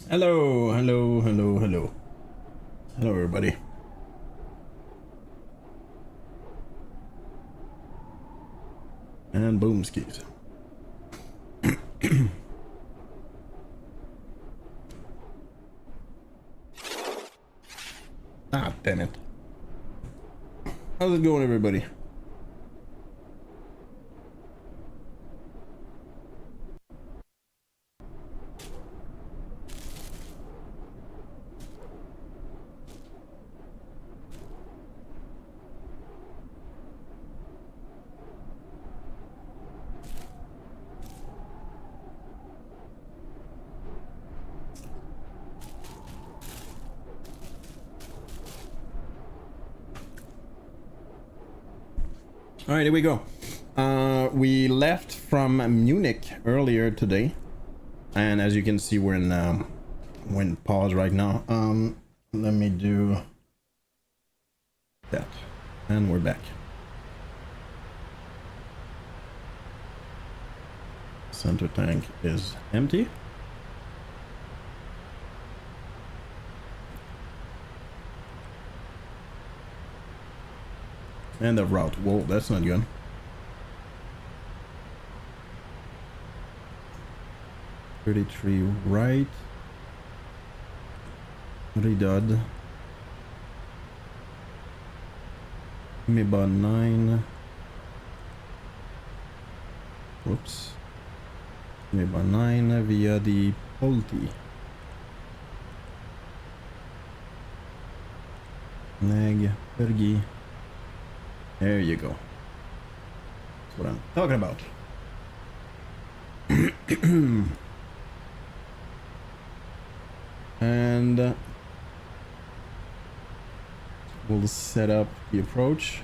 Hello, hello, hello, hello. Hello, everybody. And boom skis. Ah, damn it. How's it going, everybody? All right, here we go. We left from Munich earlier today, and as you can see, we're in pause right now. Let me do that, and we're back. Center tank is empty. And the route. Whoa, that's not good. $33 right. Redud. Maybe about 9. Whoops. Maybe about 9 via the Polti. Neg, Pergi. There you go. That's what I'm talking about. And we'll set up the approach.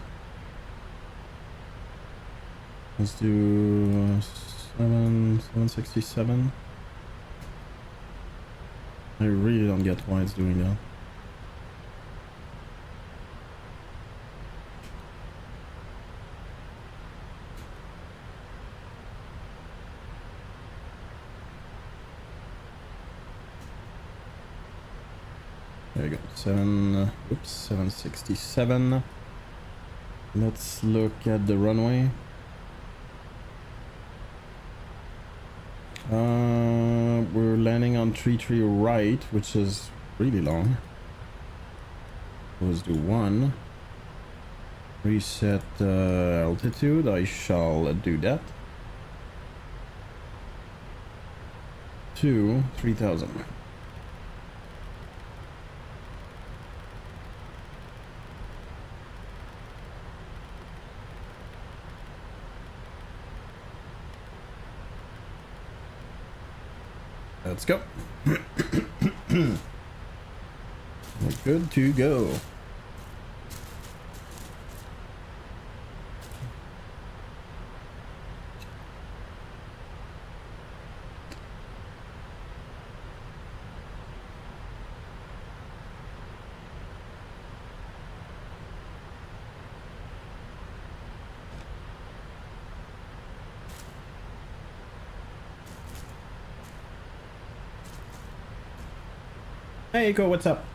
Let's do 767. I really don't get why it's doing that. There you go. 767. Let's look at the runway. We're landing on 33 right, which is really long. Let's do 1. Reset altitude. I shall do that. 2, 3000. Let's go. We're good to go. Hey, Eiko, what's up?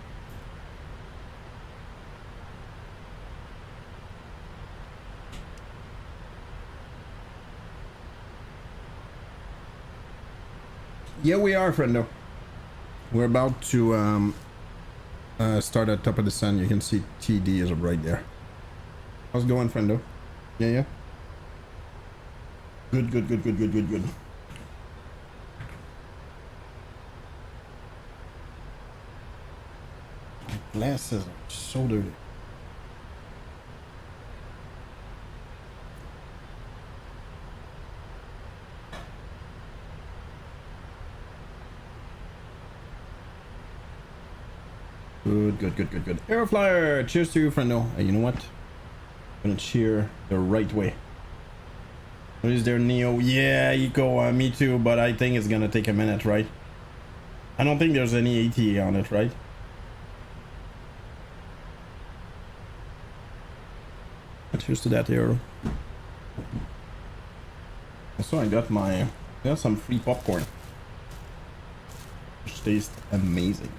Yeah, we are, friendo. We're about to start at top of the sun. You can see TD is right there. How's it going, friendo? Yeah. Good. Glasses are so dirty. Good. Aeroflyer, cheers to you, friendo. You know what? I'm gonna cheer the right way. What is there, Neo? Yeah, Eco, me too, but I think it's gonna take a minute, right? I don't think there's any ATA on it, right? Cheers to that, Aero. So I got some free popcorn. which tastes amazing.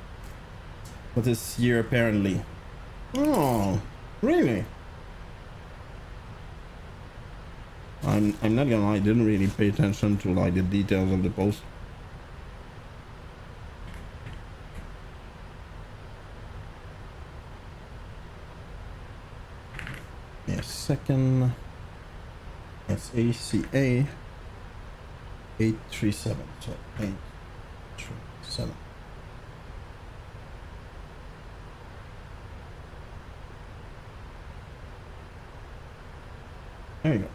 But this year apparently. Oh, really? I'm not gonna lie, I didn't really pay attention to like the details of the post. Yeah, second SACA 837. So 837. There you go.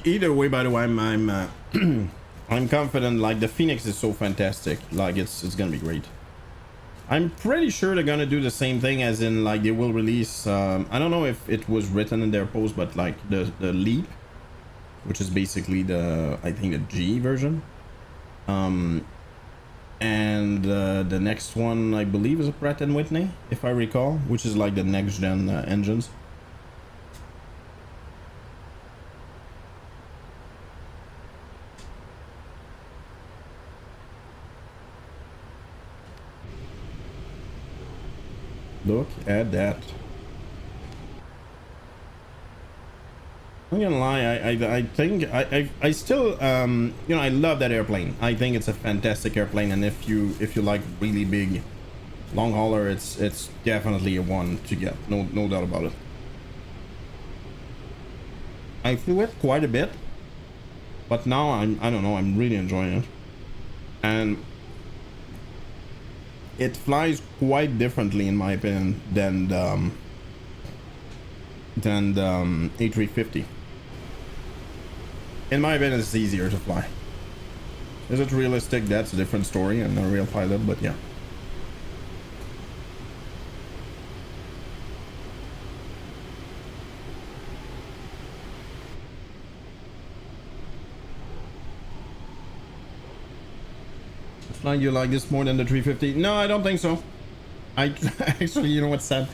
Either way, by the way, I'm I'm confident. Like the Phoenix is so fantastic. Like it's gonna be great. I'm pretty sure they're gonna do the same thing, as in like they will release. I don't know if it was written in their post, but like the Leap, which is basically the, I think, the G version. And the next one I believe is a Pratt and Whitney, if I recall, which is like the next gen engines. Look at that. I'm gonna lie, I think I still you know, I love that airplane. I think it's a fantastic airplane, and if you like really big long hauler, it's definitely a one to get. No doubt about it. I flew it quite a bit, but now I don't know, I'm really enjoying it. And it flies quite differently, in my opinion, than the A350. In my opinion, it's easier to fly. Is it realistic? That's a different story, and a real pilot, but yeah. Like, you like this more than the 350? No, I don't think so. I actually, you know what's sad?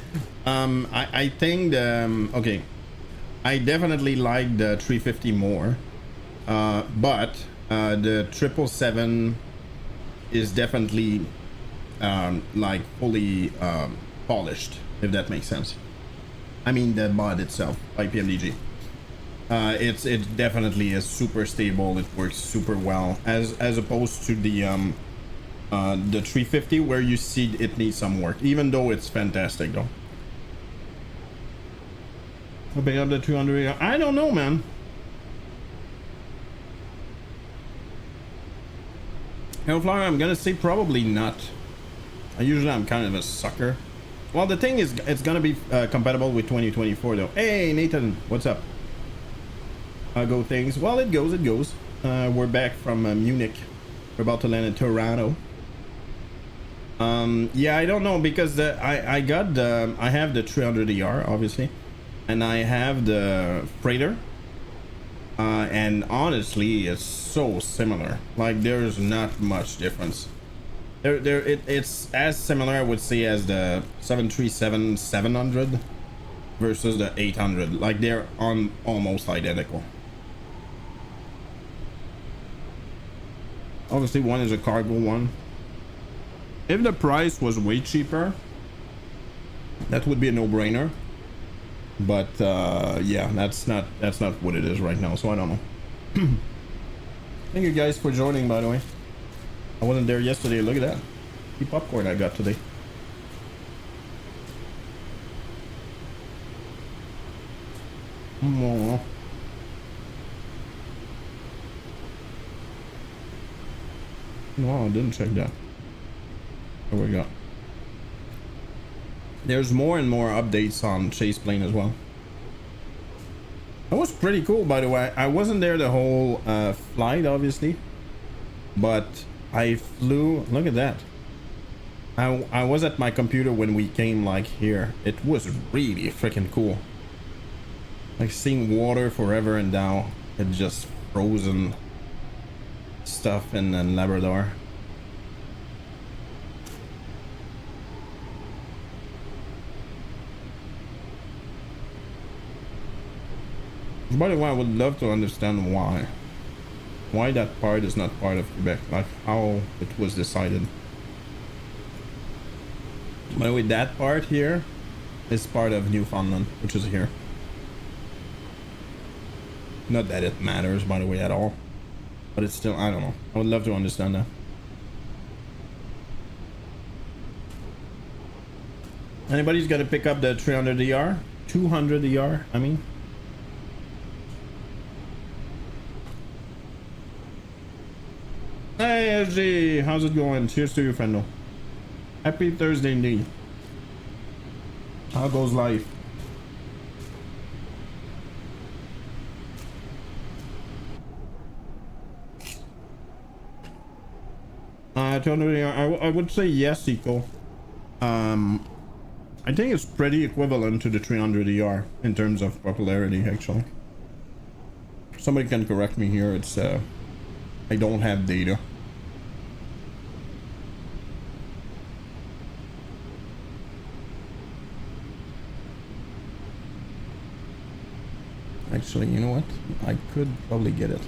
I think okay, I definitely like the 350 more, but the 777 is definitely like fully polished, if that makes sense. I mean the mod itself by PMDG. It definitely is super stable. It works super well, as opposed to the 350, where you see it needs some work, even though it's fantastic though. How big up the 200? I don't know, man. Hellflower, I'm gonna say probably not. Usually I'm kind of a sucker. Well, the thing is, it's gonna be compatible with 2024 though. Hey Nathan, what's up? Go things. Well, it goes. We're back from Munich. We're about to land in Toronto. Yeah, I don't know, because I have the 300ER obviously, and I have the freighter, and honestly it's so similar. Like there's not much difference. It's as similar, I would say, as the 737-700 versus the 800. Like they're almost identical. Obviously one is a cargo one. If the price was way cheaper, that would be a no-brainer. But yeah, that's not what it is right now, so I don't know. Thank you guys for joining, by the way. I wasn't there yesterday. Look at that. The popcorn I got today. Oh. No, I didn't check that. There we go. There's more and more updates on Chase Plane as well. That was pretty cool, by the way. I wasn't there the whole flight, obviously, but I flew. Look at that. I was at my computer when we came like here. It was really freaking cool. Like seeing water forever, and now it's just frozen stuff in Labrador. By the way, I would love to understand why. why that part is not part of Quebec, like how it was decided. By the way, that part here is part of Newfoundland, which is here. Not that it matters, by the way, at all, but it's still, I don't know. I would love to understand that. Anybody's got to pick up the 300ER? 200ER, I mean. Hey, SG, how's it going? Cheers to you, friendo. Happy Thursday indeed. How goes life? I would say yes, Eco. I think it's pretty equivalent to the 300ER in terms of popularity, actually. Somebody can correct me here. It's I don't have data. Actually, you know what? I could probably get it.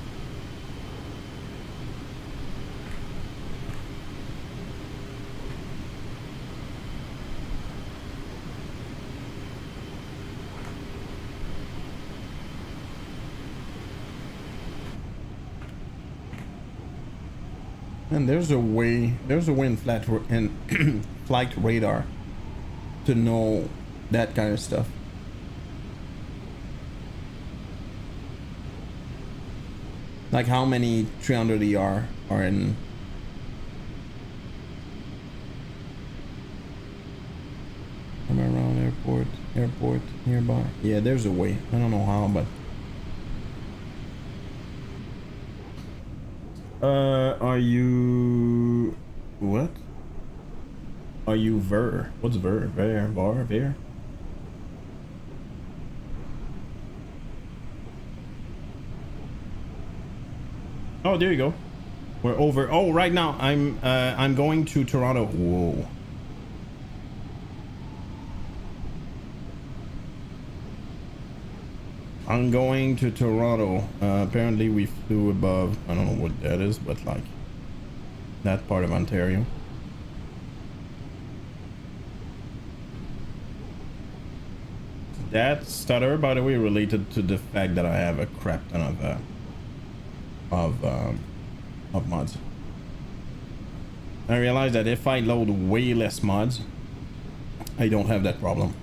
And there's a way in flight radar to know that kind of stuff. Like how many 300ER are in around airport nearby. Yeah, there's a way. I don't know how, but are you what? Are you ver? What's ver? Ver? Oh, there you go. We're over. Oh, right now I'm going to Toronto. Whoa. I'm going to Toronto. Apparently we flew above, I don't know what that is, but like that part of Ontario. That stutter, by the way, related to the fact that I have a crap ton of mods. I realized that if I load way less mods, I don't have that problem.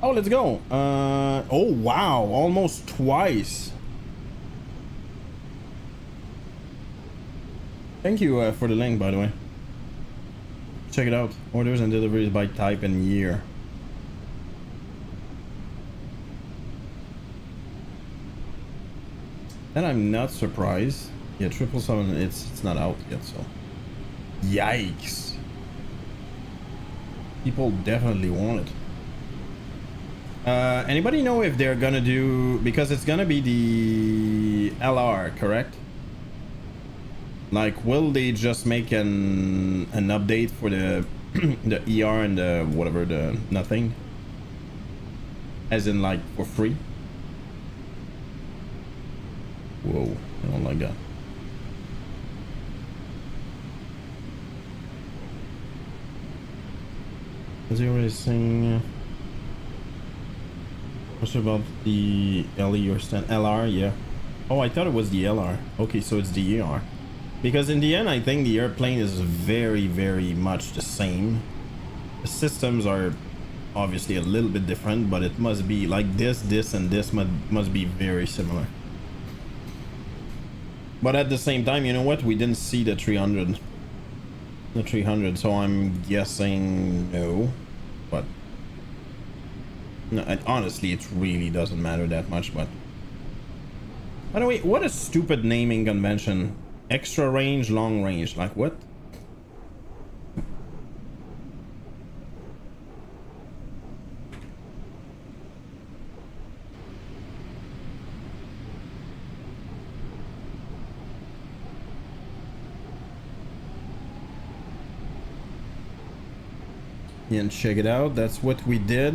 Oh, let's go. Oh wow, almost twice. Thank you for the link, by the way. Check it out. Orders and deliveries by type and year. And I'm not surprised. Yeah, 777, it's not out yet, so yikes. People definitely want it. Anybody know if they're gonna do, because it's gonna be the LR, correct? Like, will they just make an update for the the ER and the whatever, the nothing, as in like for free? Whoa, I don't like that. Is he already saying? What's about the LE or stand LR? Yeah. Oh, I thought it was the LR. Okay, so it's the ER. Because in the end, I think the airplane is very, very much the same. The systems are obviously a little bit different, but it must be like this, and this must be very similar. But at the same time, you know what? We didn't see the 300. The 300, so I'm guessing no. But no, honestly, it really doesn't matter that much. But by the way, what a stupid naming convention. Extra range, long range. Like what? Yeah, and check it out. That's what we did.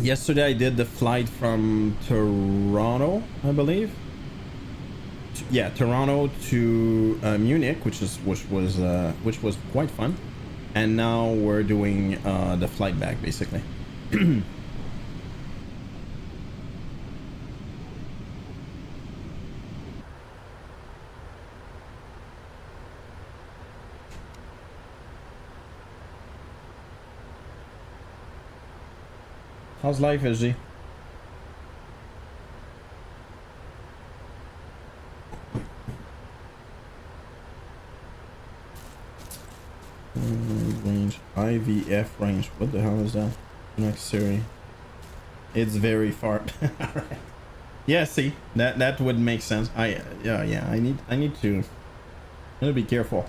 Yesterday I did the flight from Toronto, I believe. yeah, Toronto to Munich, which was quite fun, and now we're doing the flight back basically. How's life, SG? Range, IVF range. What the hell is that? Next series. It's very far. Alright. Yeah, see, that would make sense. Yeah. I need to be careful.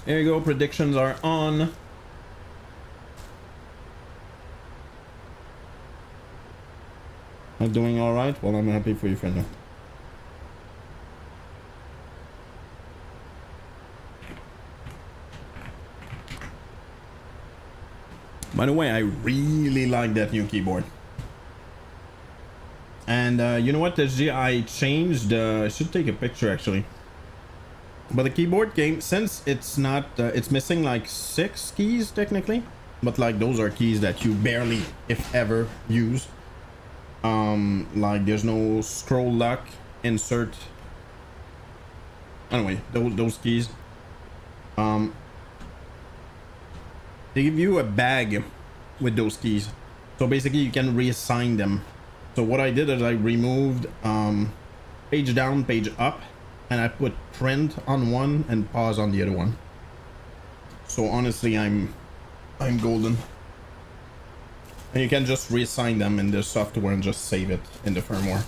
There you go. Predictions are on. I'm doing all right. Well, I'm happy for you, friend. By the way, I really like that new keyboard. And you know what, SG? I changed. I should take a picture actually. But the keyboard came, since it's not, it's missing like 6 keys technically, but like those are keys that you barely, if ever, use. Like there's no scroll lock, insert. Anyway, those keys. They give you a bag with those keys, so basically you can reassign them. So what I did is I removed page down, page up. And I put print on one and pause on the other one. So honestly, I'm golden. And you can just reassign them in the software and just save it in the firmware.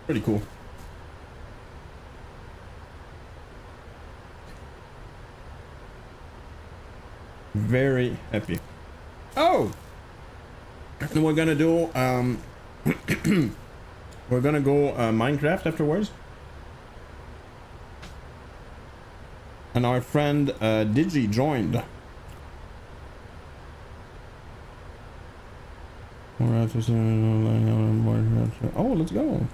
Pretty cool. Very happy. Oh! And we're gonna do we're gonna go Minecraft afterwards. And our friend Digi joined. Oh, let's go.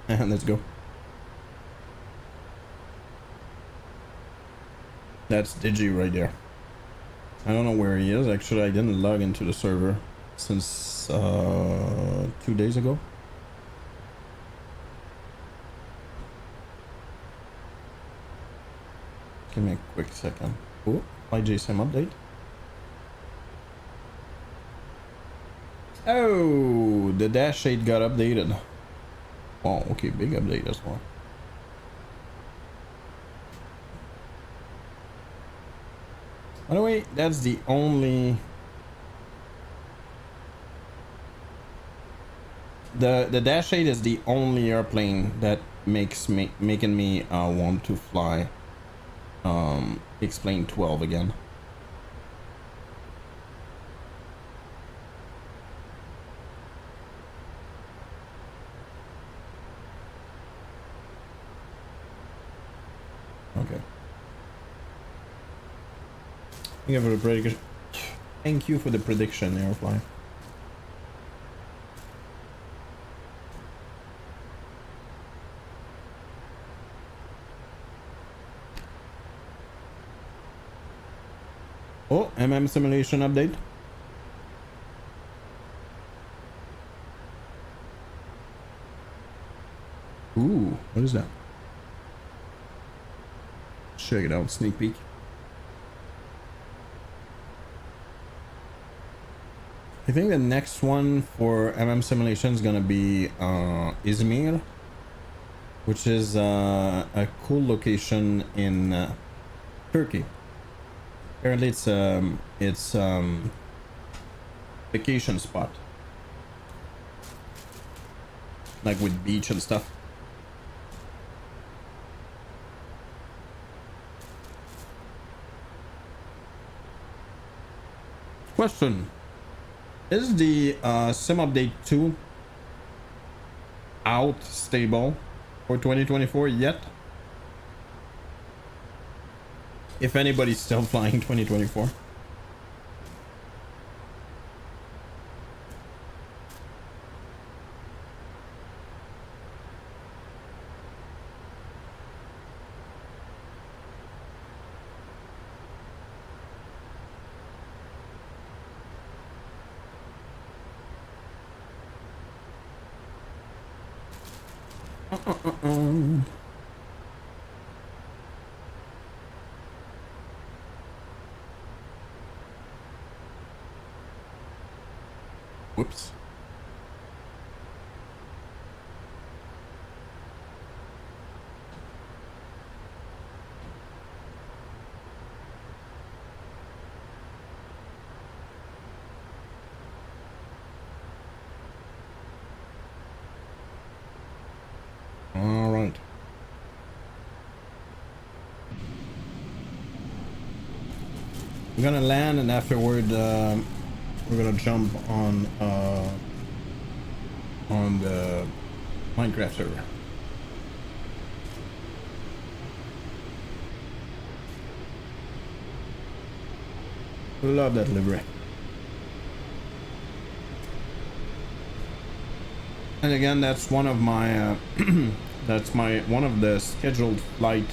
And let's go. That's Digi right there. I don't know where he is. Actually, I didn't log into the server since 2 days ago. Give me a quick second. Oh, IJSM update. Oh, the dash 8 got updated. Oh, okay, big update as well. By the way, that's the only... The Dash 8 is the only airplane that making me want to fly X-Plane 12 again. Okay. Thank you for the prediction. Thank you for the prediction, Airfly. Oh, simulation update. Ooh, what is that? Check it out, sneak peek. I think the next one for simulation is gonna be Izmir, which is a cool location in Turkey. Apparently it's vacation spot. like with beach and stuff. Question: is the sim update 2 out stable for 2024 yet? If anybody's still flying 2024. Whoops. All right. We're gonna land, and afterward we're gonna jump on the Minecraft server. Love that livery. And again, that's one of my that's one of the scheduled flight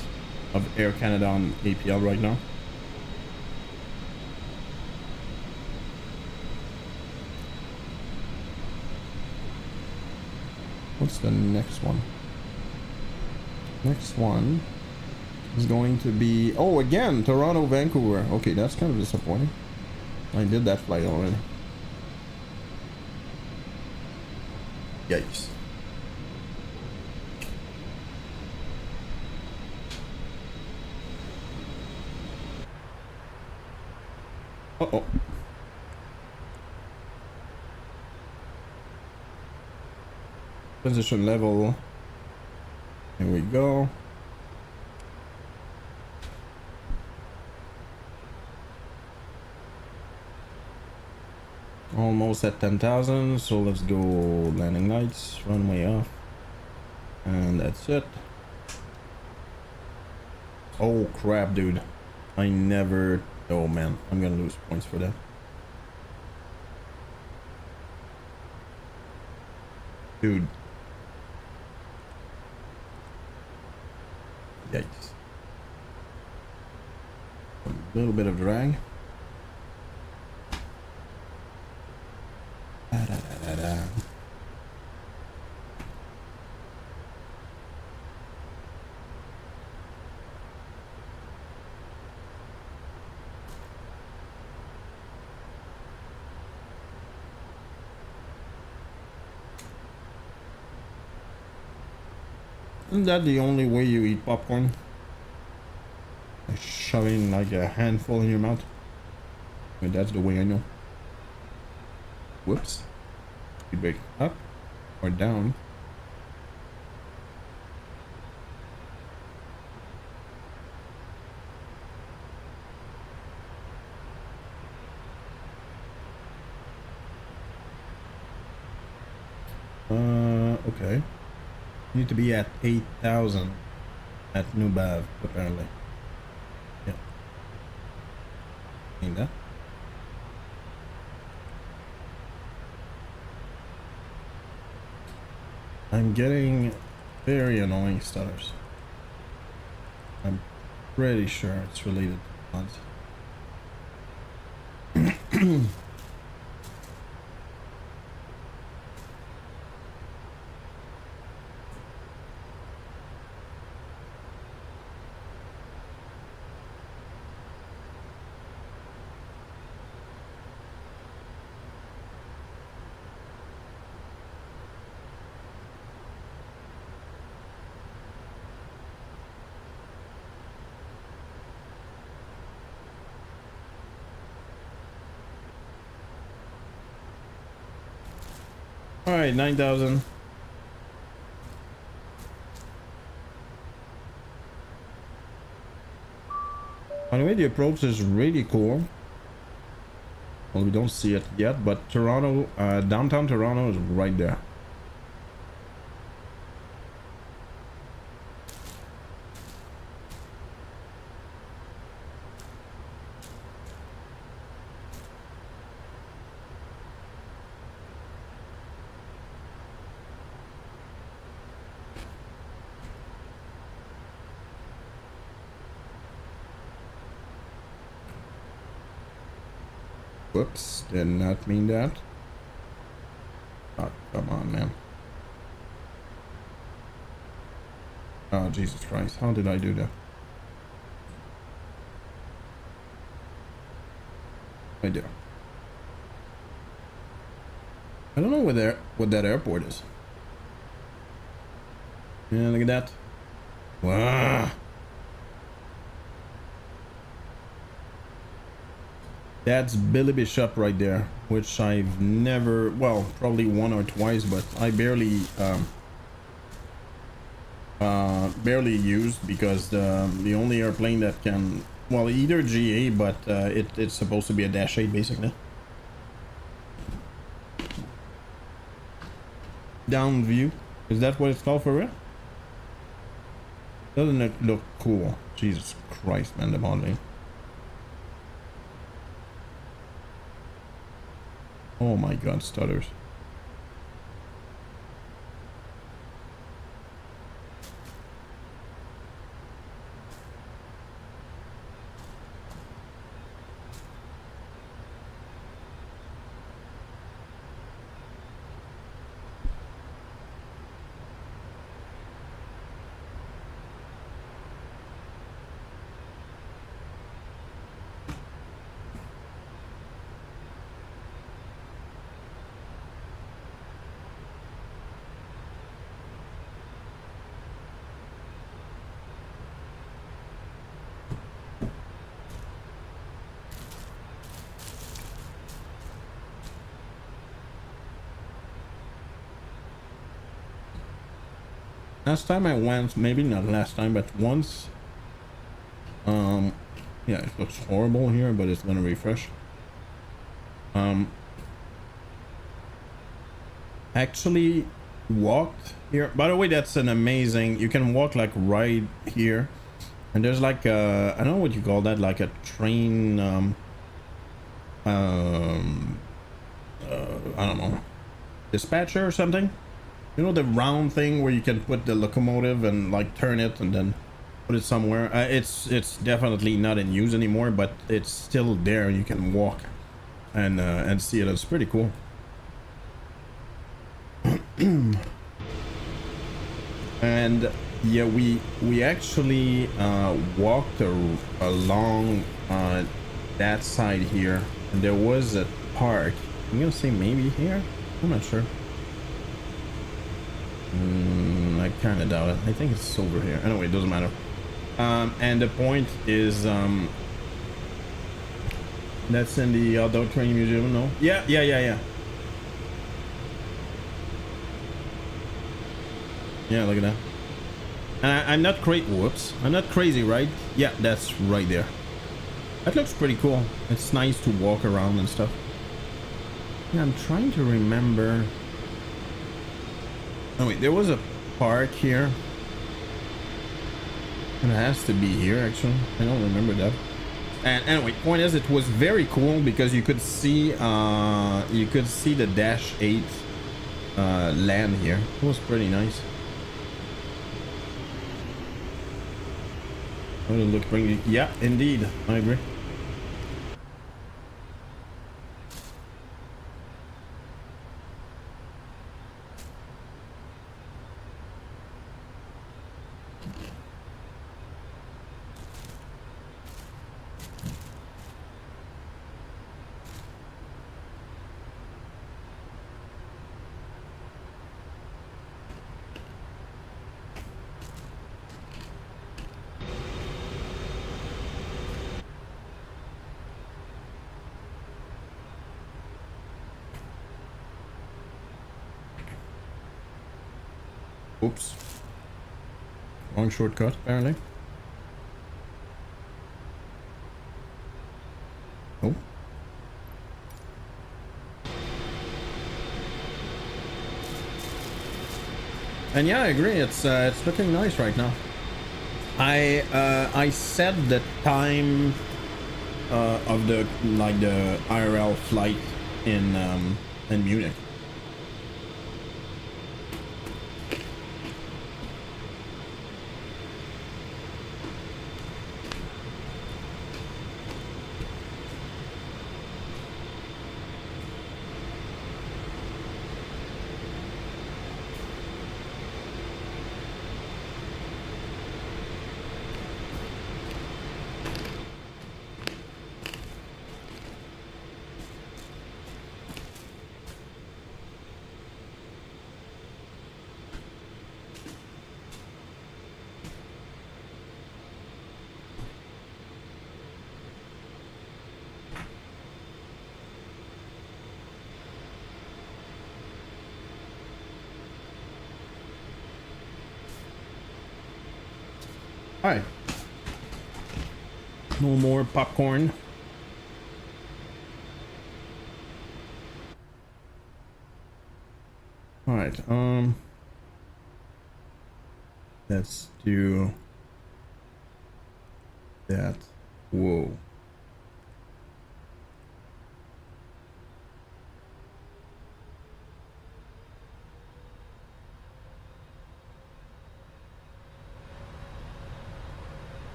of Air Canada on APL right now. What's the next one? Next one is going to be, oh, again, Toronto, Vancouver. Okay, that's kind of disappointing. I did that flight already. Yikes. Uh-oh. Position level. Here we go. Almost at 10,000, so let's go landing lights, runway off, and that's it. Oh crap, dude. I never, oh man, I'm gonna lose points for that. Dude. Yikes. A little bit of drag. Isn't that the only way you eat popcorn? Shoving like a handful in your mouth? I mean, that's the way I know. Whoops. Speed brake up or down. Okay. You need to be at 8,000 at Nubav, apparently. Yeah. Need that. I'm getting very annoying stutters. I'm pretty sure it's related to mods. All right, 9,000. By the way, the approach is really cool. Well, we don't see it yet, but Toronto, downtown Toronto is right there. Whoops, did not mean that. Oh, come on, man. Oh, Jesus Christ. How did I do that? Right there. I don't know what that airport is. Yeah, look at that. Wow. That's Billy Bishop right there, which I've never, well, probably one or twice, but I barely used because the only airplane that can, well, either GA, but it's supposed to be a Dash 8 basically. Down view, is that what it's called for real? Doesn't it look cool? Jesus Christ, man, the modeling. Oh my god, stutters. Last time I went, maybe not last time, but once. Yeah, it looks horrible here, but it's gonna refresh. Actually walked here. By the way, that's an amazing. You can walk like right here, and there's like I don't know what you call that, like a train. I don't know, dispatcher or something. You know, the round thing where you can put the locomotive and like turn it and then put it somewhere. It's definitely not in use anymore, but it's still there. You can walk and see it. It's pretty cool. And yeah, we actually walked along that side here, and there was a park. I'm gonna say maybe here. I'm not sure. I kind of doubt it. I think it's over here. Anyway, it doesn't matter. And the point is, that's in the outdoor training museum. No? Yeah. Yeah, look at that. And I'm not crazy. Whoops. I'm not crazy, right? Yeah, that's right there. That looks pretty cool. It's nice to walk around and stuff. Yeah, I'm trying to remember. Oh wait, there was a park here. And it has to be here actually. I don't remember that. And anyway, point is, it was very cool because you could see the Dash 8 land here. It was pretty nice. Oh, it looked pretty. Yeah, indeed, I agree. Oops. Wrong shortcut, apparently. Oh. And yeah, I agree. It's looking nice right now. I set the time of the IRL flight in Munich. Alright. No more popcorn. Alright, let's do that. Whoa.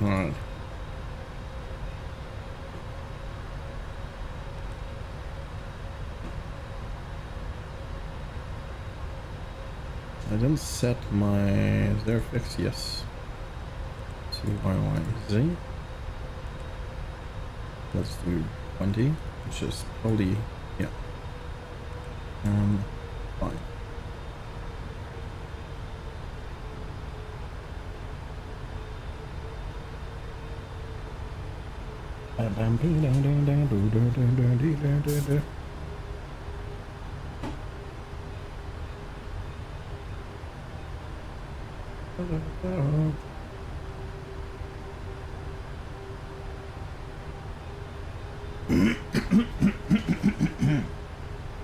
All right. I didn't set my... Is there a fix? Yes. CYYZ. Let's do 20, which is probably... Yeah. Fine.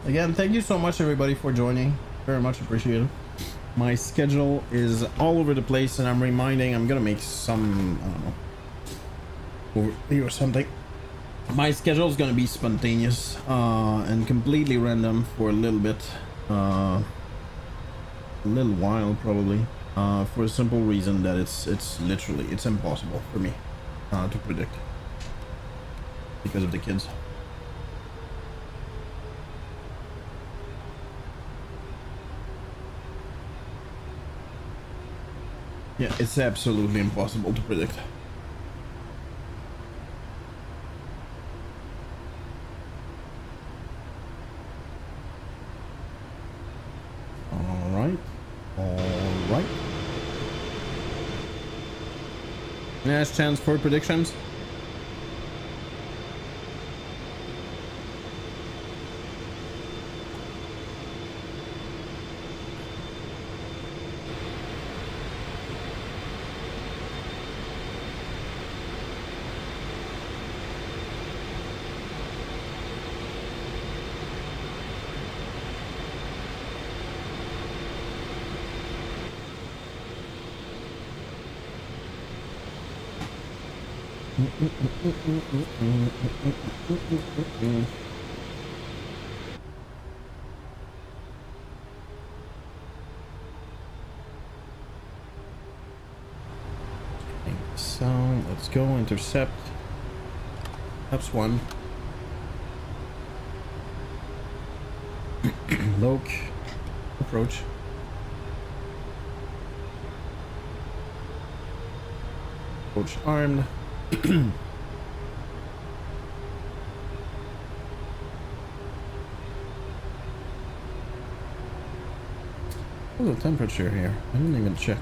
Again, thank you so much everybody for joining. Very much appreciated. My schedule is all over the place, and I'm gonna make some, I don't know, overview or something. My schedule is gonna be spontaneous and completely random for a little bit, a little while probably, for a simple reason that it's literally impossible for me to predict because of the kids. Yeah, it's absolutely impossible to predict. All right. Last chance for predictions. So let's go intercept. That's one. Loke, approach. Approach armed. What's the temperature here? I didn't even check.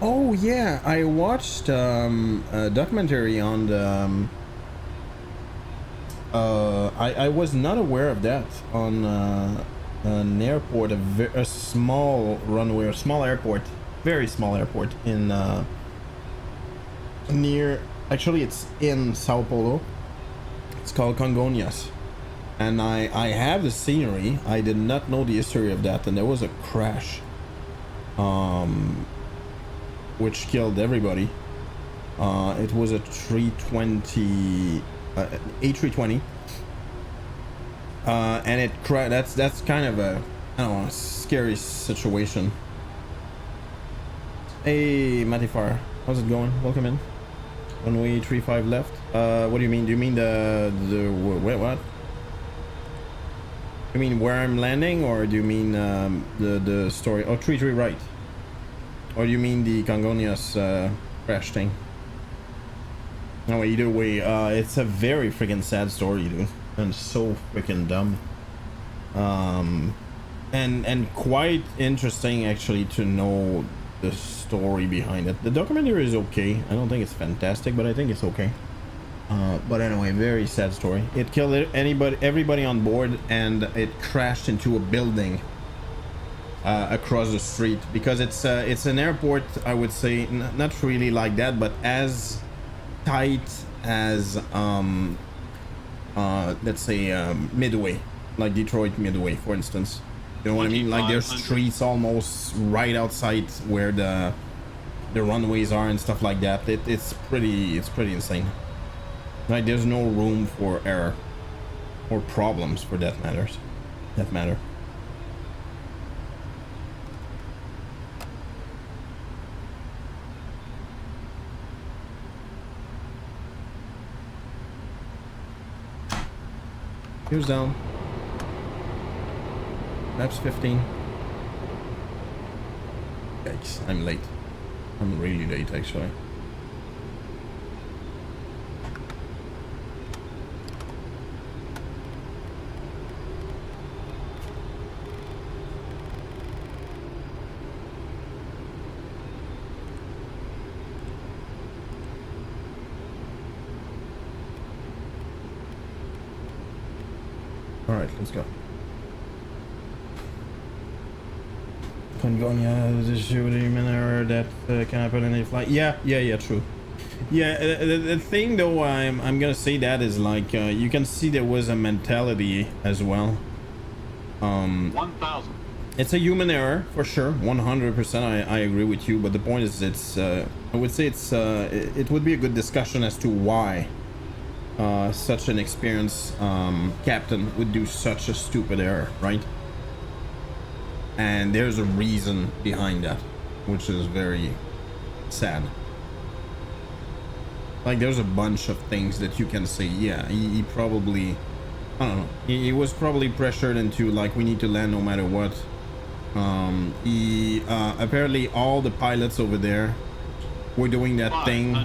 Oh yeah, I watched a documentary on the I was not aware of that on an airport, a small runway, a small airport very small airport in near, actually it's in Sao Paulo. It's called Congonhas, and I have the scenery. I did not know the history of that, and there was a crash which killed everybody. It was a 320 A320, and it that's kind of a, I don't know, scary situation. Hey Matifar, how's it going? Welcome in. Runway 35 left. What do you mean? Do you mean the wait, what? You mean where I'm landing, or do you mean the story? Oh, 33 right. Or do you mean the Congonhas crash thing? No, either way, it's a very freaking sad story, dude, and so freaking dumb. And quite interesting actually to know the story behind it. The documentary is okay. I don't think it's fantastic, but I think it's okay. But anyway, very sad story. It killed everybody on board, and it crashed into a building across the street, because it's an airport, I would say, not really like that, but as tight as let's say Midway, like Detroit Midway, for instance. You know what I mean? Like there's streets almost right outside where the runways are and stuff like that. It's pretty insane. Like there's no room for error or problems for that matter. Here's down. Laps 15. Yikes, I'm late. I'm really late actually. All right, let's go. Congonhas is shooting an error that can happen in a flight. Yeah, true. Yeah, the thing though, I'm gonna say that is like you can see there was a mentality as well. 1,000. It's a human error for sure, 100%. I agree with you, but the point is, it's I would say it would be a good discussion as to why such an experienced captain would do such a stupid error, right? And there's a reason behind that, which is very sad. Like there's a bunch of things that you can say, yeah, he probably, I don't know, he was probably pressured into like, we need to land no matter what. Apparently all the pilots over there were doing that thing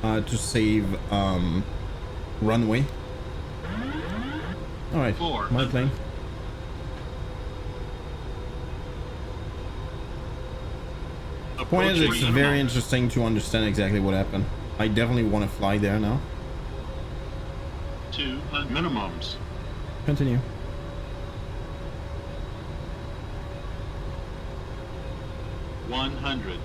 to save runway. All right, my plane. The point is, it's very interesting to understand exactly what happened. I definitely want to fly there now. 200 minimums. Continue. $100.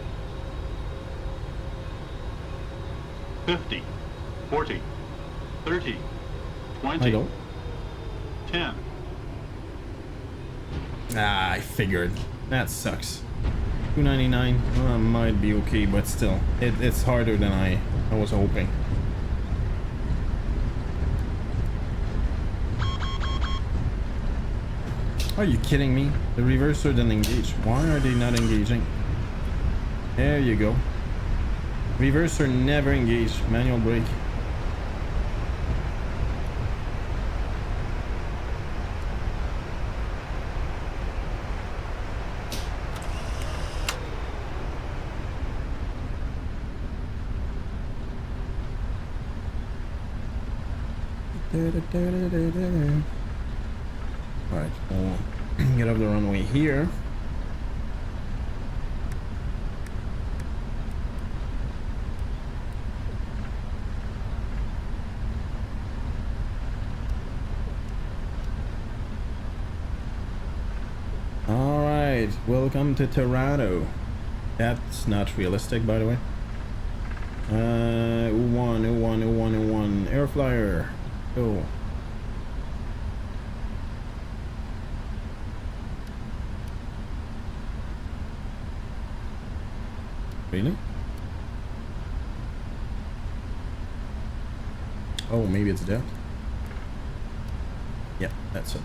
50. 40. 30. 20. I don't. 10. Ah, I figured. That sucks. 299 might be okay, but still, it's harder than I was hoping. Are you kidding me? The reverser didn't engage. Why are they not engaging? There you go. Reverser never engaged. Manual brake. Alright, we'll get off the runway here. Alright, welcome to Toronto. That's not realistic, by the way. U1, air flyer. Go. Really? Oh, maybe it's that. Yeah, that's it.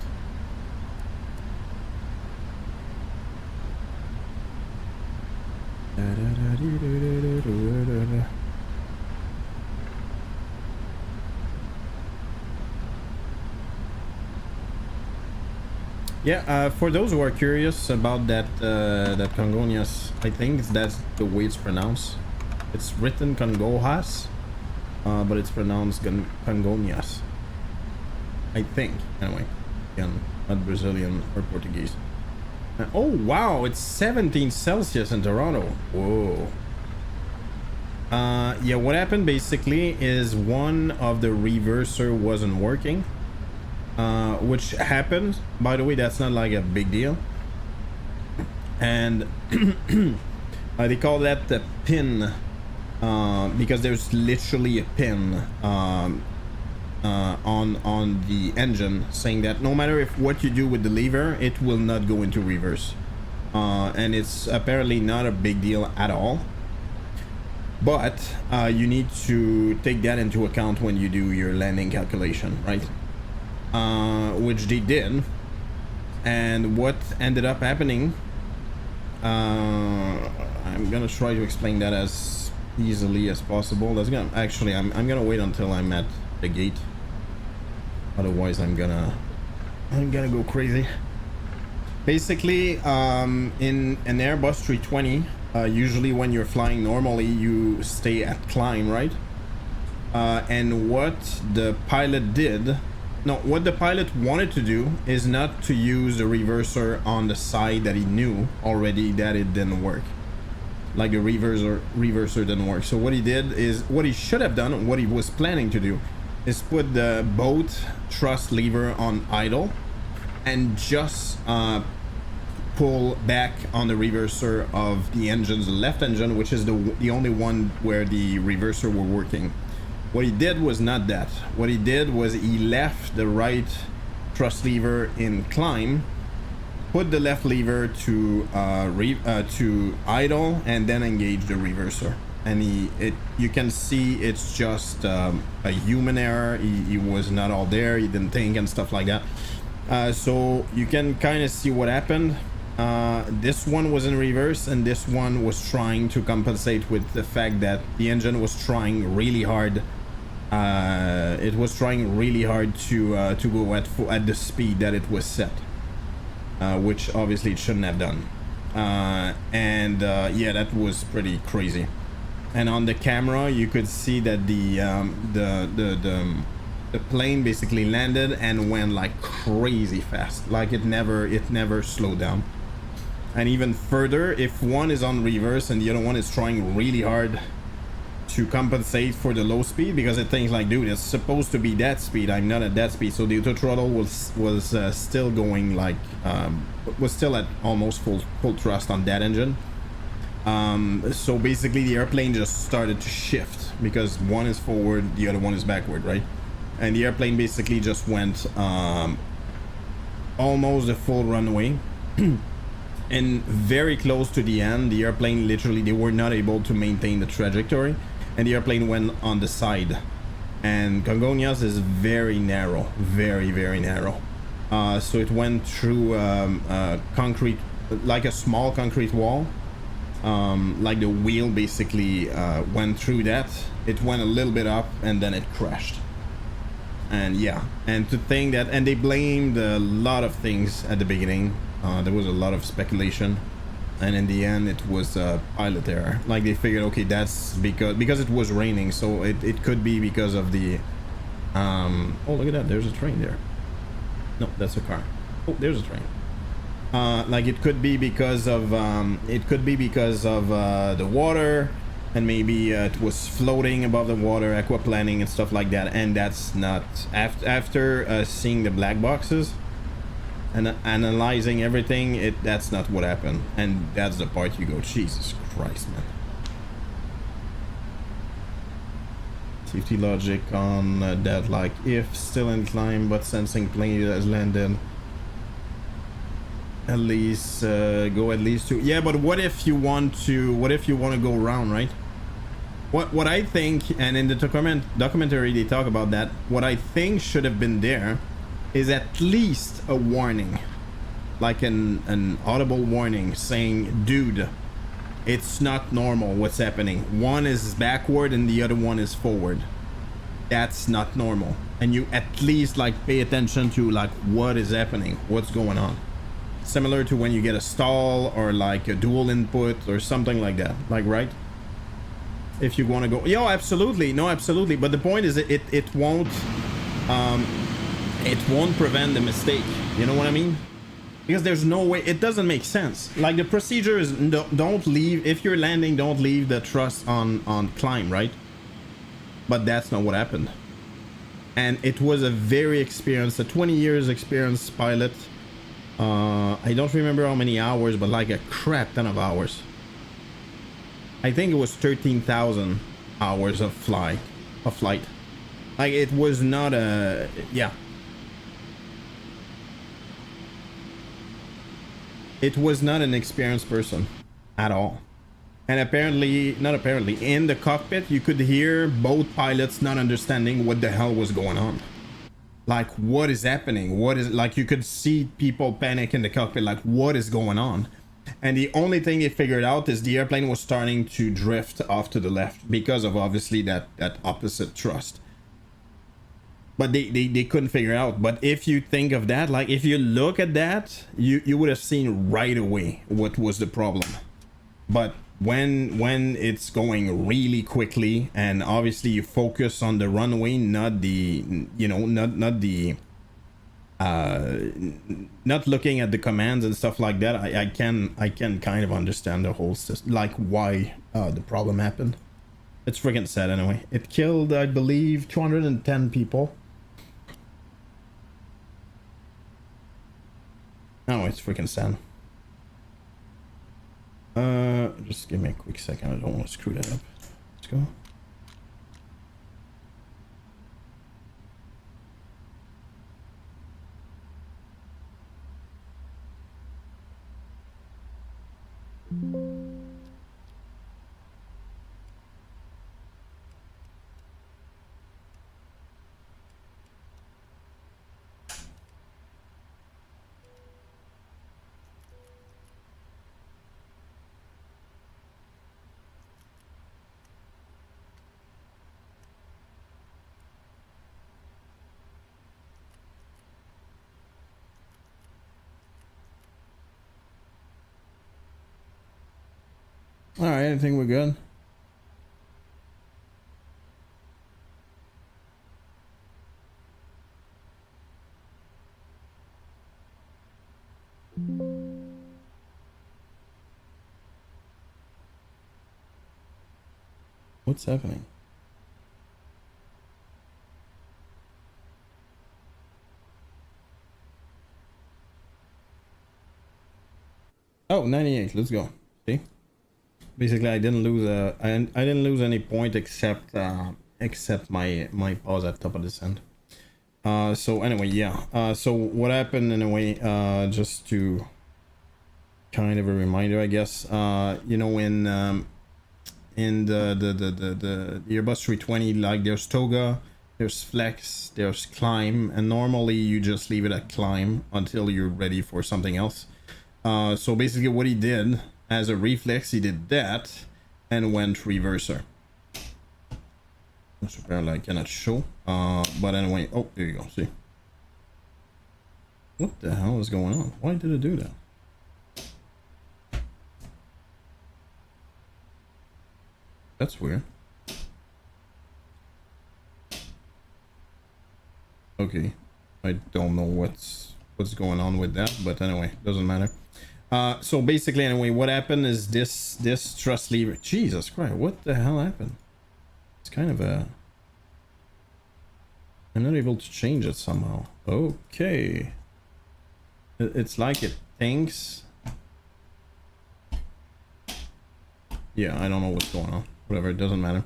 Yeah, for those who are curious about that that Congonias, I think that's the way it's pronounced. It's written Congojas, but it's pronounced Congonias. I think, anyway. Again, not Brazilian or Portuguese. Oh wow, it's 17 Celsius in Toronto. Whoa. Yeah, what happened basically is one of the reverser wasn't working. Which happened, by the way. That's not like a big deal, and they call that the pin, because there's literally a pin on the engine saying that no matter if what you do with the lever, it will not go into reverse, and it's apparently not a big deal at all, but you need to take that into account when you do your landing calculation, right? Which they did, and what ended up happening, I'm gonna try to explain that as easily as possible. That's gonna actually, I'm gonna wait until I'm at the gate, otherwise I'm gonna go crazy. Basically, in an Airbus 320, usually when you're flying normally, you stay at climb, right? And what the pilot did, no, what the pilot wanted to do is not to use the reverser on the side that he knew already that it didn't work. Like the reverser didn't work. So what he did is, what he should have done, what he was planning to do, is put the boat thrust lever on idle and just pull back on the reverser of the engine's left engine, which is the only one where the reverser were working. What he did was not that. What he did was he left the right thrust lever in climb, put the left lever to idle, and then engage the reverser. And you can see it's just a human error. He was not all there. He didn't think and stuff like that. So you can kind of see what happened. This one was in reverse, and this one was trying to compensate with the fact that the engine was trying really hard. It was trying really hard to go at the speed that it was set, which obviously it shouldn't have done. Yeah, that was pretty crazy. And on the camera, you could see that the plane basically landed and went like crazy fast. Like it never slowed down. And even further, if one is on reverse and the other one is trying really hard to compensate for the low speed, because it thinks like, dude, it's supposed to be that speed, I'm not at that speed. So the auto throttle was still going like was still at almost full thrust on that engine. So basically the airplane just started to shift because one is forward, the other one is backward, right? And the airplane basically just went almost the full runway. And very close to the end, the airplane literally, they were not able to maintain the trajectory, and the airplane went on the side. And Congonias is very narrow, very narrow. So it went through concrete, like a small concrete wall. Like the wheel basically went through that. It went a little bit up and then it crashed. And yeah, and to think that, and they blamed a lot of things at the beginning. There was a lot of speculation, and in the end it was pilot error. Like they figured, okay, that's because it was raining, so it could be because of the oh, look at that, there's a train there. No, that's a car. Oh, there's a train. Like it could be because of the water, and maybe it was floating above the water, aquaplaning and stuff like that. And that's not, after seeing the black boxes and analyzing everything, that's not what happened. And that's the part you go, Jesus Christ, man. Safety logic on that, like if still in climb but sensing plane has landed, at least go at least to, yeah, but what if you want to go around, right? What I think, and in the documentary they talk about that, what I think should have been there is at least a warning, like an audible warning saying, dude, it's not normal what's happening. One is backward and the other one is forward. That's not normal. And you at least like pay attention to like what is happening, what's going on. Similar to when you get a stall or like a dual input or something like that. Like, right? If you want to go, yo, absolutely, no, absolutely. But the point is it won't prevent the mistake. You know what I mean? Because there's no way, it doesn't make sense. Like the procedure is don't leave, if you're landing, don't leave the thrust on climb, right? But that's not what happened. And it was a very experienced, a 20 years experienced pilot. I don't remember how many hours, but like a crap ton of hours. I think it was 13,000 hours of flight. Like it was not a, yeah. It was not an experienced person at all. And not apparently, in the cockpit, you could hear both pilots not understanding what the hell was going on. Like, what is happening? Like, you could see people panic in the cockpit, like, what is going on? And the only thing they figured out is the airplane was starting to drift off to the left because of obviously that opposite thrust. But they couldn't figure out. But if you think of that, like if you look at that, you would have seen right away what was the problem. But when it's going really quickly and obviously you focus on the runway, not the, you know, not looking at the commands and stuff like that, I can kind of understand the whole system, like why the problem happened. It's freaking sad anyway. It killed, I believe, 210 people. Oh, it's freaking sad. Just give me a quick second. I don't want to screw that up. Let's go. All right, I think we're good. What's happening? Oh, 98. Let's go. See? Basically, I didn't lose I didn't lose any point except my pause at top of the descent. So anyway, yeah. So what happened anyway? Just to kind of a reminder, I guess. You know, in the Airbus 320, like there's toga, there's flex, there's climb, and normally you just leave it at climb until you're ready for something else. So basically, what he did. As a reflex, he did that and went reverser. Which apparently I cannot show. But anyway, oh, there you go. See. What the hell is going on? Why did it do that? That's weird. Okay. I don't know what's going on with that, but anyway, doesn't matter. So basically, anyway, what happened is this thrust lever. Jesus Christ, what the hell happened? It's kind of a. I'm not able to change it somehow. Okay. It's like it thinks. yeah, I don't know what's going on. Whatever, it doesn't matter.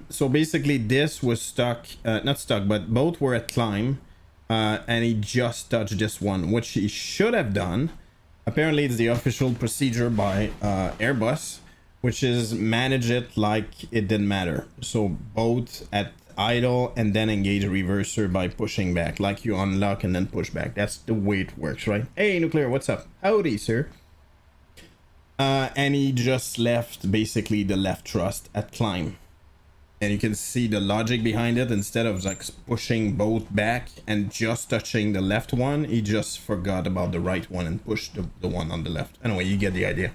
So basically this was stuck, not stuck, but both were at climb, and he just touched this one, which he should have done. Apparently it's the official procedure by Airbus, which is manage it like it didn't matter. So both at idle and then engage a reverser by pushing back, like you unlock and then push back. That's the way it works, right? Hey Nuclear, what's up? Howdy, sir. And he just left basically the left thrust at climb, and you can see the logic behind it. Instead of like pushing both back and just touching the left one, he just forgot about the right one and pushed the one on the left. Anyway, you get the idea.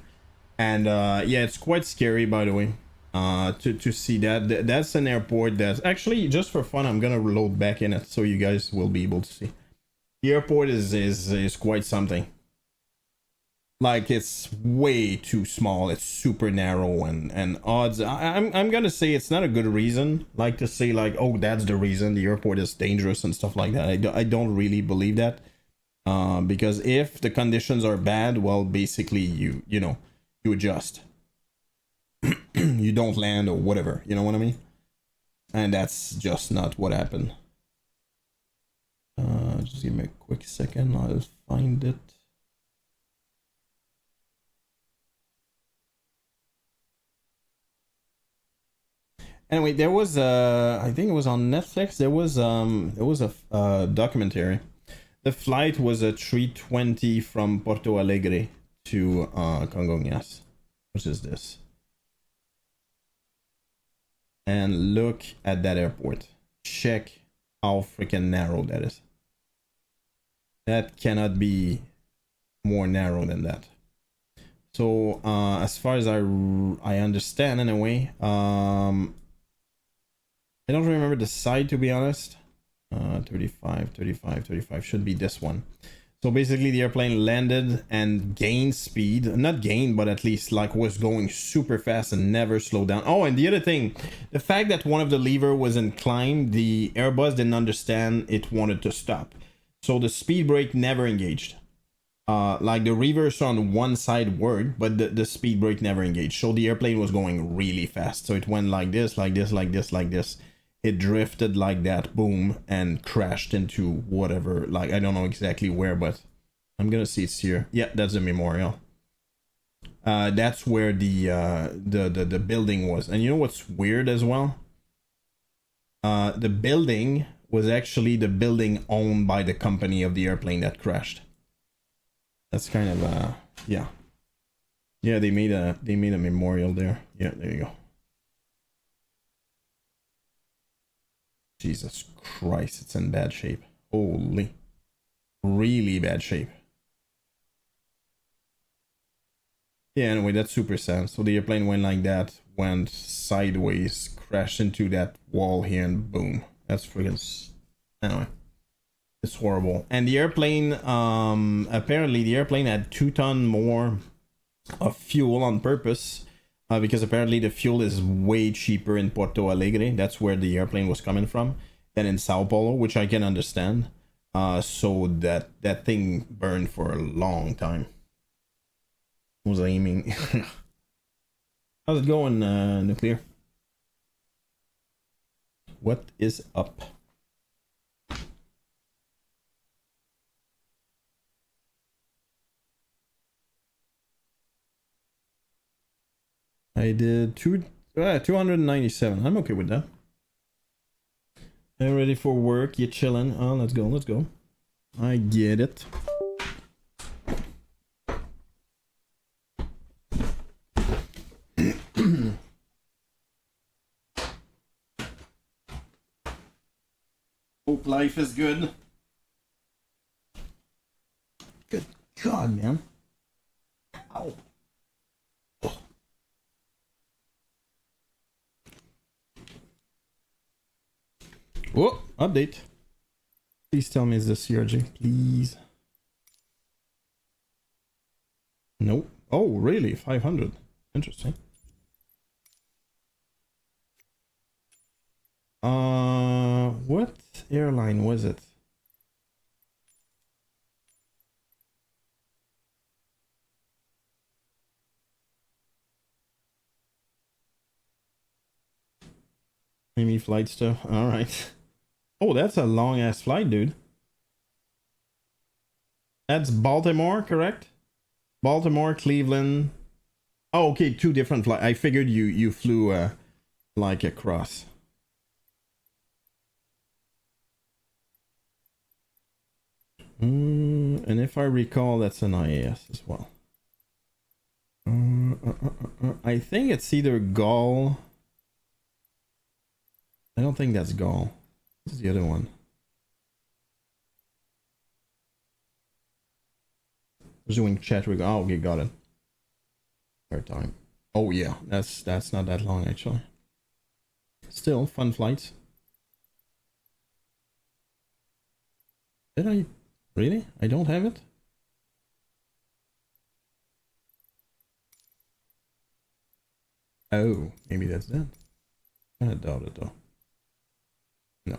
And yeah, it's quite scary, by the way, to see that. That's an airport that's actually, just for fun, I'm gonna load back in it so you guys will be able to see. The airport is quite something. Like, it's way too small. It's super narrow and odds. I'm gonna say it's not a good reason, like to say like, oh, that's the reason the airport is dangerous and stuff like that. I don't really believe that, because if the conditions are bad, well, basically you know, you adjust. You don't land or whatever, you know what I mean? And that's just not what happened. Just give me a quick second, I'll find it. Anyway, there was I think it was on Netflix. There was a documentary. The flight was a 320 from Porto Alegre to Congonhas, which is this. And look at that airport. Check how freaking narrow that is. That cannot be more narrow than that. So as far as I understand, anyway, I don't remember the side, to be honest. 35 should be this one. So basically the airplane landed and gained speed, not gained, but at least like was going super fast and never slowed down. Oh, and the other thing, the fact that one of the lever was inclined, the Airbus didn't understand it wanted to stop. So the speed brake never engaged. Like the reverse on one side worked, but the speed brake never engaged. So the airplane was going really fast. So it went like this, like this, like this, like this. It drifted like that, boom, and crashed into whatever, like I don't know exactly where, but I'm gonna see it's here. Yeah, that's the memorial. That's where the building was. And you know what's weird as well? The building was actually the building owned by the company of the airplane that crashed. That's kind of yeah. Yeah, they made a memorial there. Yeah, there you go. Jesus Christ, it's in bad shape. Holy. Really bad shape. Yeah, anyway, that's super sad. So the airplane went like that, went sideways, crashed into that wall here, and boom. That's freaking... Anyway. It's horrible. And the airplane, apparently the airplane had 2 tons more of fuel on purpose. Because apparently the fuel is way cheaper in Porto Alegre. That's where the airplane was coming from. Than in Sao Paulo, which I can understand. So that thing burned for a long time. Was aiming. How's it going, Nuclear? What is up? I did 297. I'm okay with that. I'm ready for work. You chilling? Oh, let's go. Let's go. I get it. Hope life is good. Good God, man. Ow. Oh, update. Please tell me it's the CRJ, please. Nope. Oh, really? 500. Interesting. What airline was it? Maybe flights too. All right. Oh, that's a long ass flight, dude. That's Baltimore, correct? Baltimore, Cleveland. Oh, okay, two different flights. I figured you flew like across. And if I recall, that's an IAS as well. I think it's either Gaul. I don't think that's Gaul. This is the other one. Doing chat with. Oh, okay, got it. Third time. Oh yeah, that's not that long actually. Still fun flights. Did I really? I don't have it. Oh, maybe that's that. I doubt it though. No.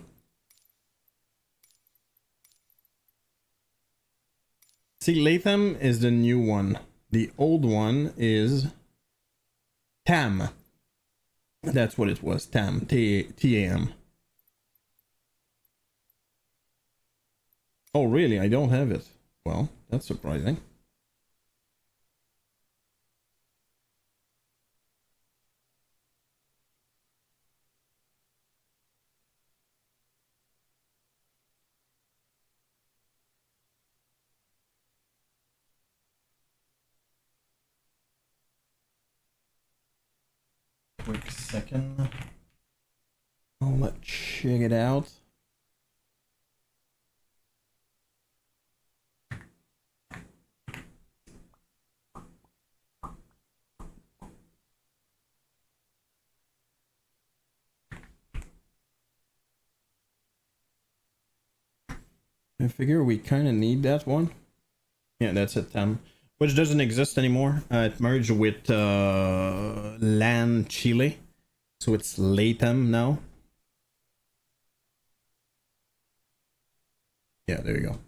See, Latham is the new one. The old one is TAM. That's what it was. TAM. T-A-M. Oh, really? I don't have it. Well, that's surprising. Quick second. Let's check it out. I figure we kind of need that one. Yeah, that's it. Which doesn't exist anymore. It merged with LAN Chile, so it's LATAM now. Yeah, there you go.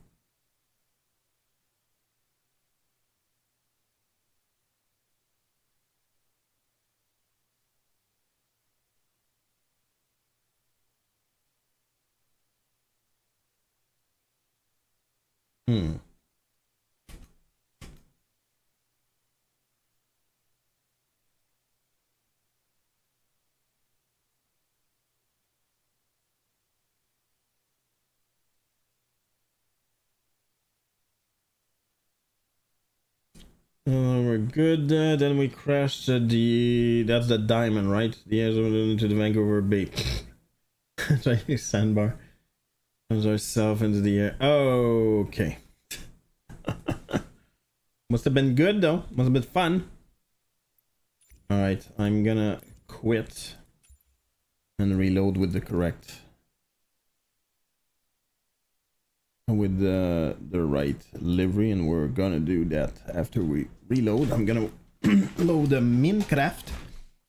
We're good. Then we crashed that's the diamond, right? The into the Vancouver Bay. Chinese sandbar. Throws ourselves into the air. Oh, okay. Must have been good though. Must have been fun. All right, I'm gonna quit and reload with the correct. With the right livery, and we're gonna do that after we reload. I'm gonna load the Minecraft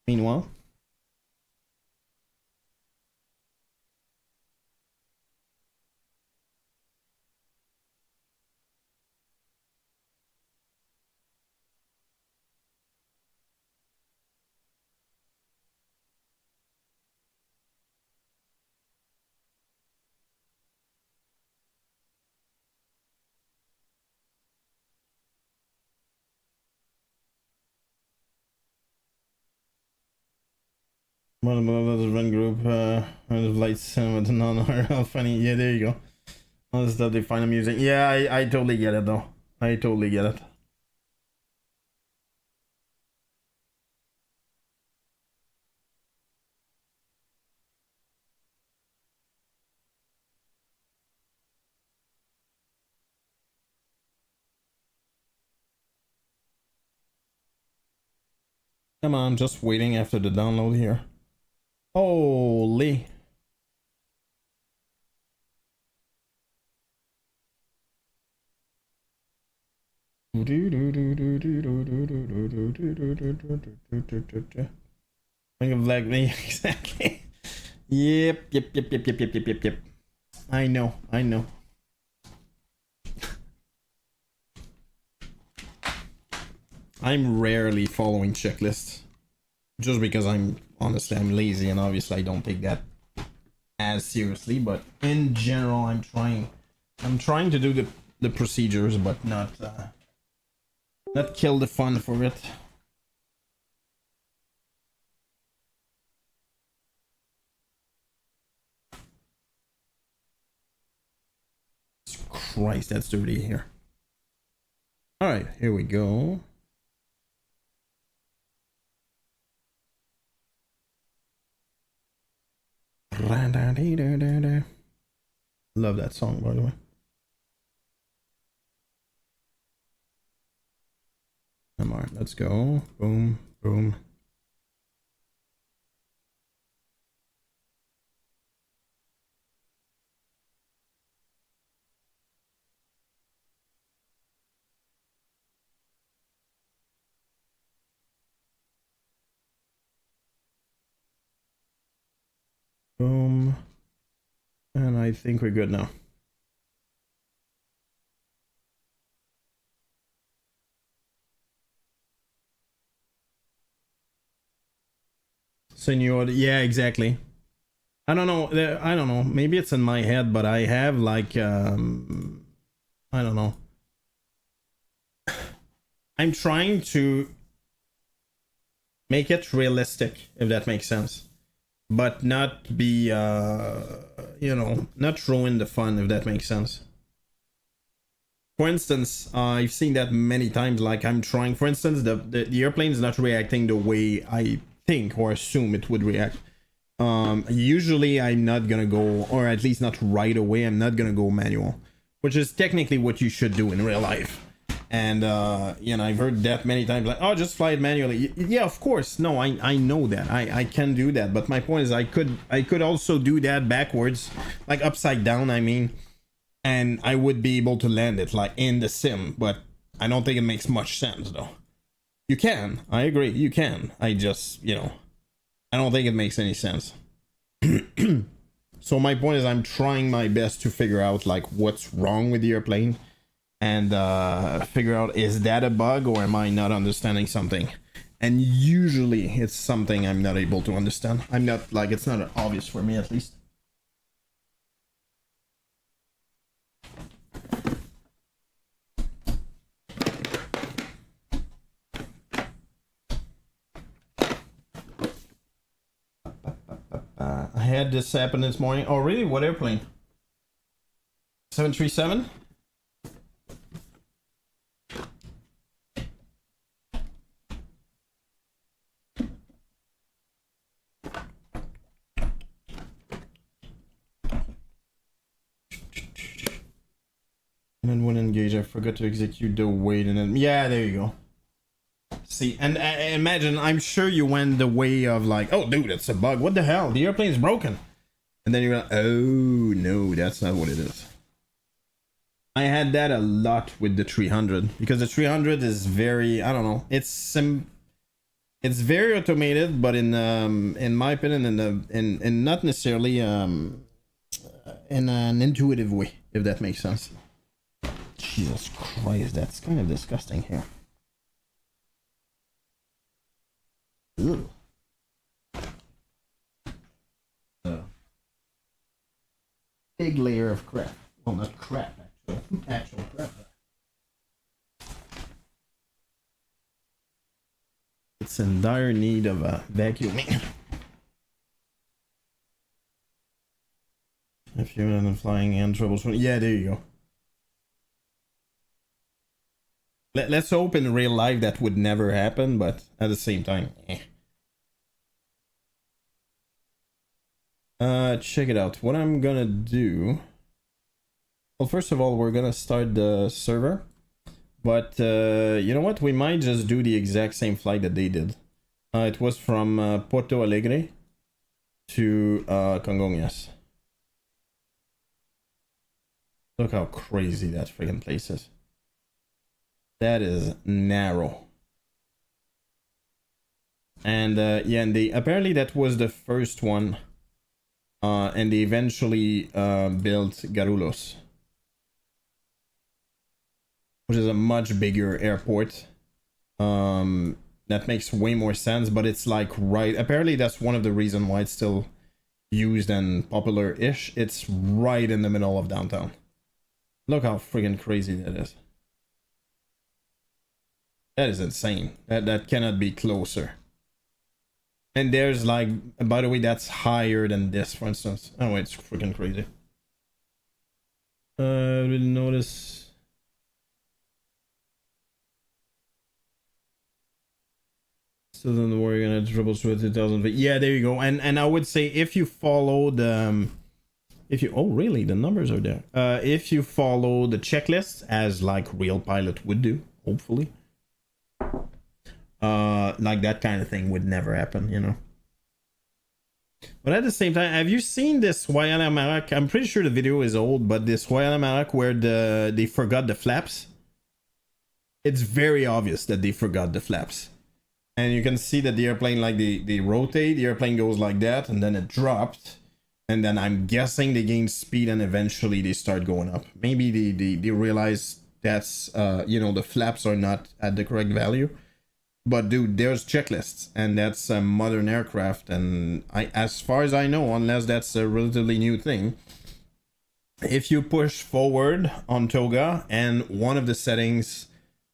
meanwhile. One of the run group, lights with non funny. Yeah, there you go. All the stuff they find amusing. Yeah, I totally get it though. I totally get it. Come on, just waiting after the download here. Holy. Think of like me, exactly. Yep. I know. I'm rarely following checklists. Just because I'm lazy, and obviously I don't take that as seriously, but in general, I'm trying to do the procedures, but not kill the fun for it. Christ, that's dirty here. All right, here we go. Love that song, by the way. Come on, let's go. Boom, boom. Boom. And I think we're good now. Senor, yeah, exactly. I don't know. I don't know. Maybe it's in my head, but I have like, I don't know. I'm trying to make it realistic, if that makes sense, but not be, you know, not ruin the fun, if that makes sense. For instance, I've seen that many times. Like I'm trying, for instance, the airplane is not reacting the way I think or assume it would react. Usually I'm not gonna go, or at least not right away, I'm not gonna go manual, which is technically what you should do in real life. And you know, I've heard that many times, like, oh, just fly it manually. Yeah, of course. No, I know that. I can do that, but my point is I could also do that backwards, like upside down, I mean, and I would be able to land it like in the sim, but I don't think it makes much sense though. You can, I agree, you can. I just, you know, I don't think it makes any sense. So my point is I'm trying my best to figure out like what's wrong with the airplane and figure out, is that a bug or am I not understanding something? And usually it's something I'm not able to understand. I'm not, like, it's not obvious for me at least. I had this happen this morning. Oh, really? What airplane? 737? And then when engaged, I forgot to execute the weight, and then yeah, there you go. See, and imagine, I'm sure you went the way of like, oh dude, it's a bug, what the hell, the airplane's broken, and then you're like, oh no, that's not what it is. I had that a lot with the 300 because the 300 is very, I don't know, it's very automated, but in my opinion, in not necessarily in an intuitive way, if that makes sense. Jesus Christ, that's kind of disgusting here. Ugh. Big layer of crap. Well, not crap, actual crap. It's in dire need of a vacuuming. If you're in flying and troubleshooting, yeah, there you go. Let's hope in real life that would never happen, but at the same time, eh. Check it out. What I'm gonna do... Well, first of all, we're gonna start the server. But, you know what? We might just do the exact same flight that they did. It was from Porto Alegre to Congonhas. Look how crazy that freaking place is. That is narrow. And yeah, and they apparently that was the first one, and they eventually built Guarulhos, which is a much bigger airport. That makes way more sense, but it's like right, apparently that's one of the reasons why it's still used and popular-ish. It's right in the middle of downtown. Look how friggin' crazy that is. That is insane. That cannot be closer. And there's like, by the way, that's higher than this, for instance. Oh, it's freaking crazy. Didn't notice. Still don't worry, you're gonna troubleshoot 2000 feet. Yeah, there you go. And I would say if you follow the, oh really, the numbers are there. If you follow the checklist as like real pilot would do, hopefully. Like that kind of thing would never happen, you know. But at the same time, have you seen this Wayala Marak? I'm pretty sure the video is old, but this Wayala Marak where they forgot the flaps. It's very obvious that they forgot the flaps. And you can see that the airplane, like they rotate, the airplane goes like that, and then it dropped. And then I'm guessing they gain speed and eventually they start going up. Maybe they realize that's, you know, the flaps are not at the correct value. But dude, there's checklists, and that's a modern aircraft, and as far as I know, unless that's a relatively new thing, if you push forward on Toga and one of the settings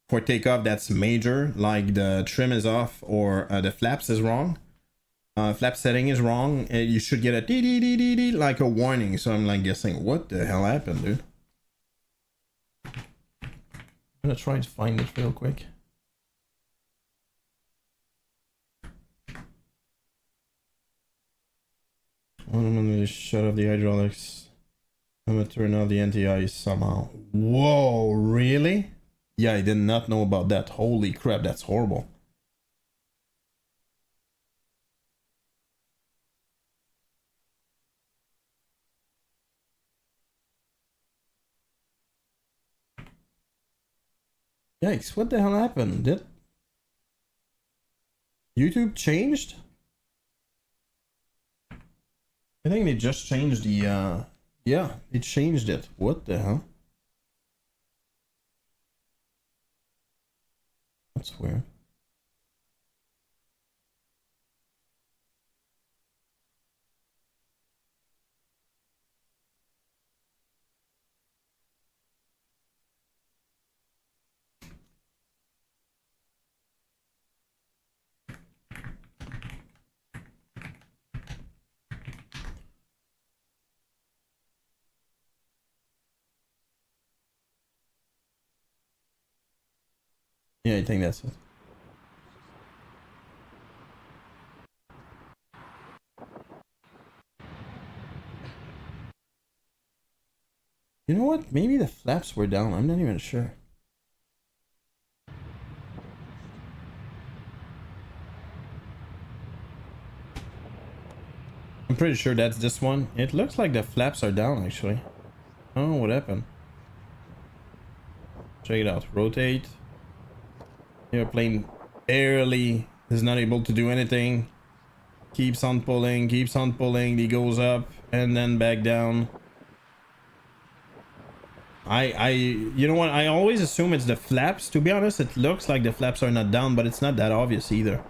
for takeoff that's major, like the trim is off or the flaps is wrong, flap setting is wrong, you should get a dee dee dee dee dee, like a warning. So I'm like guessing, what the hell happened, dude? I'm gonna try to find it real quick. I'm gonna shut off the hydraulics. I'm gonna turn off the anti-ice somehow. Whoa, really? Yeah, I did not know about that. Holy crap, that's horrible. Yikes, what the hell happened? Did YouTube changed? I think they just changed the, yeah, they changed it. What the hell? That's weird. Yeah, I think that's it. You know what? Maybe the flaps were down. I'm not even sure. I'm pretty sure that's this one. It looks like the flaps are down, actually. I don't know what happened. Check it out. Rotate. The airplane barely is not able to do anything. Keeps on pulling, he goes up and then back down. You know what, I always assume it's the flaps. To be honest, it looks like the flaps are not down, but it's not that obvious either.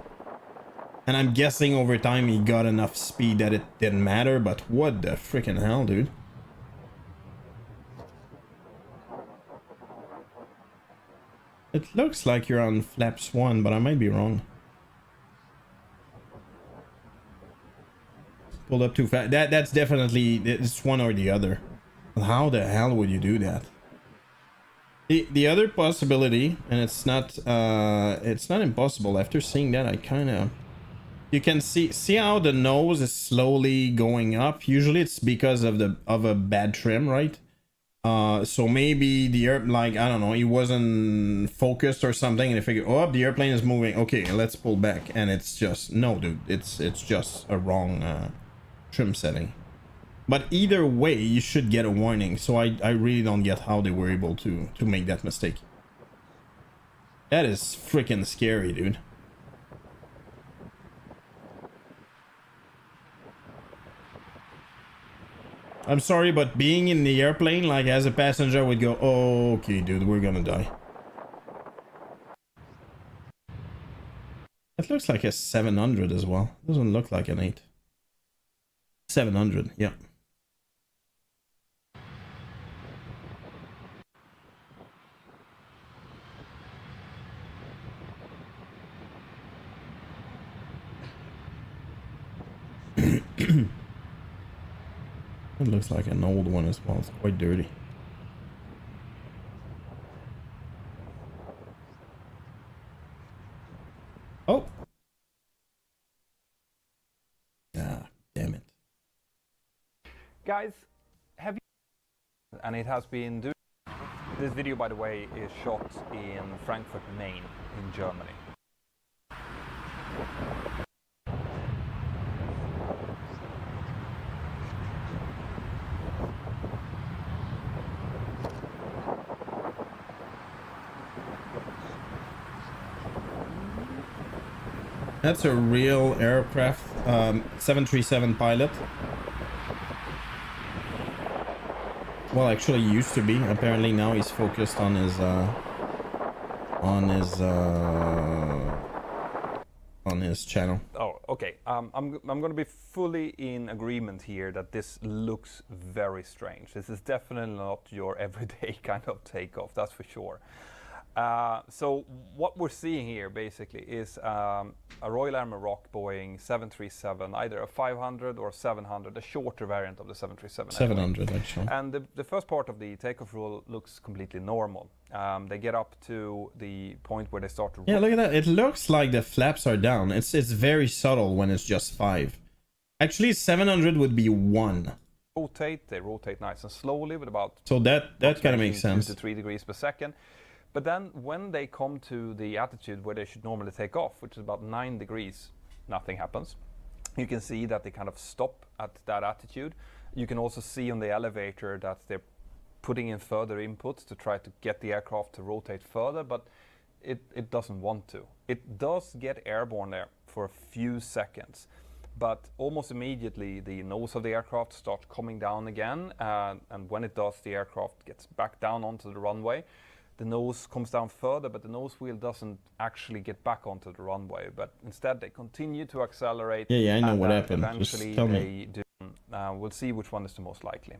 And I'm guessing over time he got enough speed that it didn't matter, but what the freaking hell, dude? It looks like you're on flaps 1, but I might be wrong. Pulled up too fast. That's definitely, it's one or the other. How the hell would you do that? The other possibility, and it's not impossible. After seeing that, I kind of, you can see how the nose is slowly going up. Usually it's because of a bad trim, right? So maybe the like, I don't know, he wasn't focused or something, and they figured, oh, the airplane is moving, okay, let's pull back. And it's just, no, dude, it's just a wrong trim setting. But either way, you should get a warning. So I really don't get how they were able to make that mistake. That is freaking scary, dude. I'm sorry, but being in the airplane, like as a passenger, I would go, oh, okay, dude, we're gonna die. It looks like a 700 as well. Doesn't look like an 8. 700, yeah. It looks like an old one as well. It's quite dirty. Oh. Ah, damn it. Guys, have you... And it has been doing... This video, by the way, is shot in Frankfurt, Maine, in Germany. That's a real aircraft, 737 pilot. Well, actually used to be. Apparently now he's focused on his channel. Oh, okay. I'm going to be fully in agreement here that this looks very strange. This is definitely not your everyday kind of takeoff, that's for sure. So what we're seeing here basically is a Royal Air Maroc Boeing 737, either a 500 or 700, a shorter variant of the 737. 700 anyway. Actually. And the first part of the takeoff rule looks completely normal. They get up to the point where they start to... Yeah, look at that. It looks like the flaps are down. It's very subtle when it's just 5. Actually, 700 would be 1. They rotate nice and slowly with about... So that kind of makes sense. 2 to 3 degrees per second. But then when they come to the attitude where they should normally take off, which is about 9 degrees, nothing happens. You can see that they kind of stop at that attitude. You can also see on the elevator that they're putting in further inputs to try to get the aircraft to rotate further, but it doesn't want to. It does get airborne there for a few seconds, but almost immediately the nose of the aircraft starts coming down again, and when it does, the aircraft gets back down onto the runway. The nose comes down further, but the nose wheel doesn't actually get back onto the runway, but instead they continue to accelerate. Yeah, I know what happened. Eventually Just tell they me. do. We'll see which one is the most likely.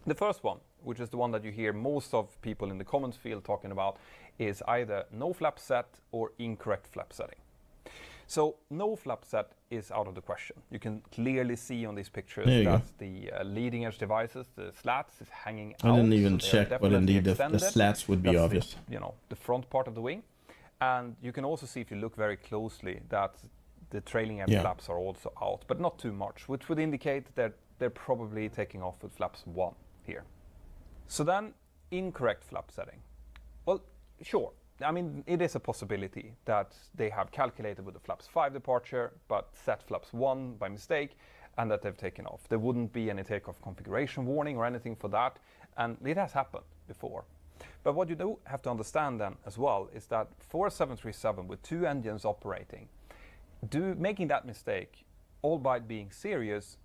The first one, which is the one that you hear most of people in the comments field talking about, is either no flap set or incorrect flap setting. So no flap set is out of the question. You can clearly see on these pictures that the leading edge devices, the slats, is hanging out. I didn't even so check, but indeed the slats would be That's obvious. The front part of the wing. And you can also see, if you look very closely, that the trailing edge flaps are also out, but not too much, which would indicate that they're probably taking off with flaps 1 here. So then, incorrect flap setting. Well, sure. I mean, it is a possibility that they have calculated with the flaps 5 departure, but set flaps 1 by mistake, and that they've taken off. There wouldn't be any takeoff configuration warning or anything for that, and it has happened before. But what you do have to understand then as well is that for a 737 with 2 engines operating, making that mistake, albeit being serious,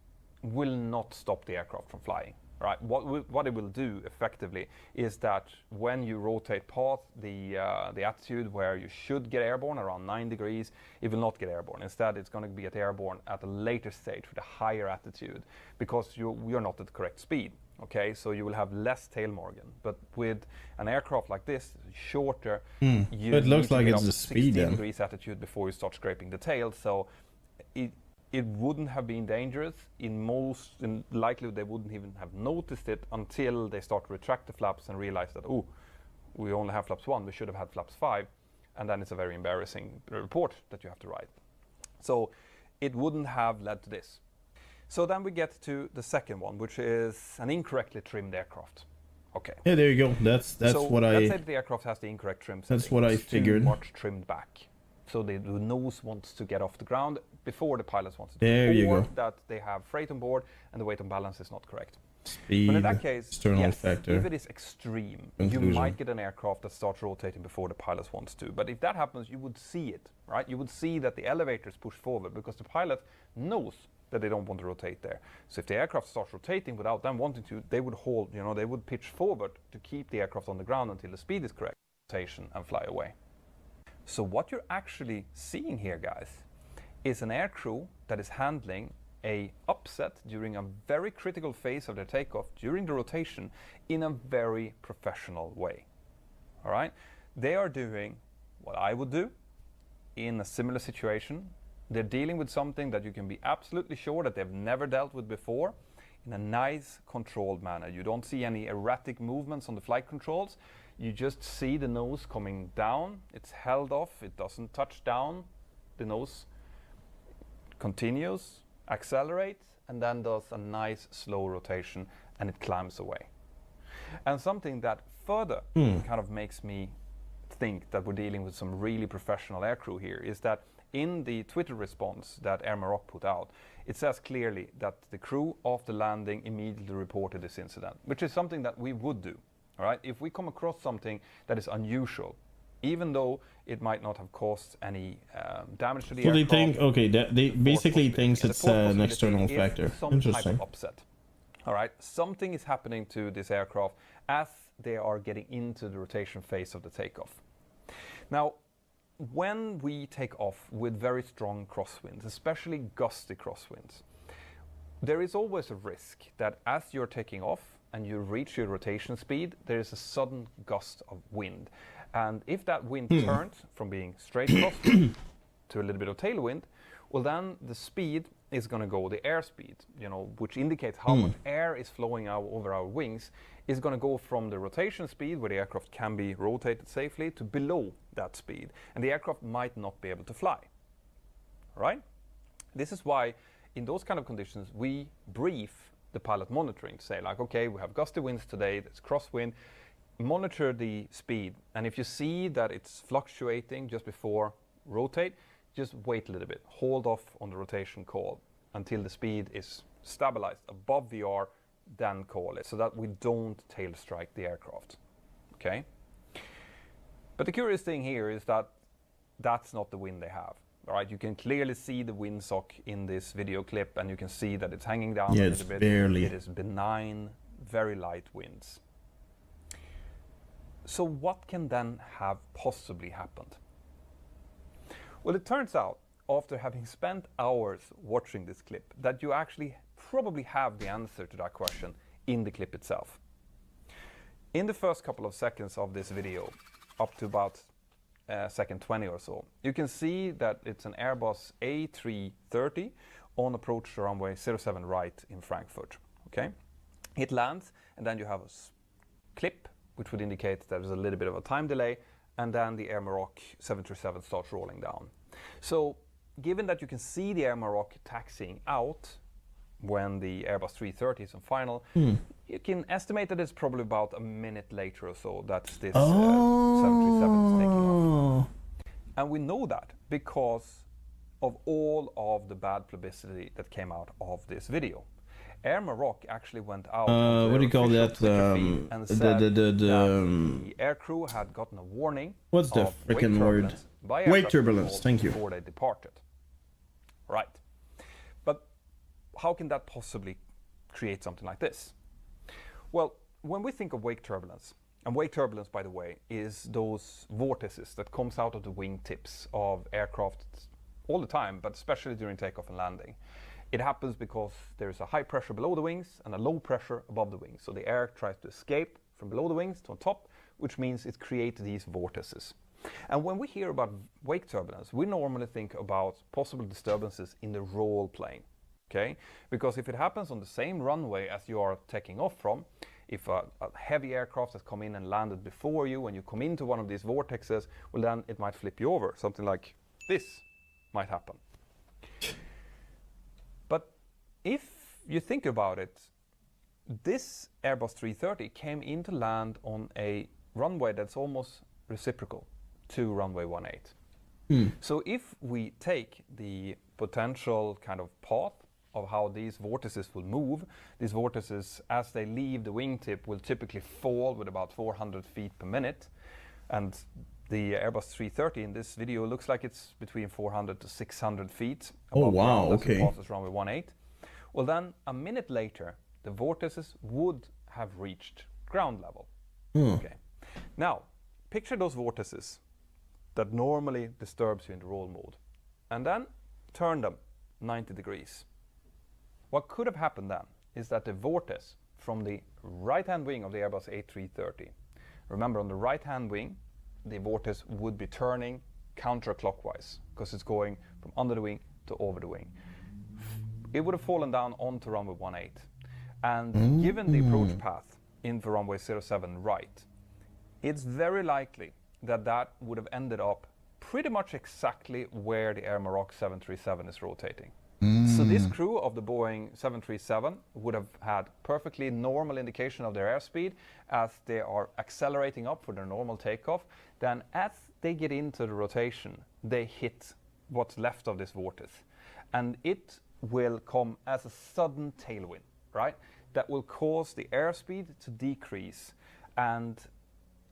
will not stop the aircraft from flying. Right. What it will do effectively is that when you rotate past the attitude where you should get airborne around 9 degrees, it will not get airborne. Instead, it's going to get airborne at a later stage with a higher attitude, because you're not at the correct speed. Okay, so you will have less tail margin. But with an aircraft like this, shorter, you it looks like it's the 16 speed then. degrees attitude before you start scraping the tail. So it wouldn't have been dangerous. In likelihood, they wouldn't even have noticed it until they start to retract the flaps and realize that, oh, we only have flaps 1, we should have had flaps 5, and then it's a very embarrassing report that you have to write. So it wouldn't have led to this. So then we get to the second one, which is an incorrectly trimmed aircraft. Okay. Yeah, there you go. That's so what let's say the aircraft has the incorrect trim setting. That's what I figured. Too much trimmed back. So the nose wants to get off the ground before the pilots want to do there it. You or go. that they have freight on board and the weight on balance is not correct. Speed, but in that case, external yes, factor. if it is extreme, Conclusion. you might get an aircraft that starts rotating before the pilots wants to. But if that happens, you would see it, right? You would see that the elevators push forward because the pilot knows that they don't want to rotate there. So if the aircraft starts rotating without them wanting to, they would hold, they would pitch forward to keep the aircraft on the ground until the speed is correct, rotation, and fly away. So what you're actually seeing here, guys, is an aircrew that is handling a upset during a very critical phase of their takeoff during the rotation in a very professional way. All right? They are doing what I would do in a similar situation. They're dealing with something that you can be absolutely sure that they've never dealt with before in a nice, controlled manner. You don't see any erratic movements on the flight controls. You just see the nose coming down. It's held off. It doesn't touch down. The nose continues, accelerates, and then does a nice, slow rotation, and it climbs away. And something that further kind of makes me think that we're dealing with some really professional aircrew here is that in the Twitter response that Air Maroc put out, it says clearly that the crew after landing immediately reported this incident, which is something that we would do. All right, if we come across something that is unusual, even though it might not have caused any damage to the aircraft. So they think, okay, they basically thinks it's an external factor. Some Interesting. type of upset. All right, something is happening to this aircraft as they are getting into the rotation phase of the takeoff. Now, when we take off with very strong crosswinds, especially gusty crosswinds, there is always a risk that as you're taking off and you reach your rotation speed, there is a sudden gust of wind. And if that wind turns from being straight crosswind to a little bit of tailwind, well then the speed is going to go, the airspeed, you know, which indicates how much air is flowing out over our wings, is going to go from the rotation speed, where the aircraft can be rotated safely, to below that speed. And the aircraft might not be able to fly. All right? This is why, in those kind of conditions, we brief the pilot monitoring to say, like, okay, we have gusty winds today, there's crosswind, monitor the speed. And if you see that it's fluctuating just before rotate, just wait a little bit. Hold off on the rotation call until the speed is stabilized above VR, then call it, so that we don't tail strike the aircraft. Okay? But the curious thing here is that that's not the wind they have. All right, you can clearly see the windsock in this video clip, and you can see that it's hanging down a little bit. Barely. It is benign, very light winds. So what can then have possibly happened? Well, it turns out, after having spent hours watching this clip, that you actually probably have the answer to that question in the clip itself. In the first couple of seconds of this video, up to about second 20 or so, you can see that it's an Airbus A330 on approach to runway 07 right in Frankfurt. Okay, it lands, and then you have a clip which would indicate there's a little bit of a time delay, and then the Air Maroc 737 starts rolling down. So given that you can see the Air Maroc taxiing out when the Airbus 330 is on final, you can estimate that it's probably about a minute later or so that this 737 is taking off. And we know that because of all of the bad publicity that came out of this video. Air Maroc actually went out what do you call that? And said that the aircrew had gotten a warning. What's the freaking word? Wake turbulence. Thank you. Before they departed. Right. But how can that possibly create something like this? Well, when we think of wake turbulence, and wake turbulence, by the way, is those vortices that comes out of the wingtips of aircraft all the time, but especially during takeoff and landing. It happens because there's a high pressure below the wings and a low pressure above the wings. So the air tries to escape from below the wings to on top, which means it creates these vortices. And when we hear about wake turbulence, we normally think about possible disturbances in the roll plane. Okay? Because if it happens on the same runway as you are taking off from, if a heavy aircraft has come in and landed before you, and you come into one of these vortexes, well then it might flip you over. Something like this might happen. But if you think about it, this Airbus 330 came in to land on a runway that's almost reciprocal to runway 18. So if we take the potential kind of path of how these vortices will move, these vortices, as they leave the wingtip, will typically fall with about 400 feet per minute. And the Airbus 330 in this video looks like it's between 400 to 600 feet above ground as it passes runway 18. Well then, a minute later, the vortices would have reached ground level. Okay. Now, picture those vortices that normally disturbs you in the roll mode, and then turn them 90 degrees. What could have happened then is that the vortex from the right-hand wing of the Airbus A330, remember on the right-hand wing, the vortex would be turning counterclockwise because it's going from under the wing to over the wing. It would have fallen down onto runway 18. And given the approach path into runway 07 right, it's very likely that that would have ended up pretty much exactly where the Air Maroc 737 is rotating. So this crew of the Boeing 737 would have had perfectly normal indication of their airspeed as they are accelerating up for their normal takeoff. Then as they get into the rotation, they hit what's left of this vortex. And it will come as a sudden tailwind, right? That will cause the airspeed to decrease and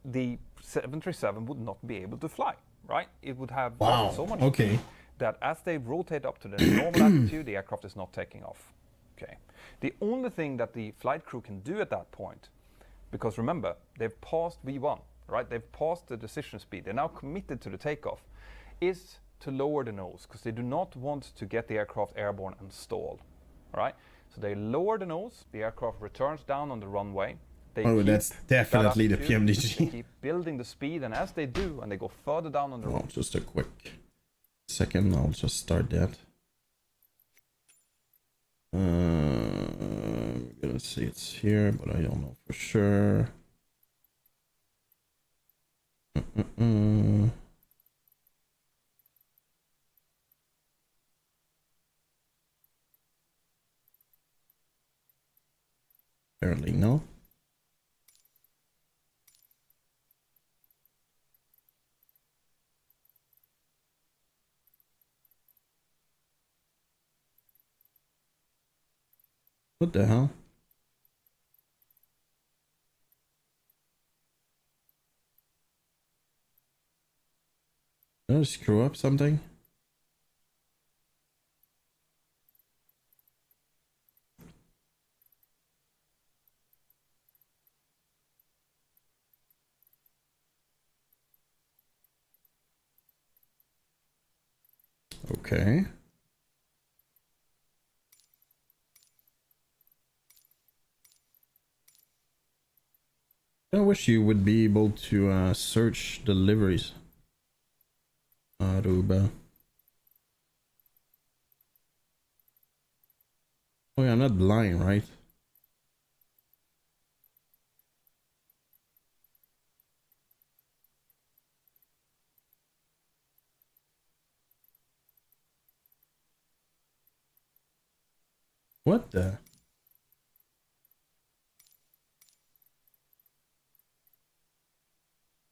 the 737 would not be able to fly, right? It would have so much speed that as they rotate up to the normal altitude, the aircraft is not taking off. Okay. The only thing that the flight crew can do at that point, because remember, they've passed V1, right? They've passed the decision speed. They're now committed to the takeoff, is to lower the nose because they do not want to get the aircraft airborne and stall, right? So they lower the nose, the aircraft returns down on the runway. That's definitely the PMDG. They keep building the speed, and as they do, and they go further down on the runway. Just a quick second, I'll just start that. I'm gonna say it's here, but I don't know for sure. Apparently no. What the hell? Did I screw up something? Okay. I wish you would be able to search deliveries. Aruba. Oh yeah, I'm not blind, right? What the?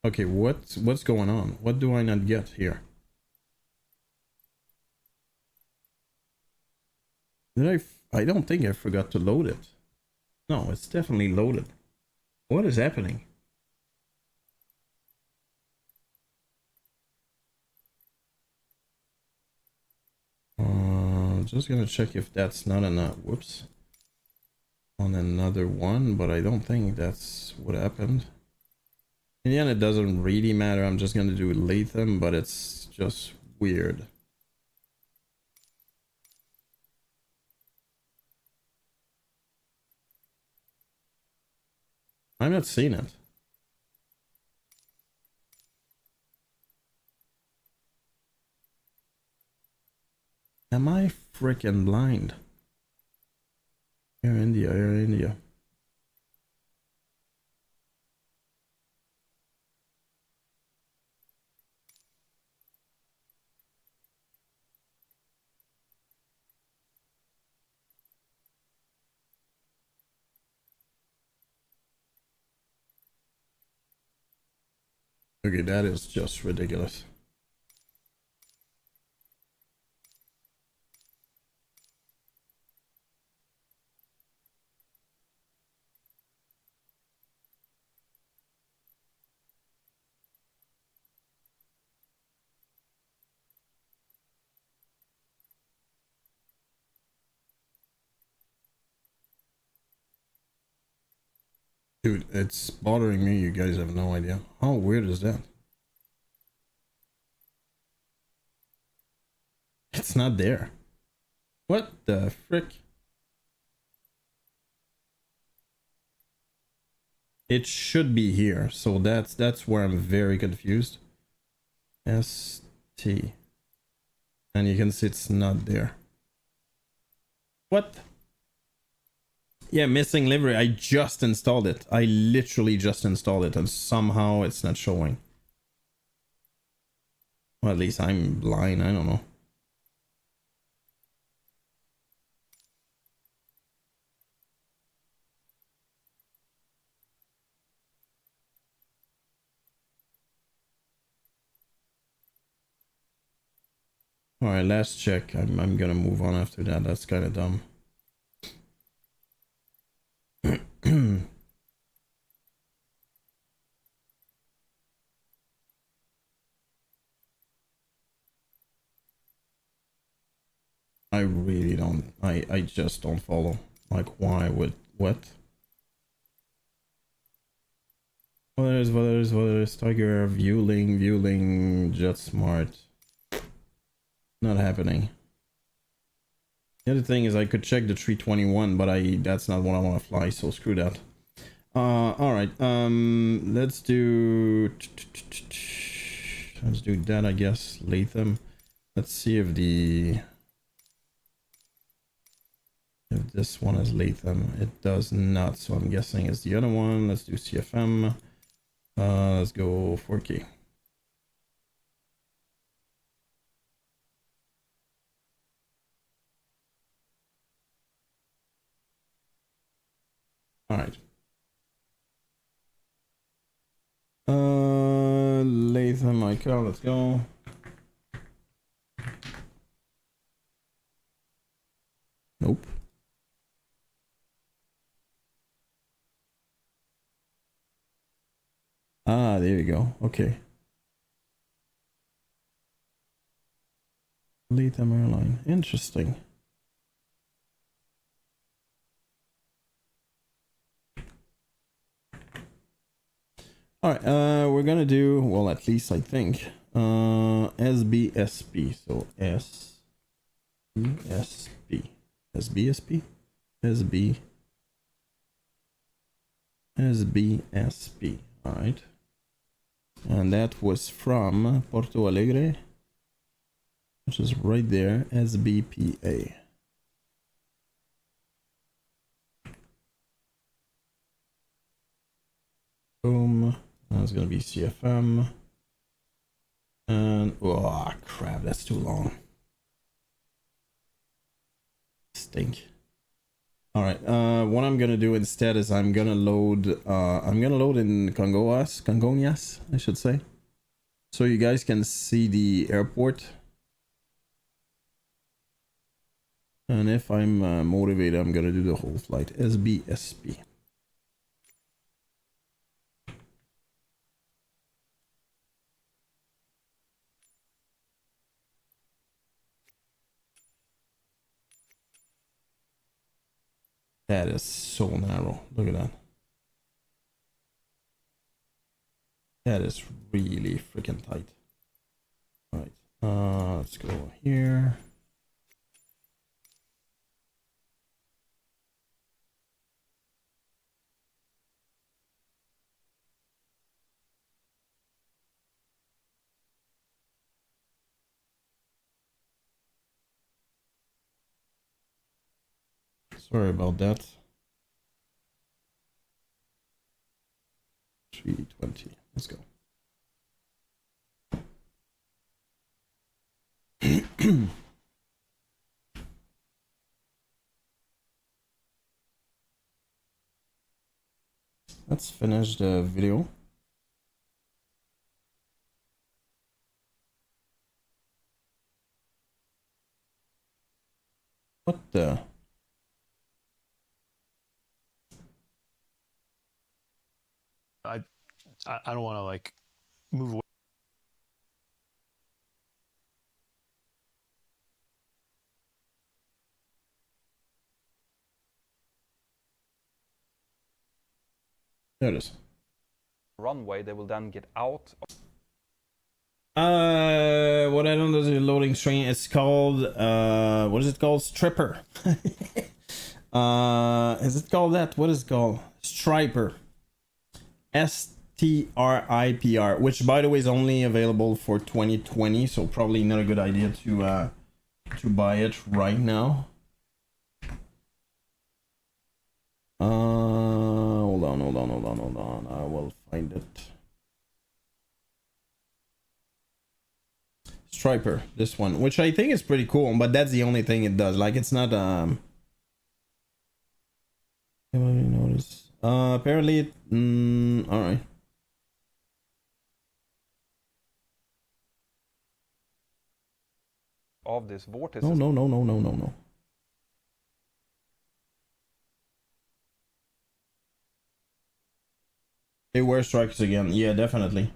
Okay, what's going on? What do I not get here? I don't think I forgot to load it. No, it's definitely loaded. What is happening? Just gonna check if that's not enough. Whoops. On another one, but I don't think that's what happened. In the end, it doesn't really matter. I'm just gonna do Latham, but it's just weird. I'm not seeing it. Am I freaking blind? Air India, Air India. Okay, that is just ridiculous. Dude, it's bothering me. You guys have no idea. How weird is that? It's not there. What the frick? It should be here, so that's where I'm very confused. ST. And you can see it's not there. What? Yeah, missing livery. I just installed it. I literally just installed it and somehow it's not showing. Well, at least I'm blind. I don't know. All right, last check. I'm gonna move on after that. That's kind of dumb. I really don't. I just don't follow. Like, why would what? What is Tiger viewing Jet Smart? Not happening. The other thing is I could check the 321, but that's not what I want to fly, so screw that. All right. Let's do that, I guess. Latham. Let's see if this one is Latham. It does not, so I'm guessing it's the other one. Let's do CFM. Let's go 4K. All right. Latham, Michael, let's go. Nope. Ah, there you go. Okay. Latham Airline. Interesting. All right, we're gonna do, well, at least I think, SBSP. So SBSP, SBSP, SBSP. All right, and that was from Porto Alegre, which is right there. SBPA. Boom. That's gonna be CFM. And oh crap, that's too long. Stink. All right. What I'm gonna do instead is I'm gonna load in Congonhas, I should say, so you guys can see the airport. And if I'm motivated, I'm gonna do the whole flight. SBSP. That is so narrow. Look at that. That is really freaking tight. All right. Let's go here. Sorry about that. 320. Let's go. Let's finish the video. What the? I don't want to like move away. There it is. Runway, they will then get out. What I don't know is the loading screen. It's called what is it called? Stripper. Is it called that? What is it called? Striper. FS20 which by the way is only available for 2020, so probably not a good idea to buy it right now. Hold on. I will find it. Striper, this one, which I think is pretty cool, but that's the only thing it does. Like, it's not notice. Apparently it, all right. Of this vortex. No. They were strikes again. Yeah, definitely.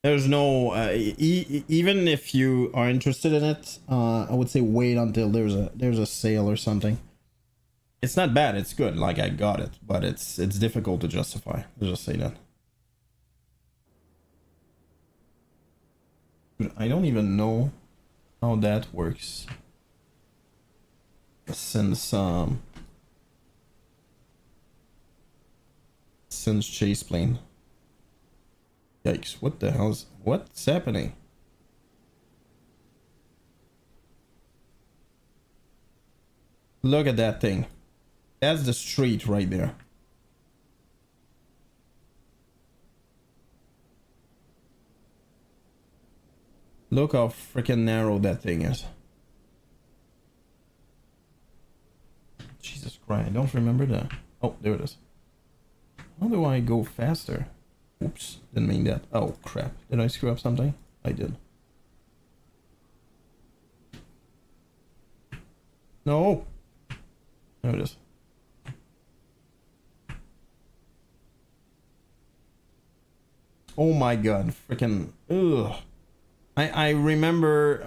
There's no even if you are interested in it, I would say wait until there's a sale or something. It's not bad, it's good, like I got it, but it's difficult to justify. I'll just say that. I don't even know how that works. Since chase plane. Yikes, what's happening? Look at that thing. That's the street right there. Look how freaking narrow that thing is. Jesus Christ, I don't remember that. Oh, there it is. How do I go faster? Oops, didn't mean that. Oh crap, did I screw up something? I did. No! There it is. Oh my god, freaking ugh. I remember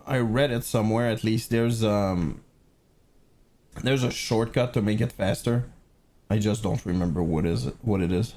I read it somewhere, at least there's a shortcut to make it faster. I just don't remember what it is.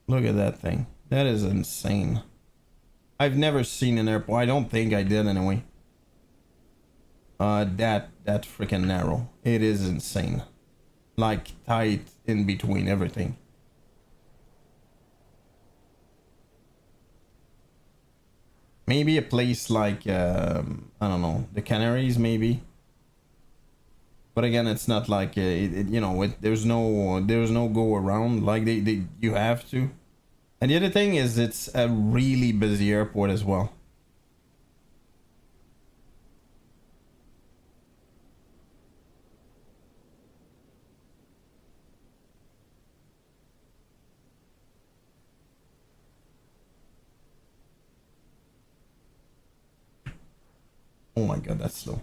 Look at that thing. That is insane. I've never seen an airport. I don't think I did anyway. That freaking narrow. It is insane. Like tight in between everything. Maybe a place like I don't know, the Canaries maybe. But again, it's not like you know, there's no go around, like you have to. And the other thing is, it's a really busy airport as well. Oh my god, that's slow.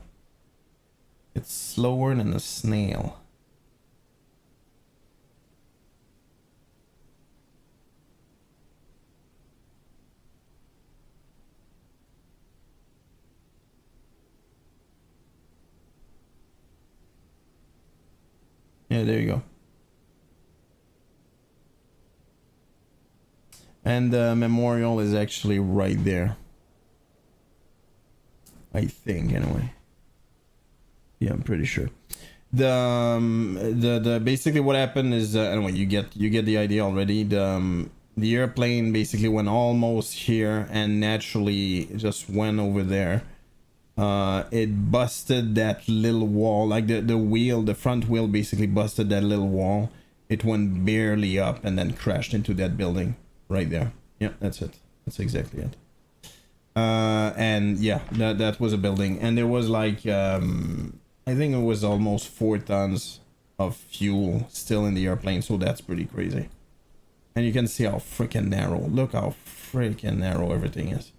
It's slower than a snail. Yeah, there you go. And the memorial is actually right there. I think, anyway. Yeah, I'm pretty sure. The basically what happened is anyway, you get the idea already. The airplane basically went almost here and naturally just went over there. It busted that little wall, like the front wheel basically busted that little wall. It went barely up and then crashed into that building right there. Yeah, that's it. That's exactly it. And yeah, that was a building, and there was like I think it was almost 4 tons of fuel still in the airplane, so that's pretty crazy. And you can see how freaking narrow. Look how freaking narrow everything is.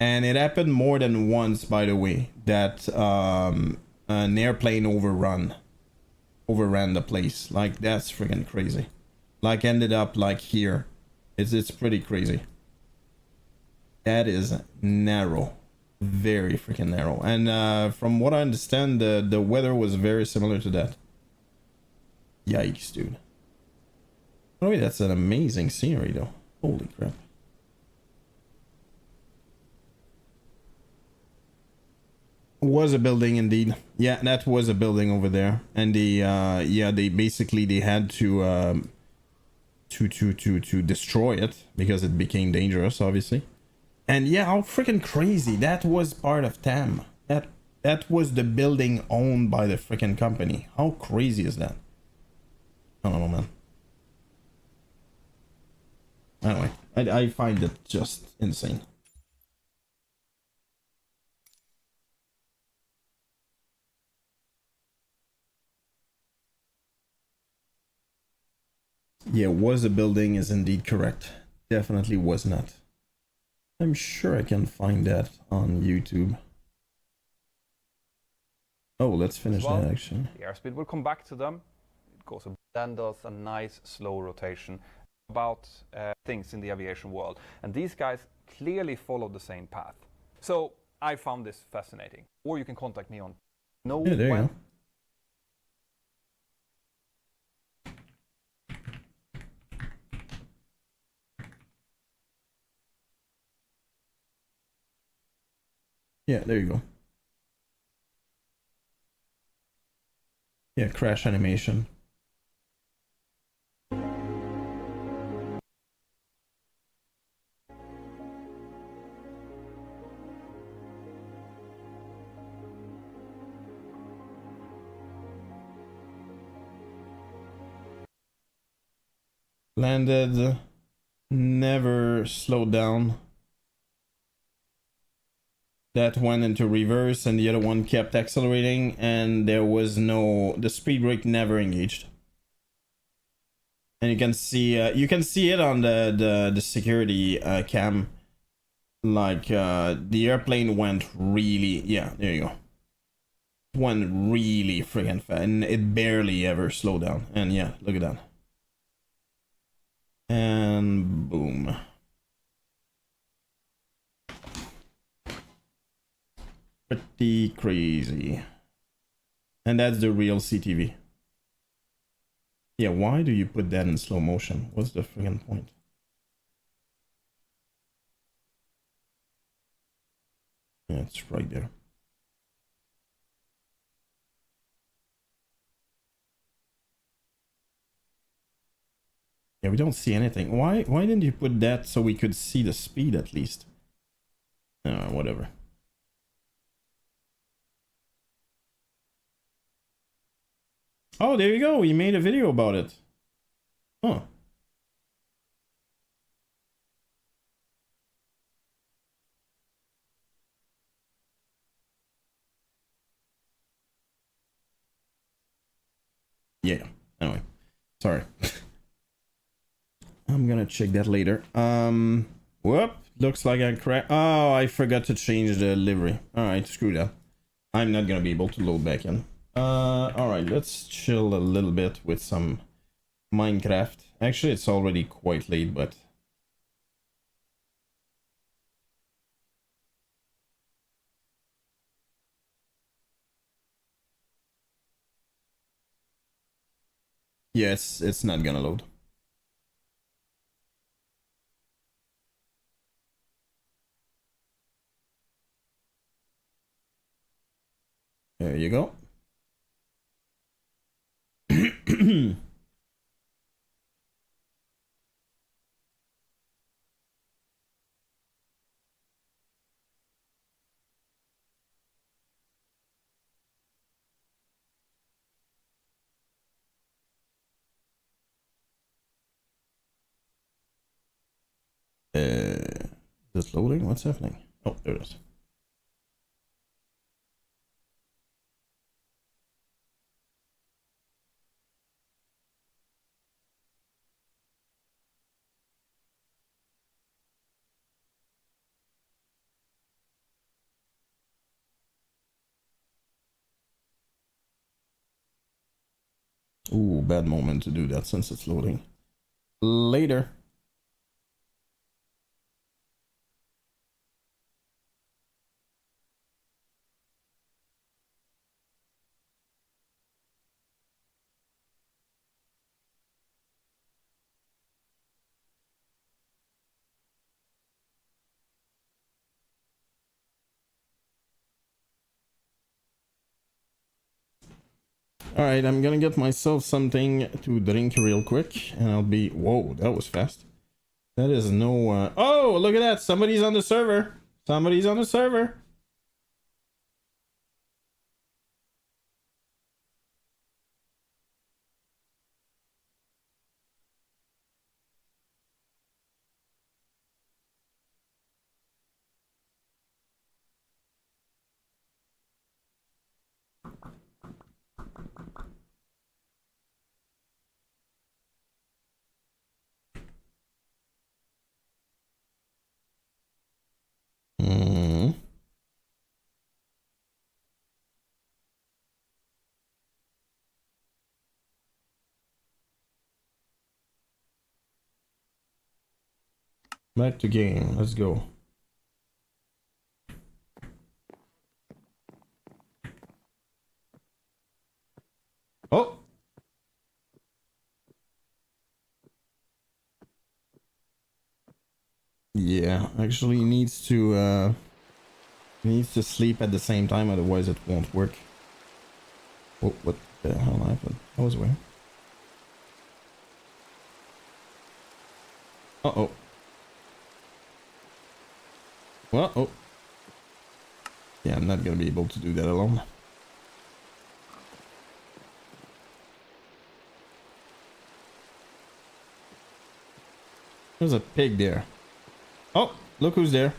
And it happened more than once, by the way, that an airplane overrun overran the place. Like, that's freaking crazy. Like, ended up like here. It's pretty crazy. That is narrow. Very freaking narrow. And from what I understand, the weather was very similar to that. Yikes, dude. Oh wait, that's an amazing scenery though. Holy crap. Was a building indeed. Yeah, that was a building over there. And they they basically they had to destroy it because it became dangerous, obviously. And yeah, how freaking crazy. That was part of TAM. That was the building owned by the freaking company. How crazy is that? I don't know, man. Anyway, I find it just insane. Yeah, was a building is indeed correct. Definitely was not. I'm sure I can find that on YouTube. Oh, let's finish that actually. The airspeed, we'll come back to them. It goes then does a nice slow rotation about things in the aviation world. And these guys clearly follow the same path. So I found this fascinating. Or you can contact me on Yeah, there you go. Yeah, there you go. Yeah, crash animation. Landed, never slowed down. That went into reverse and the other one kept accelerating and there was no, the speed brake never engaged. And you can see it on the security cam. Like the airplane went really, yeah, there you go. Went really freaking fast and it barely ever slowed down. And yeah, look at that. And boom. Pretty crazy. And that's the real CTV. Yeah, why do you put that in slow motion? What's the freaking point? Yeah, it's right there. Yeah, we don't see anything. Why didn't you put that so we could see the speed at least? Whatever. Oh, there you go. We made a video about it. Huh. Yeah. Anyway. Sorry. I'm gonna check that later. Whoop. Looks like I cracked. Oh, I forgot to change the livery. Alright, screw that. I'm not gonna be able to load back in. Alright, let's chill a little bit with some Minecraft. Actually, it's already quite late, but... yes, it's not gonna load. There you go. Is it loading? What's happening? Oh, there it is. Ooh, bad moment to do that since it's loading. Later. Alright, I'm gonna get myself something to drink real quick, and I'll be... Whoa, that was fast. That is no... Oh, look at that! Somebody's on the server! Somebody's on the server! Back to game. Let's go. Oh! Yeah, actually needs to sleep at the same time, otherwise it won't work. Oh, what the hell happened? That was weird. Uh-oh. Well, oh. Yeah, I'm not gonna be able to do that alone. There's a pig there. Oh, look who's there.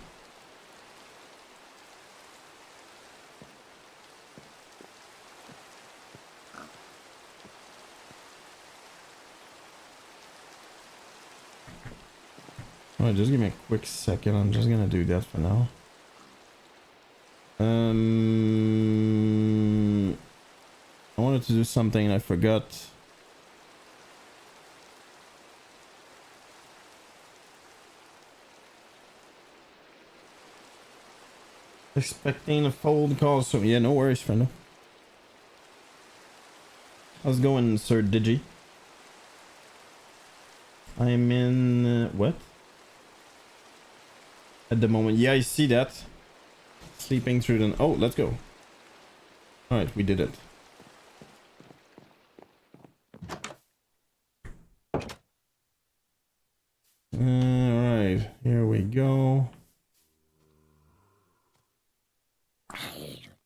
Alright, just give me a quick second. I'm just gonna do that for now. I wanted to do something and I forgot. Expecting a phone call, so yeah, no worries, friend. How's it going, Sir Digi? I'm in what? At the moment, yeah, I see that. Sleeping through the... Oh, let's go. Alright, we did it. Alright, here we go.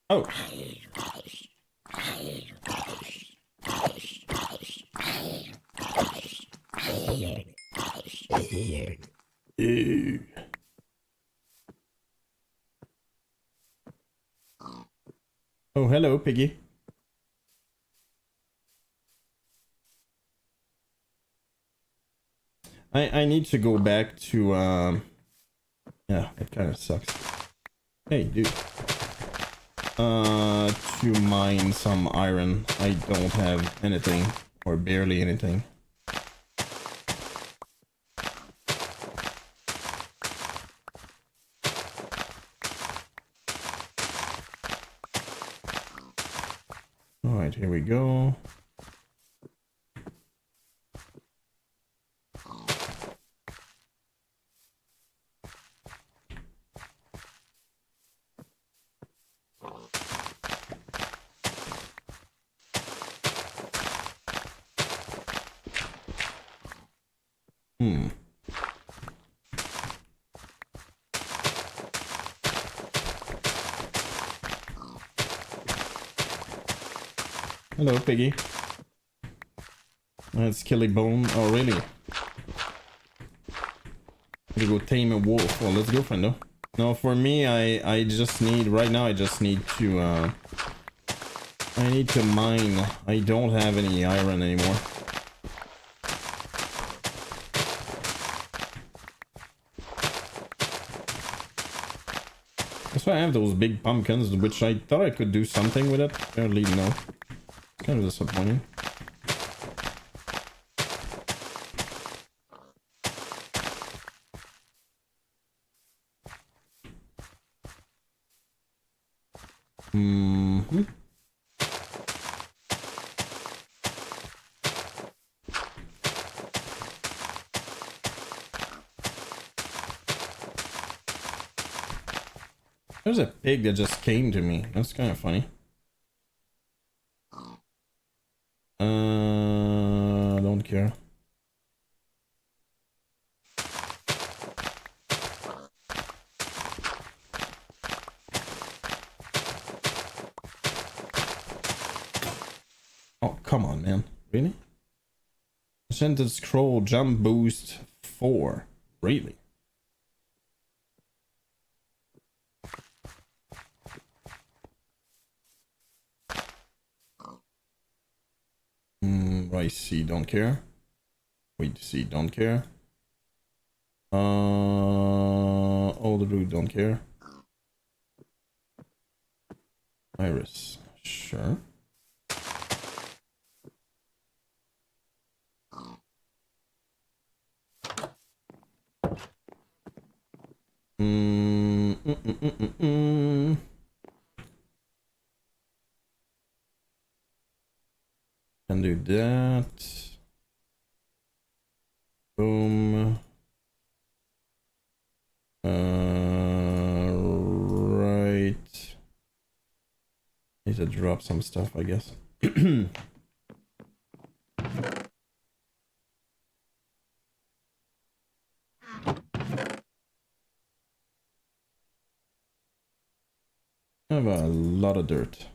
Oh. Ew. Oh, hello, Piggy. I need to go back to yeah, it kind of sucks. Hey, dude. To mine some iron. I don't have anything, or barely anything. Alright, here we go. Hello, Piggy. That's Killy Bone. Oh, really? To go tame a wolf. Well, let's go, friendo. No, for me, I just need... Right now, I just need to... I need to mine. I don't have any iron anymore. That's why I have those big pumpkins, which I thought I could do something with it. Apparently, no. Kind of disappointing. Mm-hmm. There's a pig that just came to me. That's kind of funny. Don't care. Oh, come on, man. Really? Percentage scroll jump boost 4. Really? Right, C, don't care. Wait, C, don't care. All the root, don't care. Iris, sure. Can do that. Boom. Right. Need to drop some stuff, I guess. I have a lot of dirt.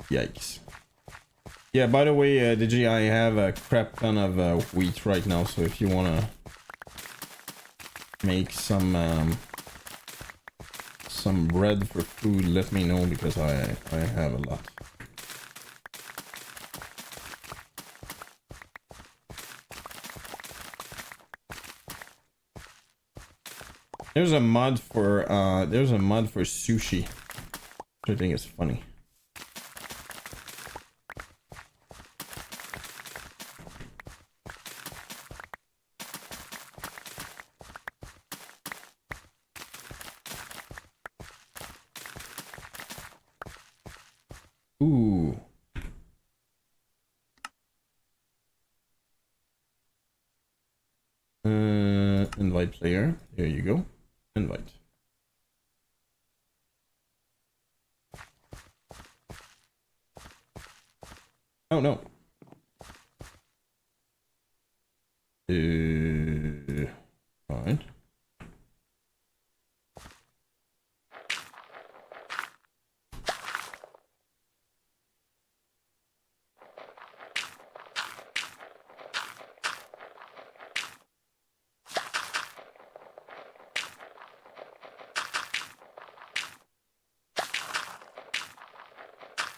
Yikes. Yeah, by the way, Digi, I have a crap ton of wheat right now, so if you wanna make some bread for food, let me know, because I have a lot. There's a mod for sushi, which I think is funny. Ooh. Invite player. There you go. Invite. Oh no. Fine.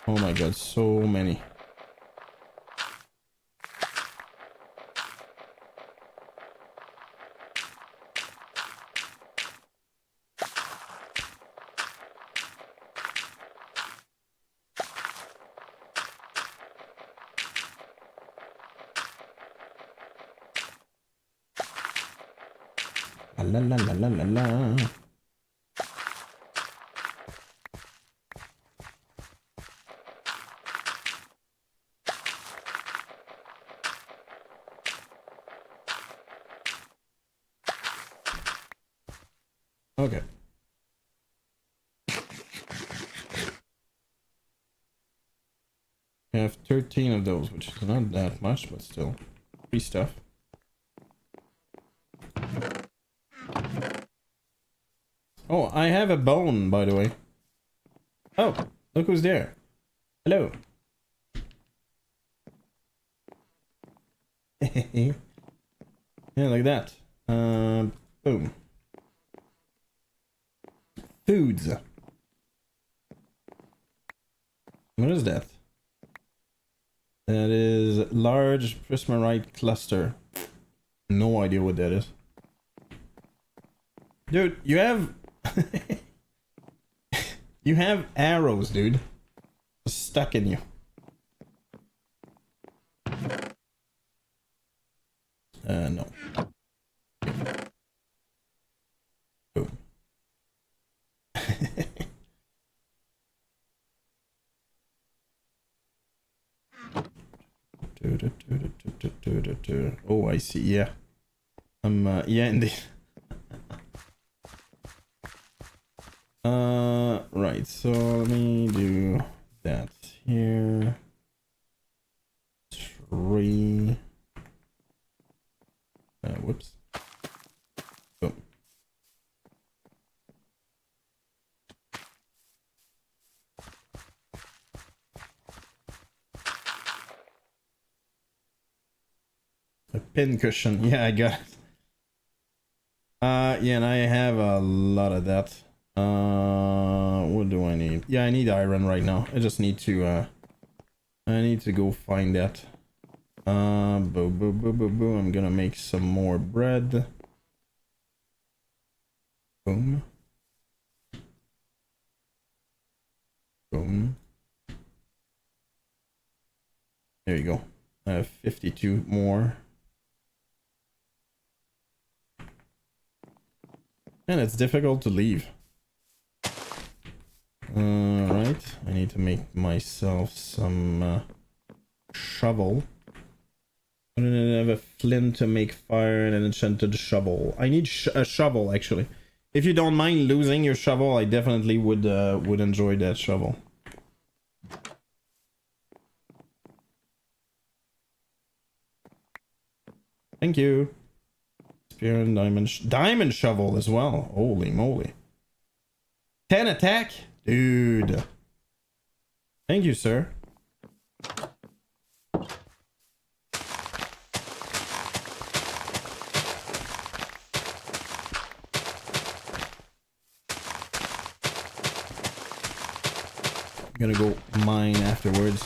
Oh my god, so many. La la la la la la. Okay. I have 13 of those, which is not that much, but still. Free stuff. Oh, I have a bone, by the way. Oh, look who's there. Hello. Yeah, like that. Boom. Foods. What is that? That is large prismarite cluster. No idea what that is. Dude, you have... you have arrows, dude. Stuck in you. No. Boom. Oh, I see. Yeah. Yeah, indeed. Right. So let me do that here. 3. Whoops. Boom. A pin cushion. Yeah, I got it. Yeah, and I have a lot of that. What do I need? Yeah, I need iron right now. I just need to, I need to go find that. Boom, boom, boom, boom, boom. I'm gonna make some more bread. Boom. Boom. There you go. I have 52 more. And it's difficult to leave. Right. I need to make myself some shovel. I don't have a flint to make fire and an enchanted shovel. I need a shovel, actually. If you don't mind losing your shovel, I definitely would enjoy that shovel. Thank you. Spear and diamond shovel as well. Holy moly. 10 attack? Dude. Thank you, sir. I'm gonna go mine afterwards.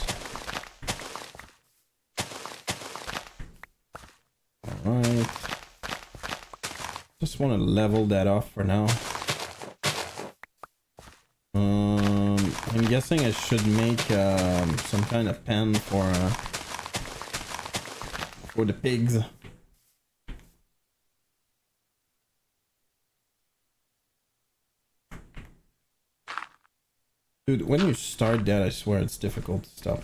Alright. Just want to level that off for now. I'm guessing I should make some kind of pen for the pigs. Dude, when you start that, I swear it's difficult to stop.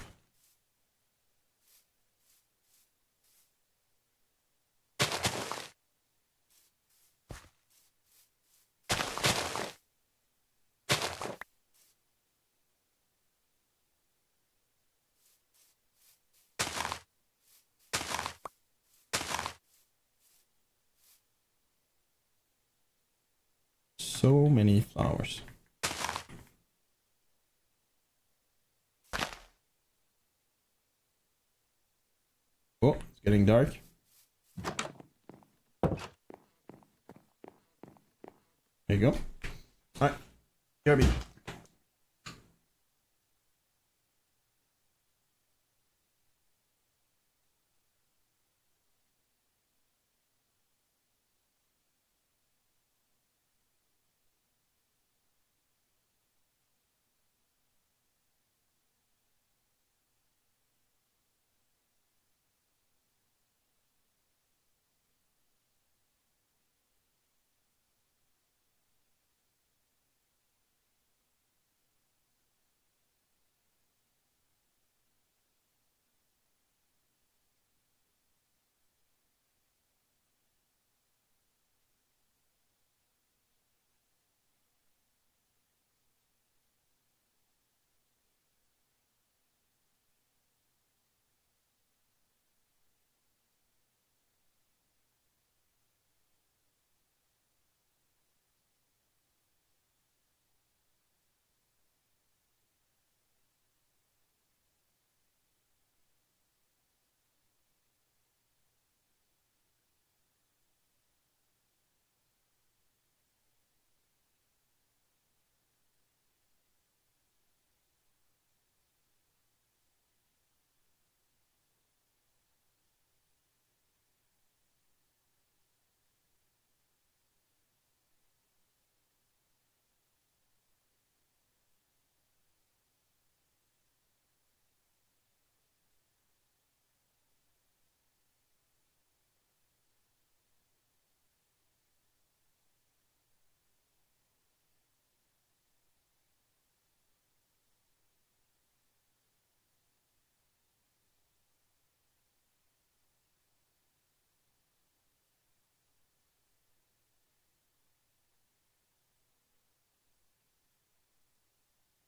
So many flowers. Oh, it's getting dark. There you go. Alright, Kirby.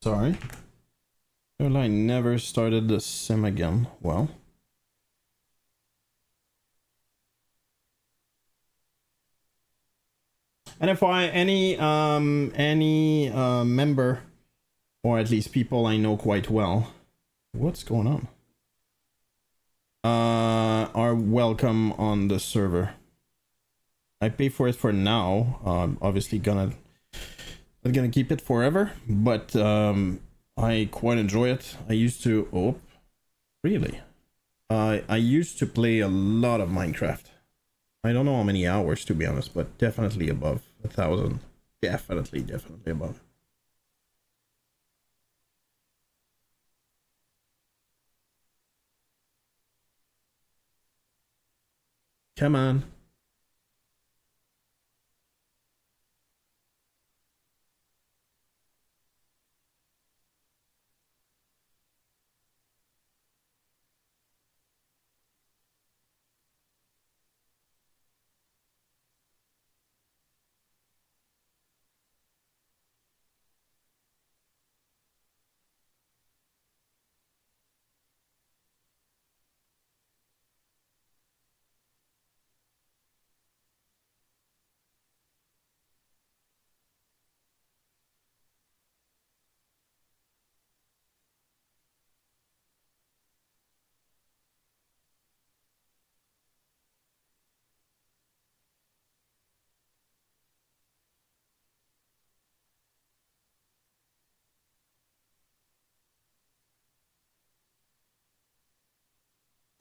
Sorry. Well, I never started the sim again. Well. And if any member, or at least people I know quite well, what's going on? Are welcome on the server. I pay for it for now. Obviously not gonna keep it forever, but I quite enjoy it. I used to. Oh, really? I used to play a lot of Minecraft. I don't know how many hours, to be honest, but definitely above 1,000. Definitely above. Come on.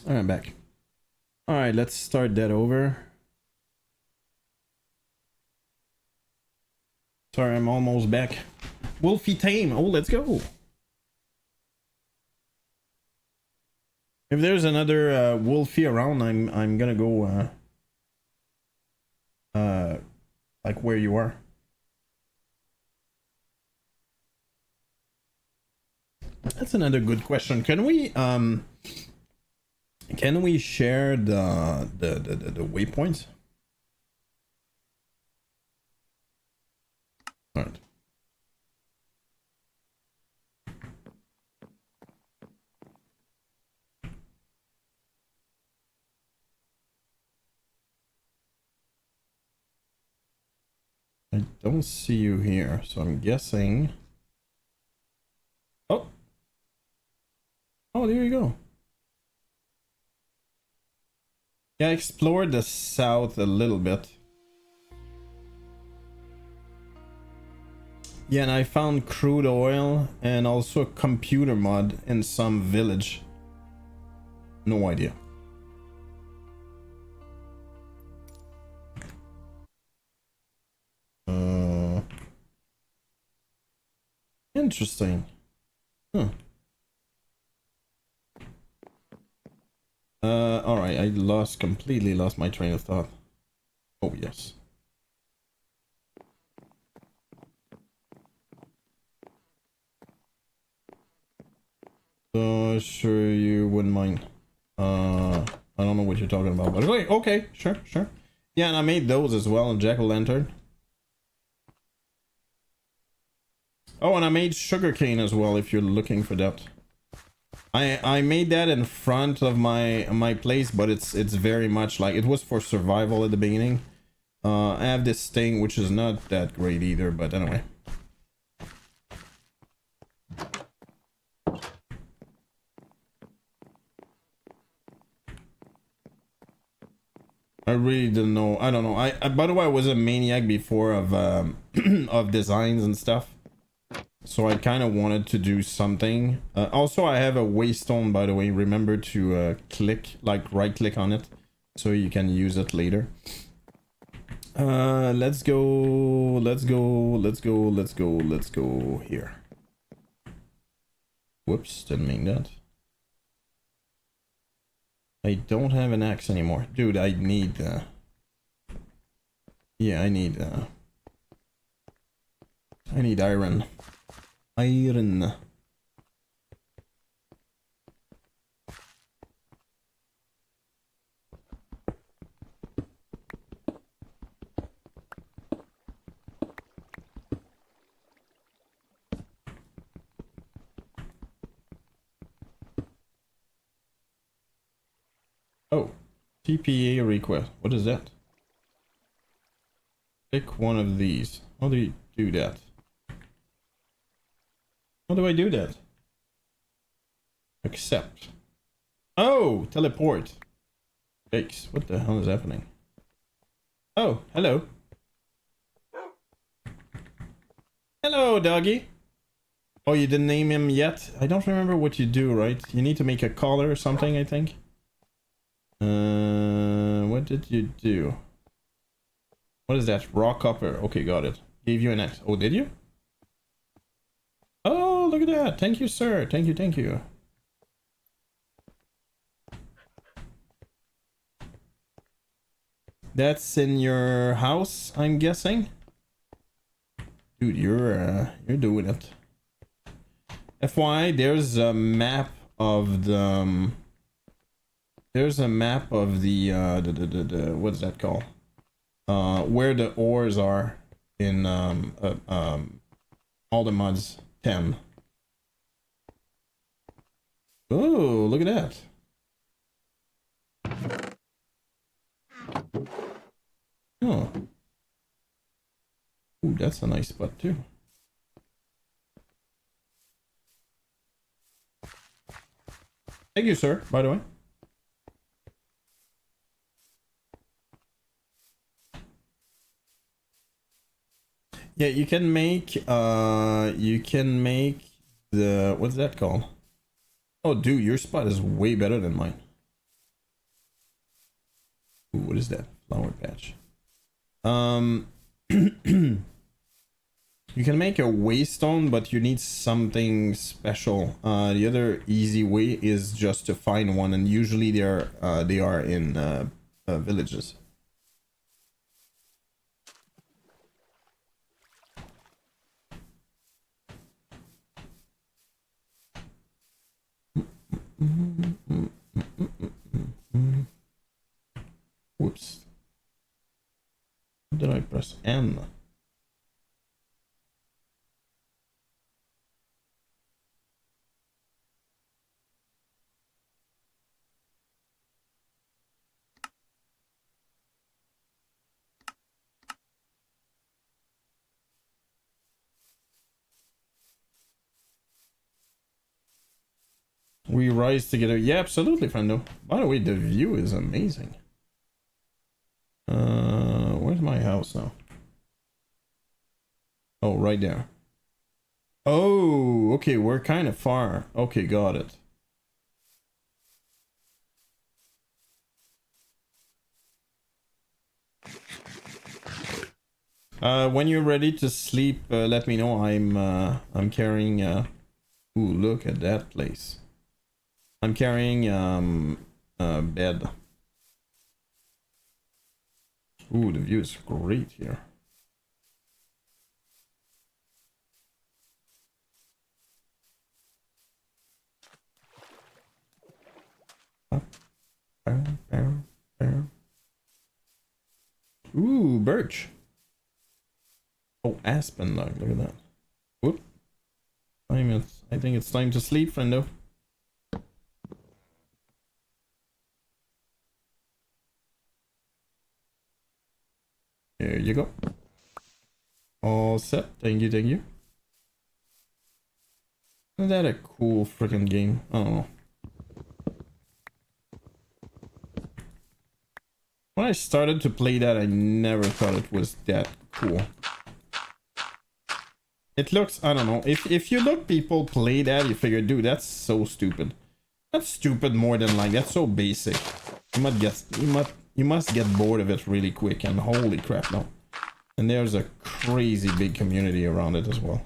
Alright, I'm back. Alright, let's start that over. Sorry, I'm almost back. Wolfie Tame. Oh, let's go. If there's another Wolfie around, I'm gonna go like where you are. That's another good question. Can we share the waypoints? All right. I don't see you here, so I'm guessing. Oh. Oh, there you go. Yeah, I explored the south a little bit. Yeah, and I found crude oil and also a computer mod in some village. No idea. Interesting. Huh. Alright, I completely lost my train of thought. Oh, yes. So, sure you wouldn't mind. I don't know what you're talking about, but okay, sure. Yeah, and I made those as well, jack-o'-lantern. Oh, and I made sugarcane as well, if you're looking for that. I made that in front of my place, but it's very much like it was for survival at the beginning. I have this thing which is not that great either, but anyway. I really didn't know. I don't know. I by the way, I was a maniac before of of designs and stuff. So I kind of wanted to do something. Also, I have a waystone, by the way. Remember to right click on it, so you can use it later. Let's go here. Whoops, didn't mean that. I don't have an axe anymore. Dude, I need, yeah, I need iron. Iron. Oh, TPA request. What is that? Pick one of these. How do you do that? How do I do that? Accept. Oh, teleport. Fix. What the hell is happening? Oh, hello. Hello, doggy. Oh, you didn't name him yet? I don't remember what you do, right? You need to make a collar or something, I think. What did you do? What is that? Raw copper. Okay, got it. Gave you an X. Oh, did you? Oh, look at that. Thank you, sir. Thank you, thank you. That's in your house, I'm guessing. Dude, you're doing it. FYI, there's a map of the what's that called? Where the ores are in all the mods 10. Oh, look at that. Oh. Ooh, that's a nice spot too. Thank you, sir, by the way. Yeah, you can make the, what's that called? Oh, dude, your spot is way better than mine. Ooh, what is that? Flower patch. You can make a waystone, but you need something special. The other easy way is just to find one, and usually they are in villages. Whoops. Did I press N? We rise together. Yeah, absolutely, friendo. By the way, the view is amazing. Where's my house now? Oh, right there. Oh, okay, we're kind of far. Okay, got it. When you're ready to sleep, let me know. I'm carrying. Ooh, look at that place. I'm carrying a bed. Ooh, the view is great here. Ooh, birch. Oh, aspen log. Look at that. Whoop. I think it's time to sleep, friendo. There you go. All set. Thank you, thank you. Isn't that a cool freaking game? I don't know. When I started to play that, I never thought it was that cool. It looks, I don't know. If you look people play that, you figure, dude, that's so stupid. That's stupid more than like, that's so basic. You must get bored of it really quick, and holy crap, no. And there's a crazy big community around it as well.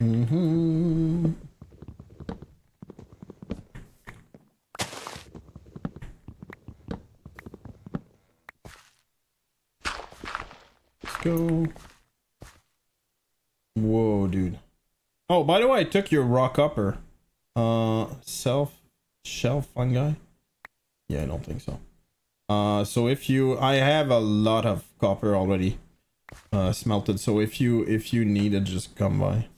Mm-hmm. Let's go. Whoa, dude. Oh, by the way, I took your rock upper. Shelf fungi? Yeah, I don't think so. So if you, I have a lot of copper already smelted. So if you need it, just come by.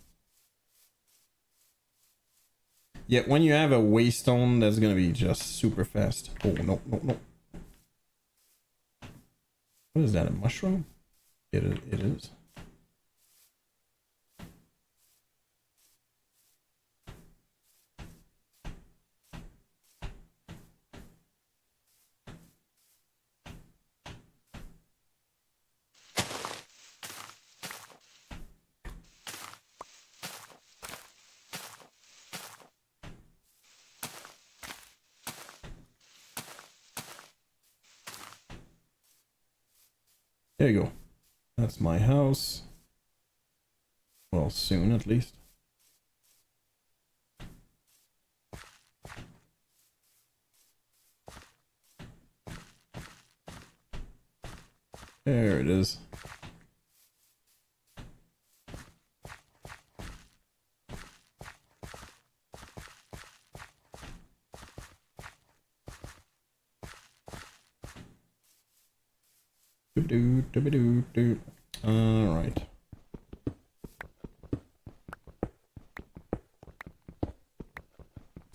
Yeah, when you have a waystone, that's gonna be just super fast. Oh no, no, no. What is that? A mushroom? It is. There you go. That's my house. Well, soon at least. There it is. All right.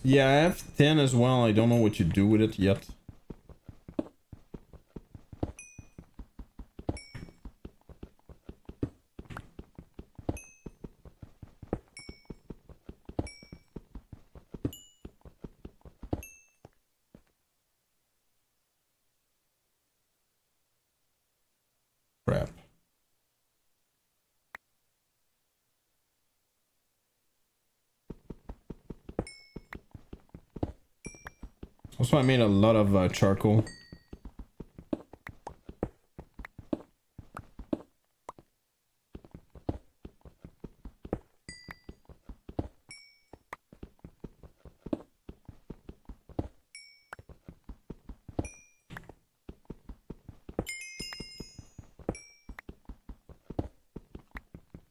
Yeah, I have 10 as well. I don't know what you do with it yet. Crap. Also, I made a lot of charcoal.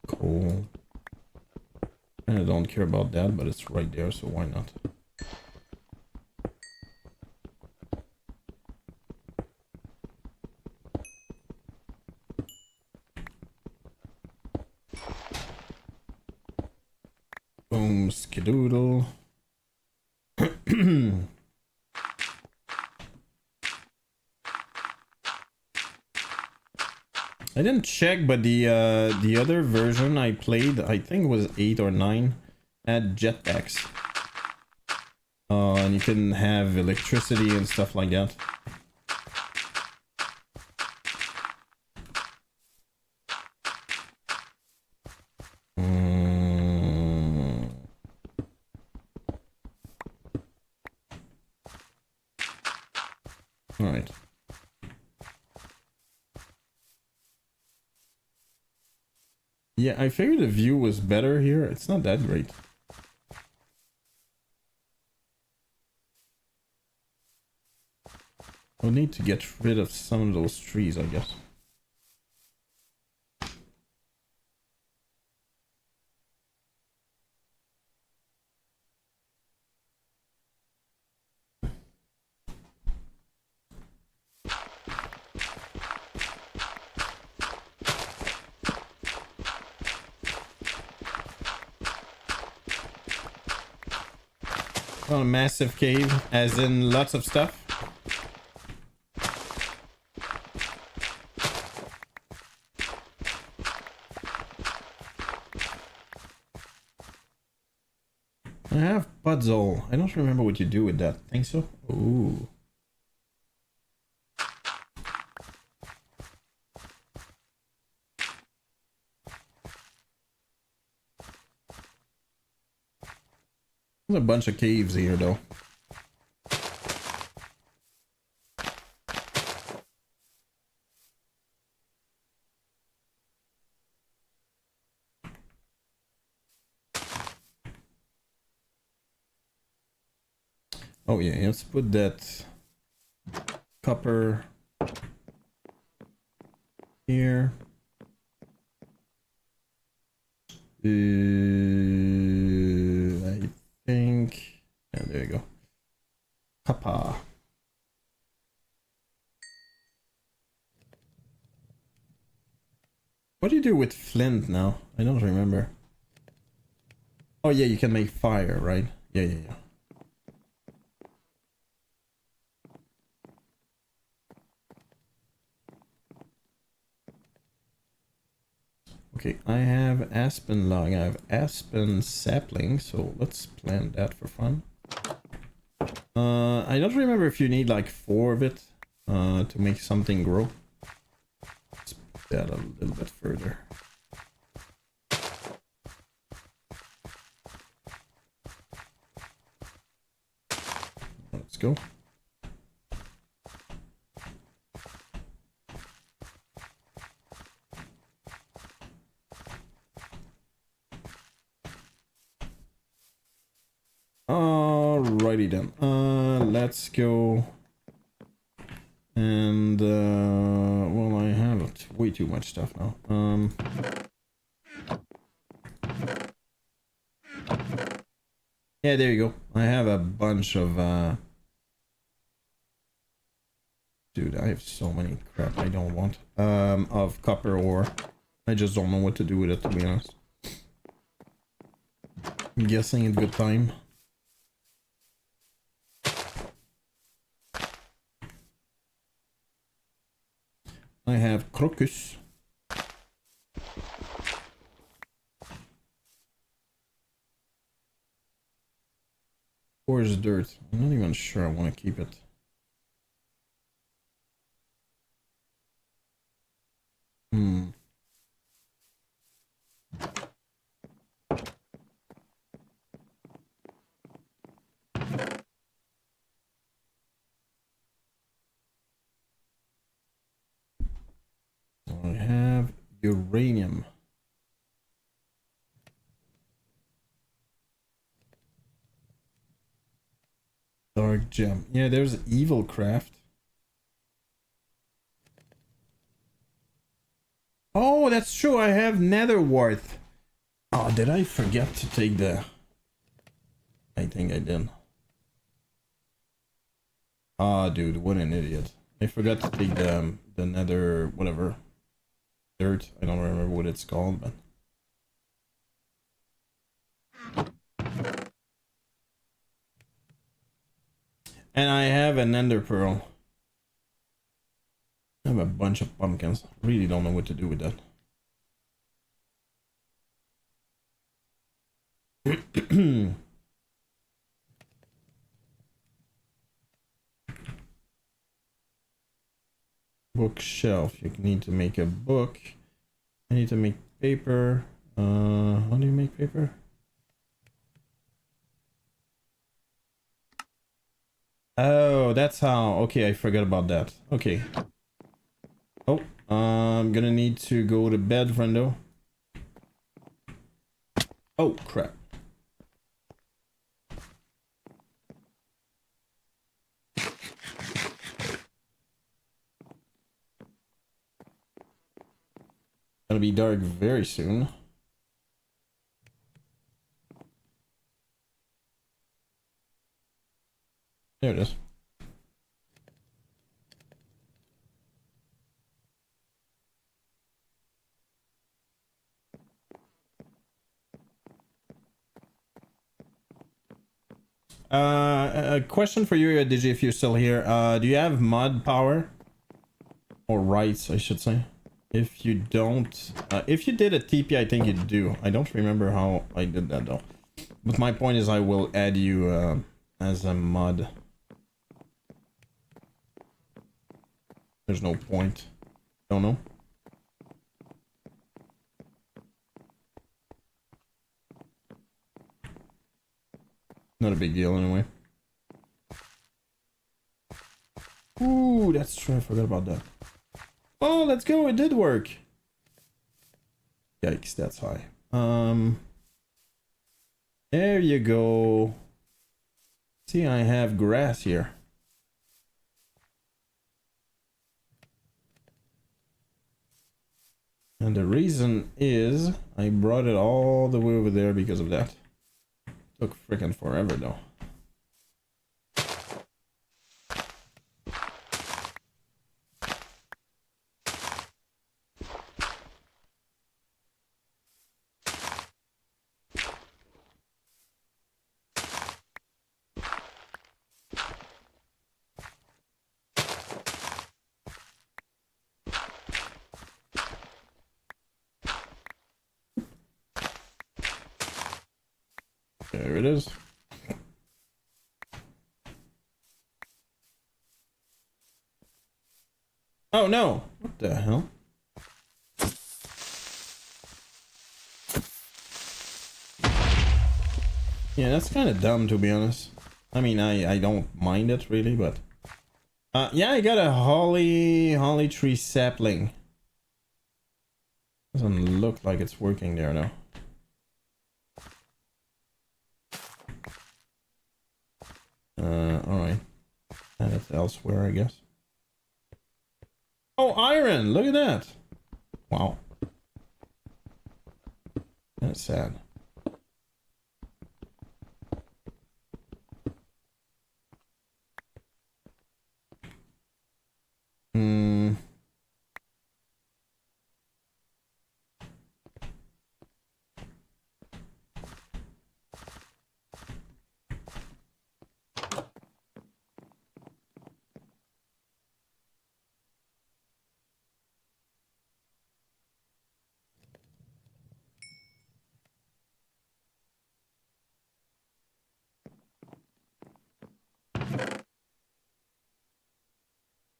Cool. And I don't care about that, but it's right there, so why not? Boom, skidoodle. I didn't check, but the other version I played, I think was 8 or 9, had jetpacks. And you can have electricity and stuff like that. Alright. Yeah, I figured the view was better here. It's not that great. We'll need to get rid of some of those trees, I guess. On a massive cave, as in lots of stuff. I have puzzle. I don't remember what you do with that. Think so? Ooh. There's a bunch of caves here, though. Oh yeah, let's put that copper here. I think. Yeah, there you go. Copper. What do you do with flint now? I don't remember. Oh yeah, you can make fire, right? Yeah, yeah, yeah. Okay, I have aspen log, I have aspen sapling, so let's plant that for fun. I don't remember if you need like 4 of it to make something grow. Let's put that a little bit further. Let's go. Alrighty then. Let's go. And well, I have way too much stuff now. Yeah, there you go. I have a bunch of dude, I have so many crap I don't want. Of copper ore. I just don't know what to do with it, to be honest. I'm guessing it's good time. I have crocus. Where's dirt? I'm not even sure I want to keep it. I have uranium. Dark gem. Yeah, there's evil craft. Oh, that's true. I have nether wart. Oh, did I forget to take the... I think I did. Ah, dude, what an idiot. I forgot to take the nether, whatever. Dirt. I don't remember what it's called, but... And I have an ender pearl. I have a bunch of pumpkins. Really don't know what to do with that. Bookshelf. You need to make a book. I need to make paper. How do you make paper? Oh, that's how. Okay, I forgot about that. Okay. Oh, I'm gonna need to go to bed, friendo. Oh, crap. Gonna be dark very soon. There it is. A question for you, Digi, if you're still here. Do you have mod power? Or rights, I should say. If you don't... if you did a TP, I think you do. I don't remember how I did that, though. But my point is I will add you as a mod. There's no point. Don't know. Not a big deal anyway. Ooh, that's true. I forgot about that. Oh, let's go. It did work. Yikes, that's high. There you go. see I have grass here. And the reason is I brought it all the way over there because of that. Took freaking forever though. There it is. Oh no! What the hell? Yeah, that's kind of dumb to be honest. I mean, I don't mind it really, but yeah, I got a holly tree sapling. Doesn't look like it's working there though. Alright. And it's elsewhere, I guess. Oh, iron! Look at that! Wow. That's sad. Hmm.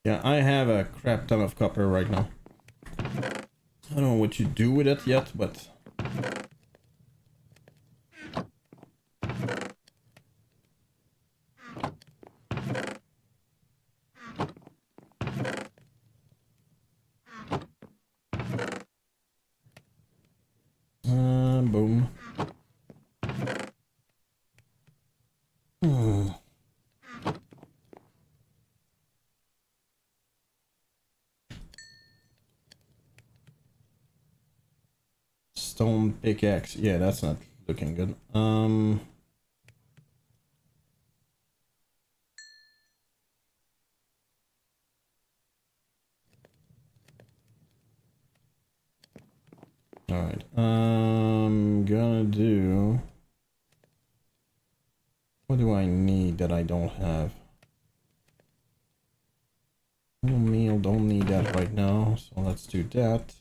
Yeah, I have a crap ton of copper right now. I don't know what you do with it yet, but... boom. Hmm. Stone pickaxe. Yeah, that's not looking good. Alright. Gonna do... What do I need that I don't have? Meal, don't need that right now, so let's do that.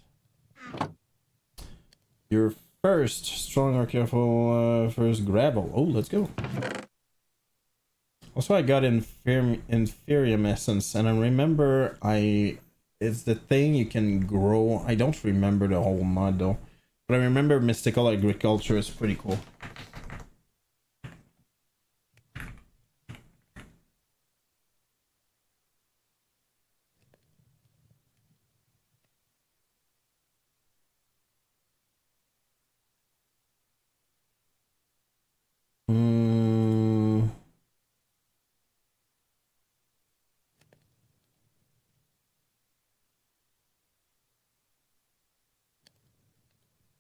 Your first strong or careful first gravel. Oh, let's go. Also, I got Inferium essence, and I remember it's the thing you can grow. I don't remember the whole mod though, but I remember mystical agriculture is pretty cool.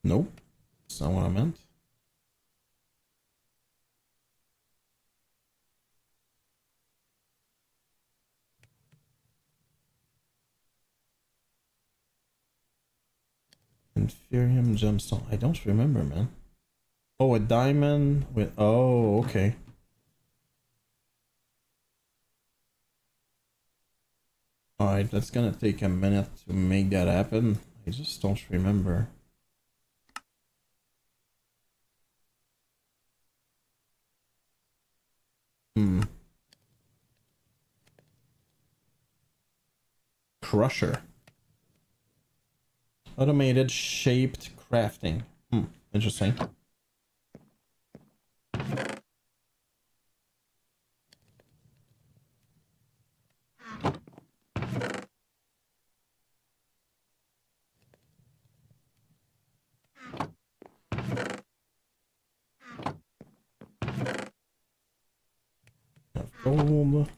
Nope, that's not what I meant. Inferium gemstone. I don't remember, man. Oh, a diamond with... Oh, okay. Alright, that's gonna take a minute to make that happen. I just don't remember. Crusher. Automated shaped crafting. Interesting. Gold.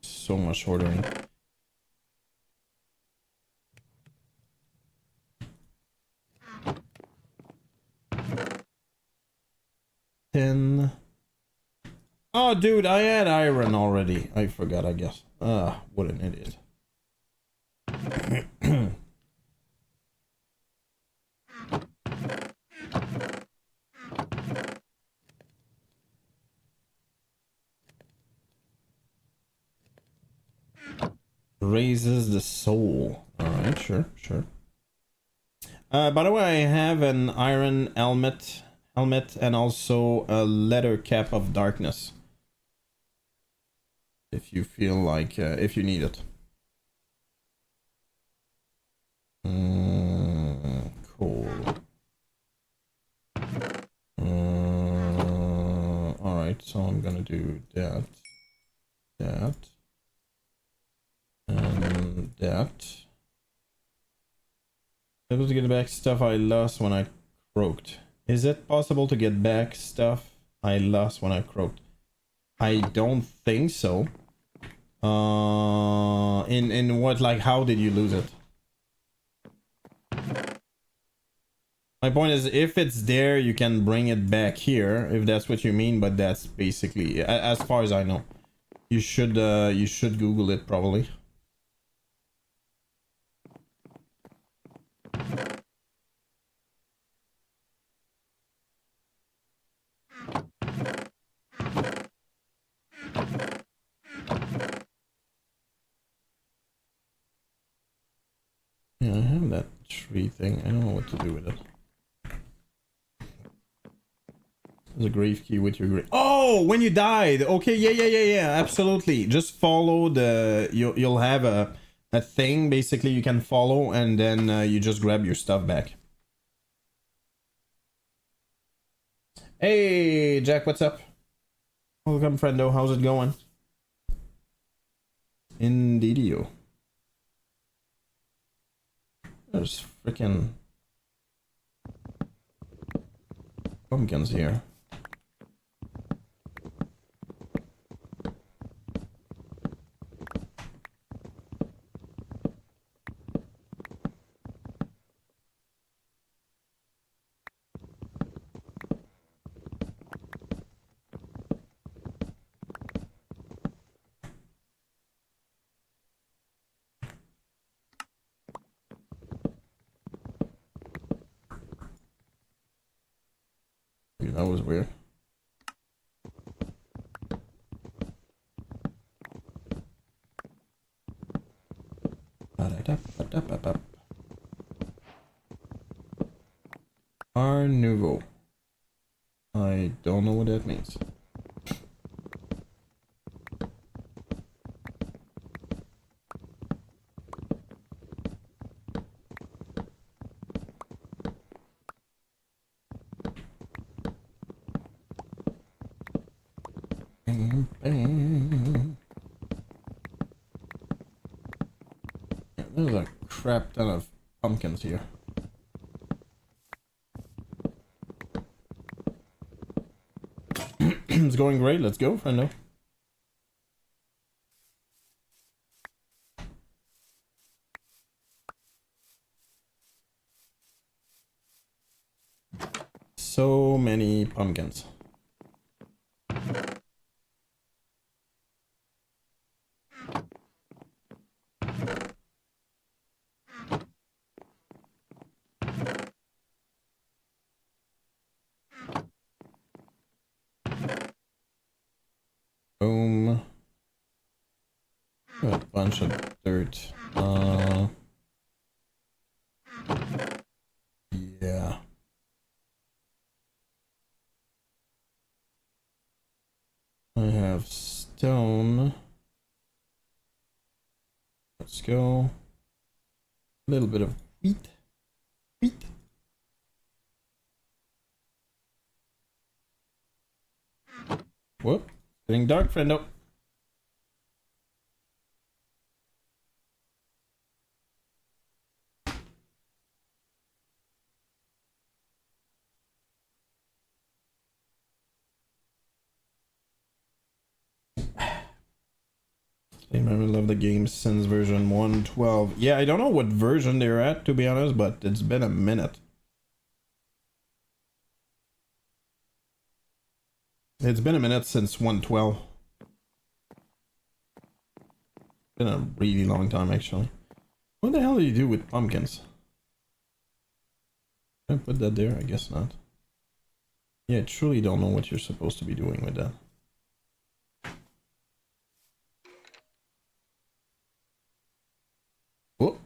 So much ordering. Tin. Oh, dude, I had iron already. I forgot, I guess. What an idiot. Raises the soul. Alright, sure, sure. By the way, I have an iron helmet and also a leather cap of darkness. If you feel like, if you need it. Cool. Alright, so I'm gonna do that. And that. Able to get back stuff I lost when I croaked. Is it possible to get back stuff I lost when I croaked? I don't think so. In what, like, how did you lose it? My point is, if it's there, you can bring it back here, if that's what you mean, but that's basically, as far as I know. You should Google it, probably. Yeah, I have that tree thing. I don't know what to do with it. There's a grave key with your grave. Oh, when you died. Okay, yeah, absolutely. Just follow the... You'll have a thing, basically, you can follow, and then you just grab your stuff back. Hey, Jack, what's up? Welcome, friendo. How's it going? Indeedio. There's freaking pumpkins here. Dude, that was weird. Art Nouveau. I don't know what that means. There's a crap ton of pumpkins here. It's going great. Let's go, friendo. So many pumpkins. Boom. A bunch of dirt. Yeah. I have stone. Let's go. A little bit of wheat. Wheat. Whoop. Getting dark, friendo. I love the game since version 1.12. Yeah, I don't know what version they're at, to be honest, but it's been a minute. It's been a minute since 1.12. Been a really long time, actually. What the hell do you do with pumpkins? Can I put that there? I guess not. Yeah, I truly don't know what you're supposed to be doing with that. Whoop.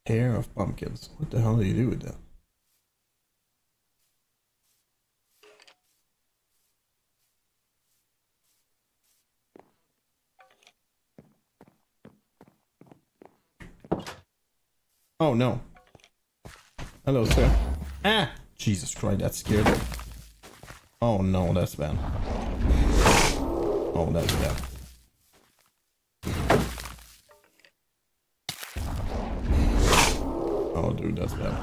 Pair of pumpkins. What the hell do you do with that? Oh no. Hello, sir. Ah! Jesus Christ, that scared me. Oh no, that's bad. Oh, that's bad. Oh, dude, that's bad.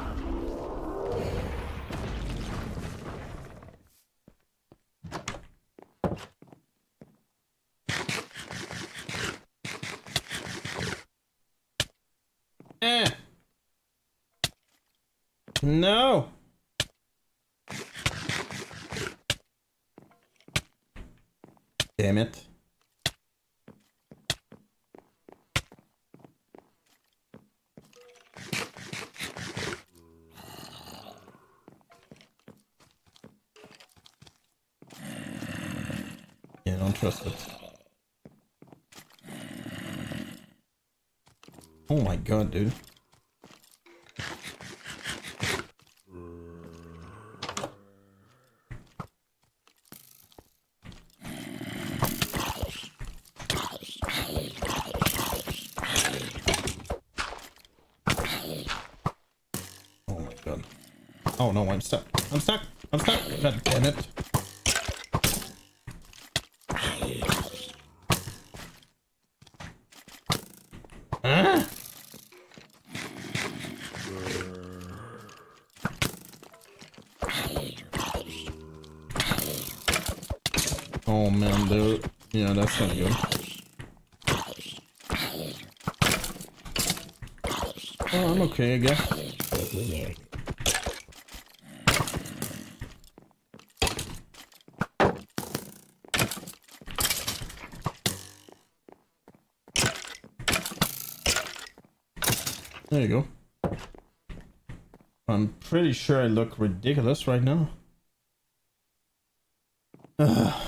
Eh! No! Damn it. Yeah, don't trust it. Oh my god, dude. Oh my god. Oh no, I'm stuck. I'm stuck. I'm stuck. God damn it. Ah! Oh man, dude. Yeah, that's not good. Oh, I'm okay, I guess. There you go. I'm pretty sure I look ridiculous right now. Ugh.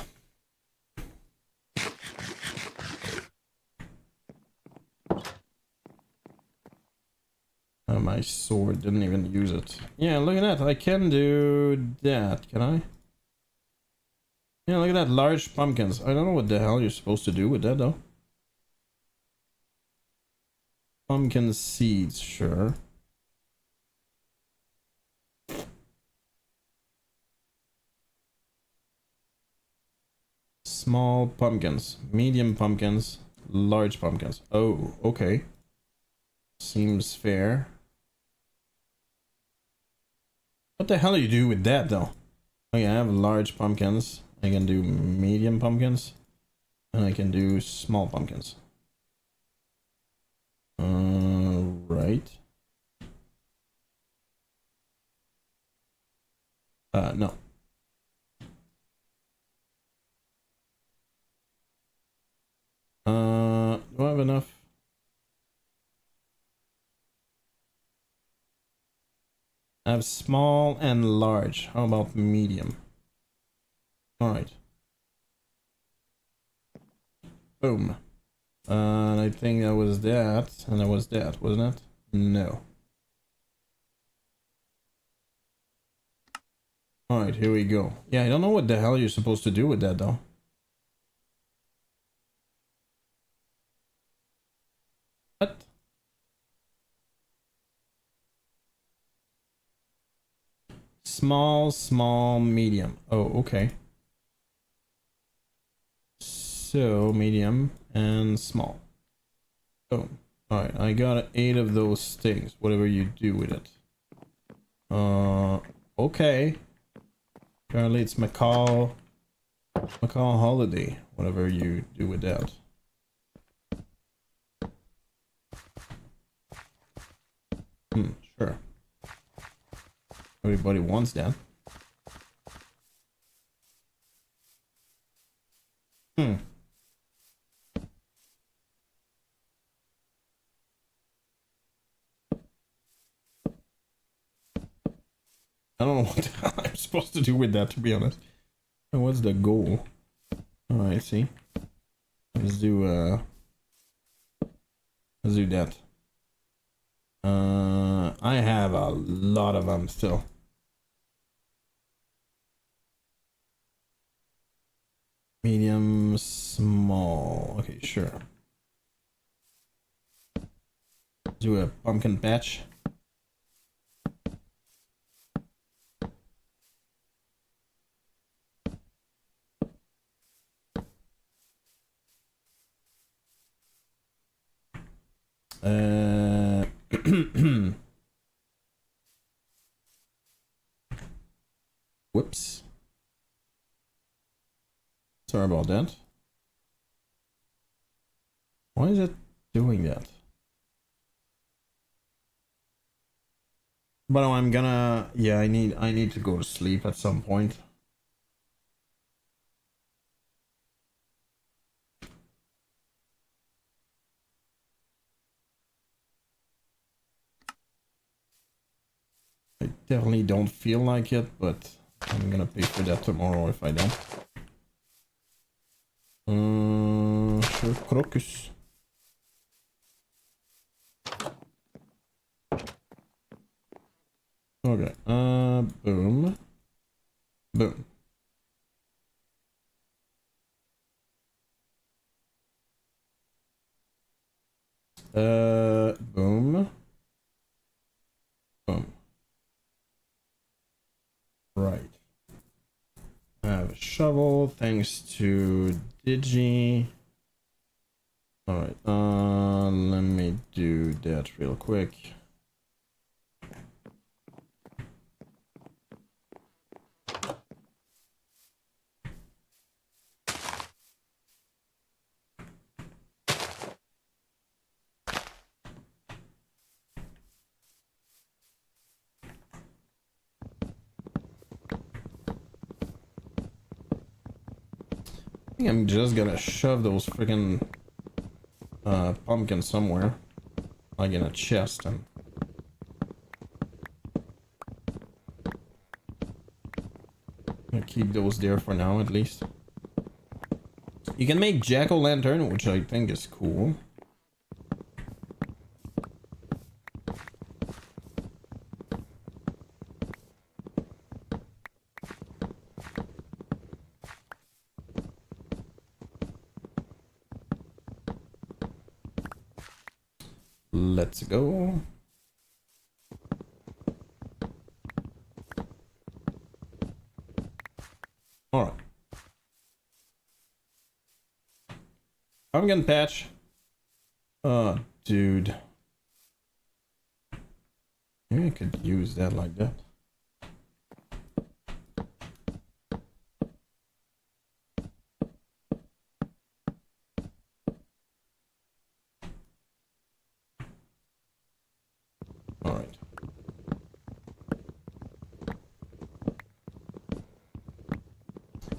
My sword didn't even use it. Yeah, look at that. I can do that, can I? Yeah, look at that. Large pumpkins. I don't know what the hell you're supposed to do with that, though. Pumpkin seeds, sure. Small pumpkins, medium pumpkins, large pumpkins. Oh, okay. Seems fair. What the hell do you do with that, though? Okay, I have large pumpkins. I can do medium pumpkins. And I can do small pumpkins. Right. No. Do I have enough? I have small and large. How about medium? Alright. Boom. And I think that was that. And that was that, wasn't it? No. Alright, here we go. Yeah, I don't know what the hell you're supposed to do with that, though. What? Small, small, medium. Oh, okay. So, medium and small. Oh, alright. I got 8 of those things. Whatever you do with it. Okay. Apparently it's my call. Macau holiday, whatever you do with that. Sure. Everybody wants that. I don't know what I'm supposed to do with that, to be honest. And what's the goal? Oh, I see. Let's do that. I have a lot of them still. Medium, small. Okay, sure. Do a pumpkin patch. Whoops. Sorry about that. Why is it doing that? But I'm gonna, yeah, I need to go to sleep at some point. I definitely don't feel like it, but I'm gonna pay for that tomorrow if I don't. Sure, crocus. Okay, boom. Boom. Boom. Boom. Right. I have a shovel, thanks to Digi. Alright, let me do that real quick. I think I'm just gonna shove those freaking pumpkins somewhere, like in a chest, and I'll keep those there for now at least. You can make jack-o'-lantern, which I think is cool. Let's go. Alright. Pumpkin patch. Oh, dude. Maybe I could use that like that. Alright.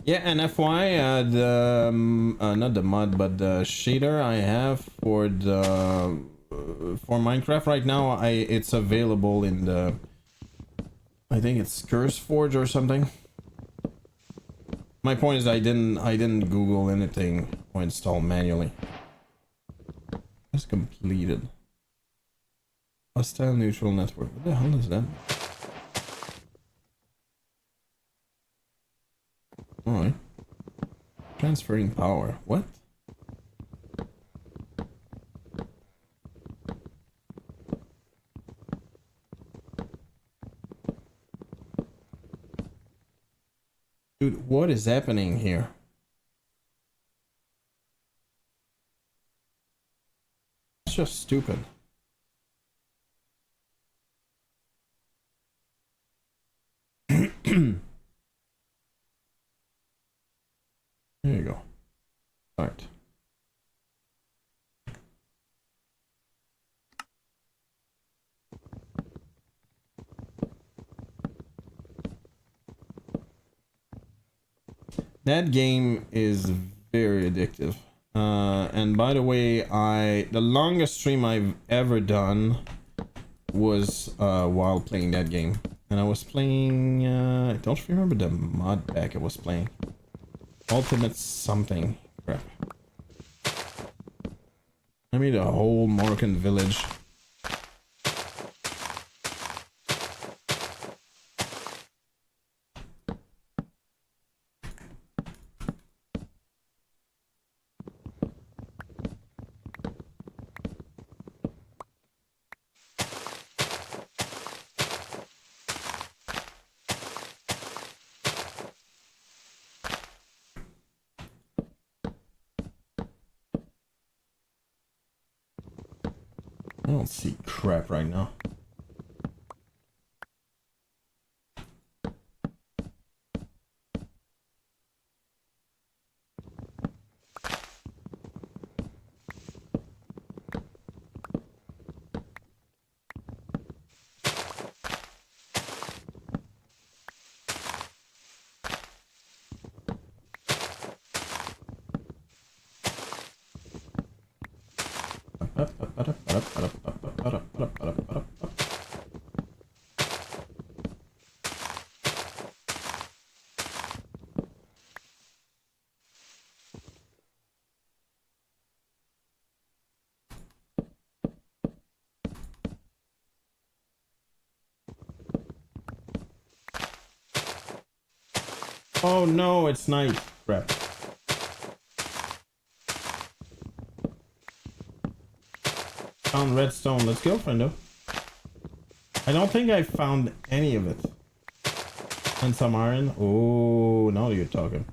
Yeah, and FY, not the mod, but the shader I have for the for Minecraft right now, it's available in the, I think it's CurseForge or something. My point is I didn't Google anything or install manually. It's completed. Hostile neutral network. What the hell is that? Alright. Transferring power. What? Dude, what is happening here? It's just stupid. There you go. All right. That game is very addictive. And by the way, the longest stream I've ever done was while playing that game. And I was playing, I don't remember the mod pack I was playing. Ultimate something. Crap. I made a whole Moroccan village. I don't see crap right now. Oh no, it's night. Crap. Found redstone. Let's go, friendo. I don't think I found any of it. And some iron. Oh, now you're talking.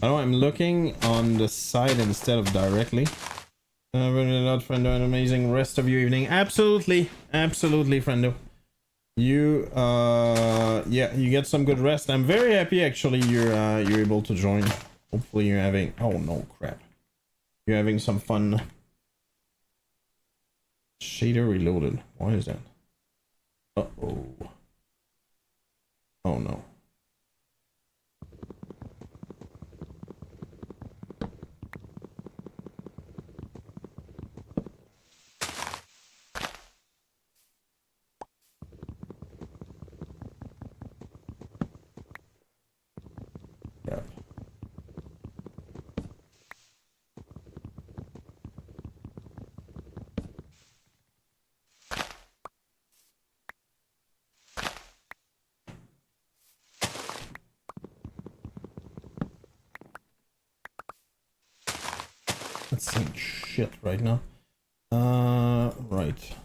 Oh, I'm looking on the side instead of directly. Really not, friendo. An amazing rest of your evening. Absolutely, absolutely, friendo. You, yeah, you get some good rest. I'm very happy actually. You're able to join. Hopefully, you're having. Oh no, crap! You're having some fun. Shader reloaded. Why is that? Uh-oh. Oh no. Yep. That's saying shit right now. Right.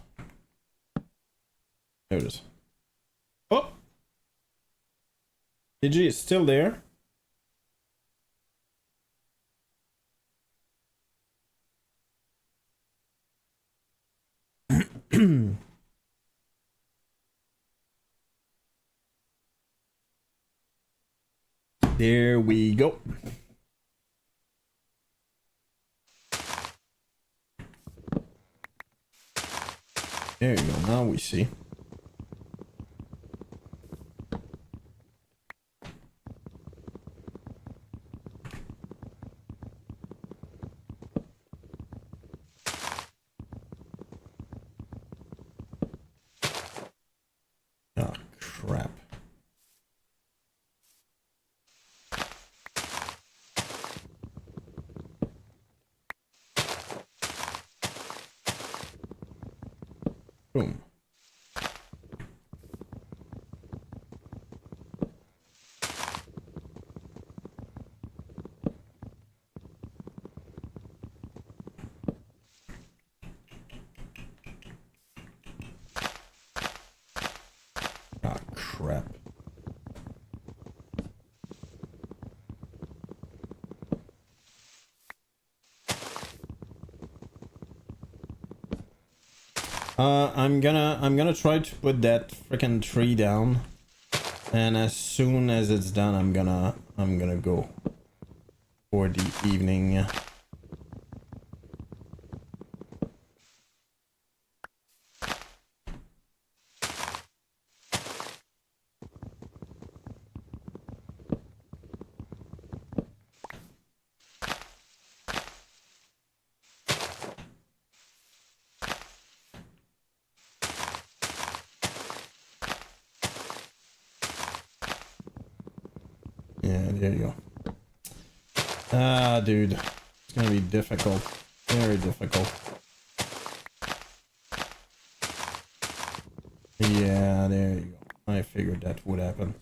There it is. Oh! Digi is still there. There we go. There you go. Now we see. Oh, crap. Boom. I'm gonna try to put that freaking tree down, and as soon as it's done, I'm gonna go for the evening. Yeah, there you go. Ah, dude. It's gonna be difficult. Very difficult. Yeah, there you go. I figured that would happen.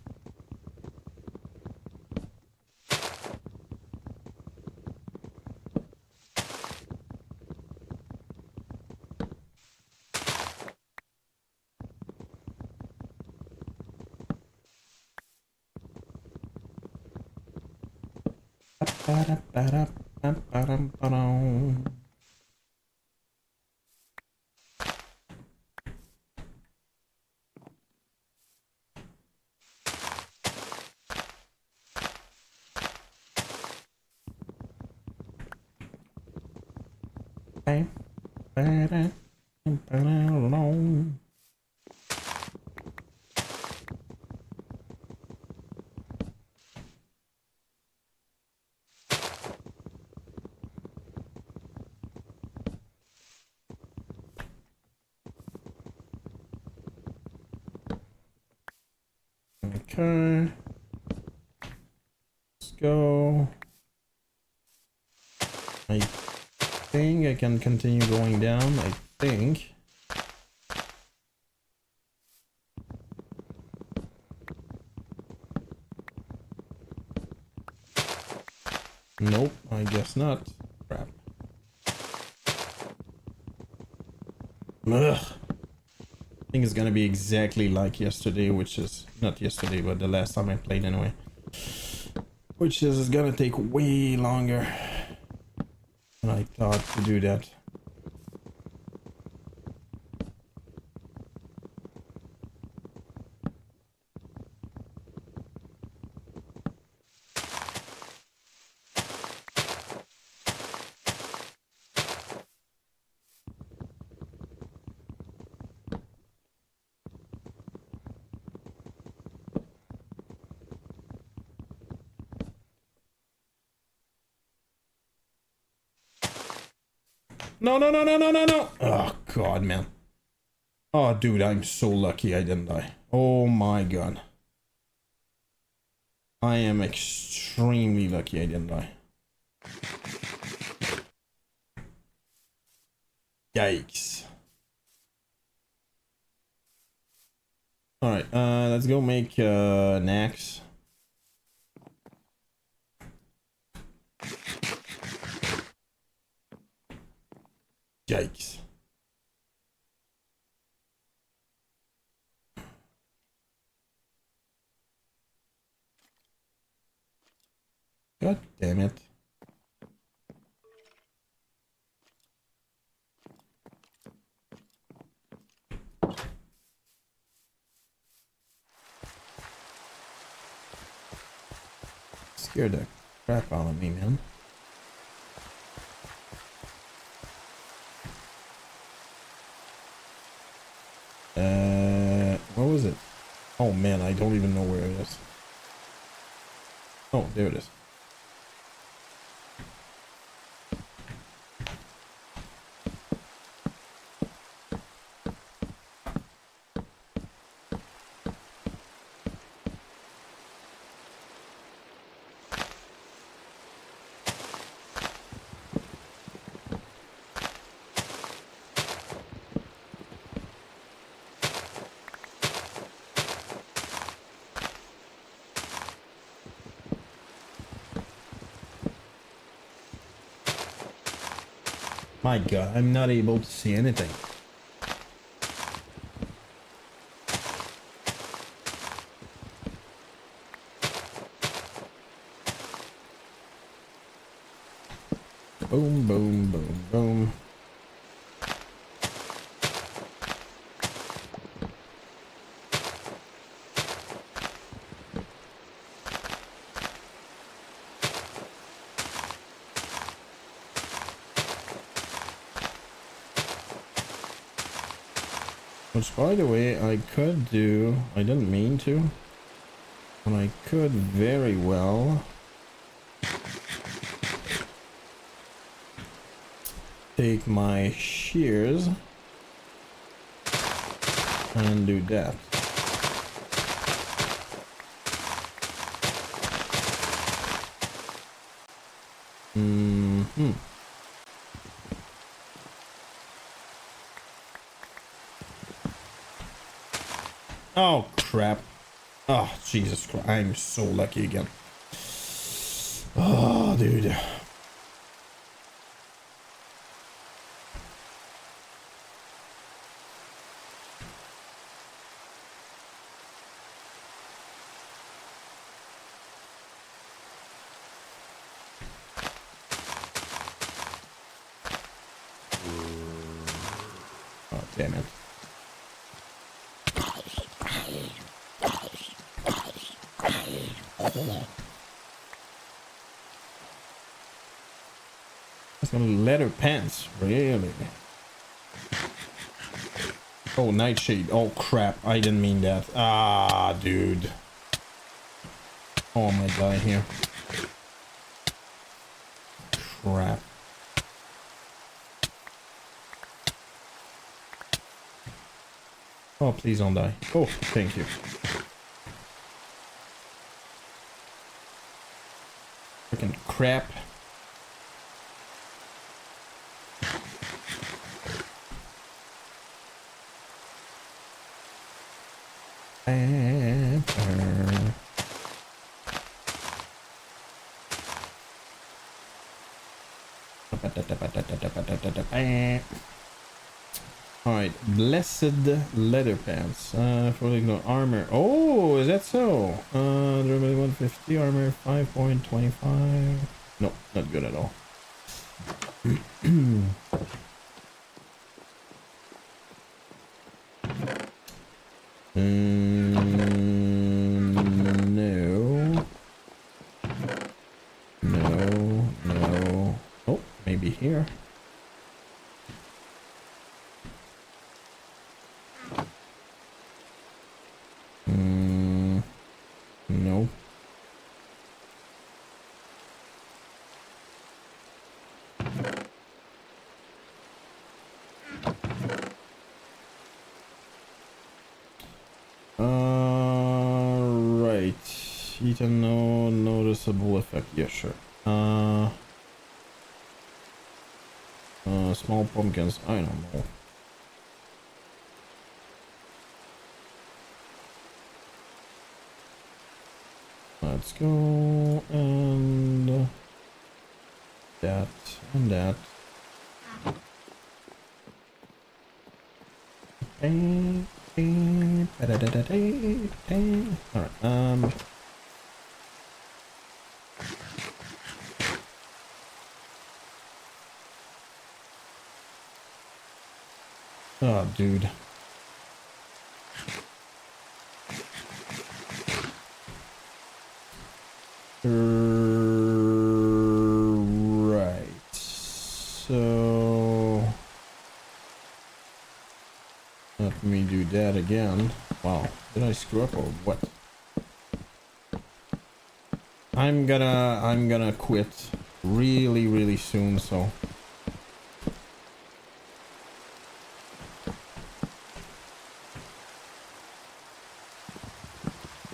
Okay. Let's go. I think I can continue going down. I think. Nope, I guess not. Crap. Ugh. I think it's gonna be exactly like yesterday, which is not yesterday, but the last time I played anyway. Which is it's gonna take way longer than I thought to do that. No, no, no, no, no, no, no. Oh, God, man. Oh, dude, I'm so lucky I didn't die. Oh, my God. I am extremely lucky I didn't die. Yikes. Alright, let's go make an axe. Yikes. God damn it. Scared the crap out of me, man. What was it? Oh man, I don't even know where it is. Oh, there it is. My God, I'm not able to see anything. Boom, boom, boom, boom. Which, by the way, I could do. I didn't mean to, but I could very well take my shears and do that. Oh crap. Oh Jesus Christ, I'm so lucky again. Oh dude. Oh damn it. That's gonna leather pants, really? Oh, nightshade. Oh crap, I didn't mean that. Ah, dude. Oh, I'm gonna die here. Crap. Oh, please don't die. Oh, thank you. Freaking crap. Alright, blessed leather pants. Fully ignore armor. Oh, is that so? Durability 150, armor 5.25. Nope, not good at all. No. No, no. Oh, maybe here. No. Right. Ethan, no noticeable effect. Yeah, sure. Small pumpkins. I don't know. Let's go and that and that. Alright, oh dude. Right. So let me do that again. Wow, did I screw up or what? I'm gonna quit really soon, so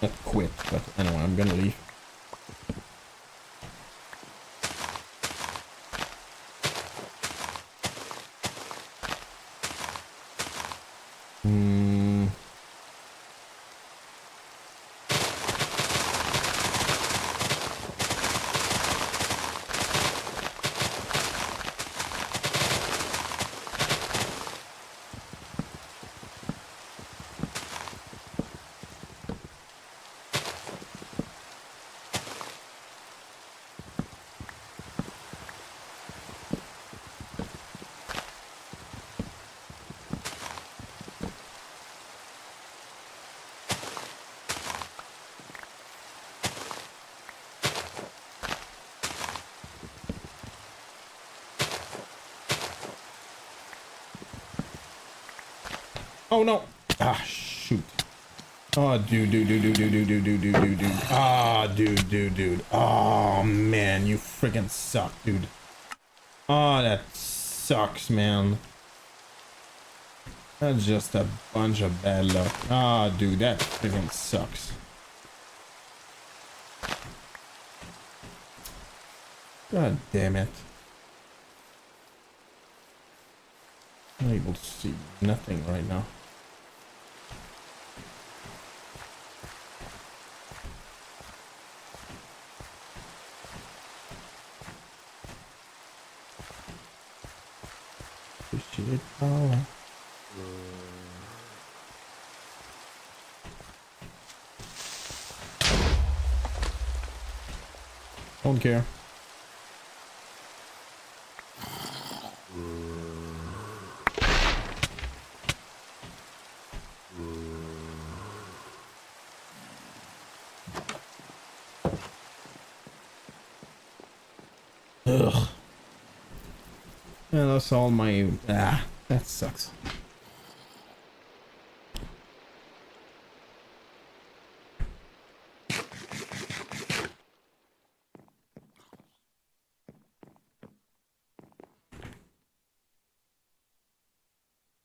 not quit, but anyway, I'm gonna leave. Oh no! Ah, shoot. Oh, dude. Ah, dude. Oh, man, you freaking suck, dude. Oh, that sucks, man. That's just a bunch of bad luck. Ah, dude, that freaking sucks. God damn it. I'm able to see nothing right now. Appreciate power. Don't care. Ugh. Yeah, that's all my... Ah, that sucks.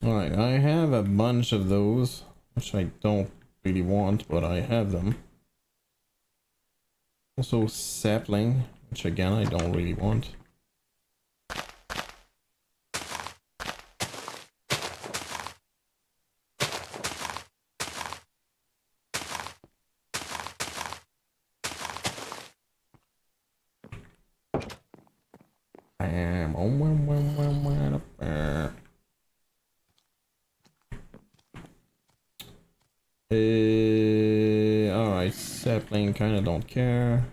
Alright, I have a bunch of those, which I don't really want, but I have them. Also sapling, which again I don't really want. Alright, sapling, kinda don't care.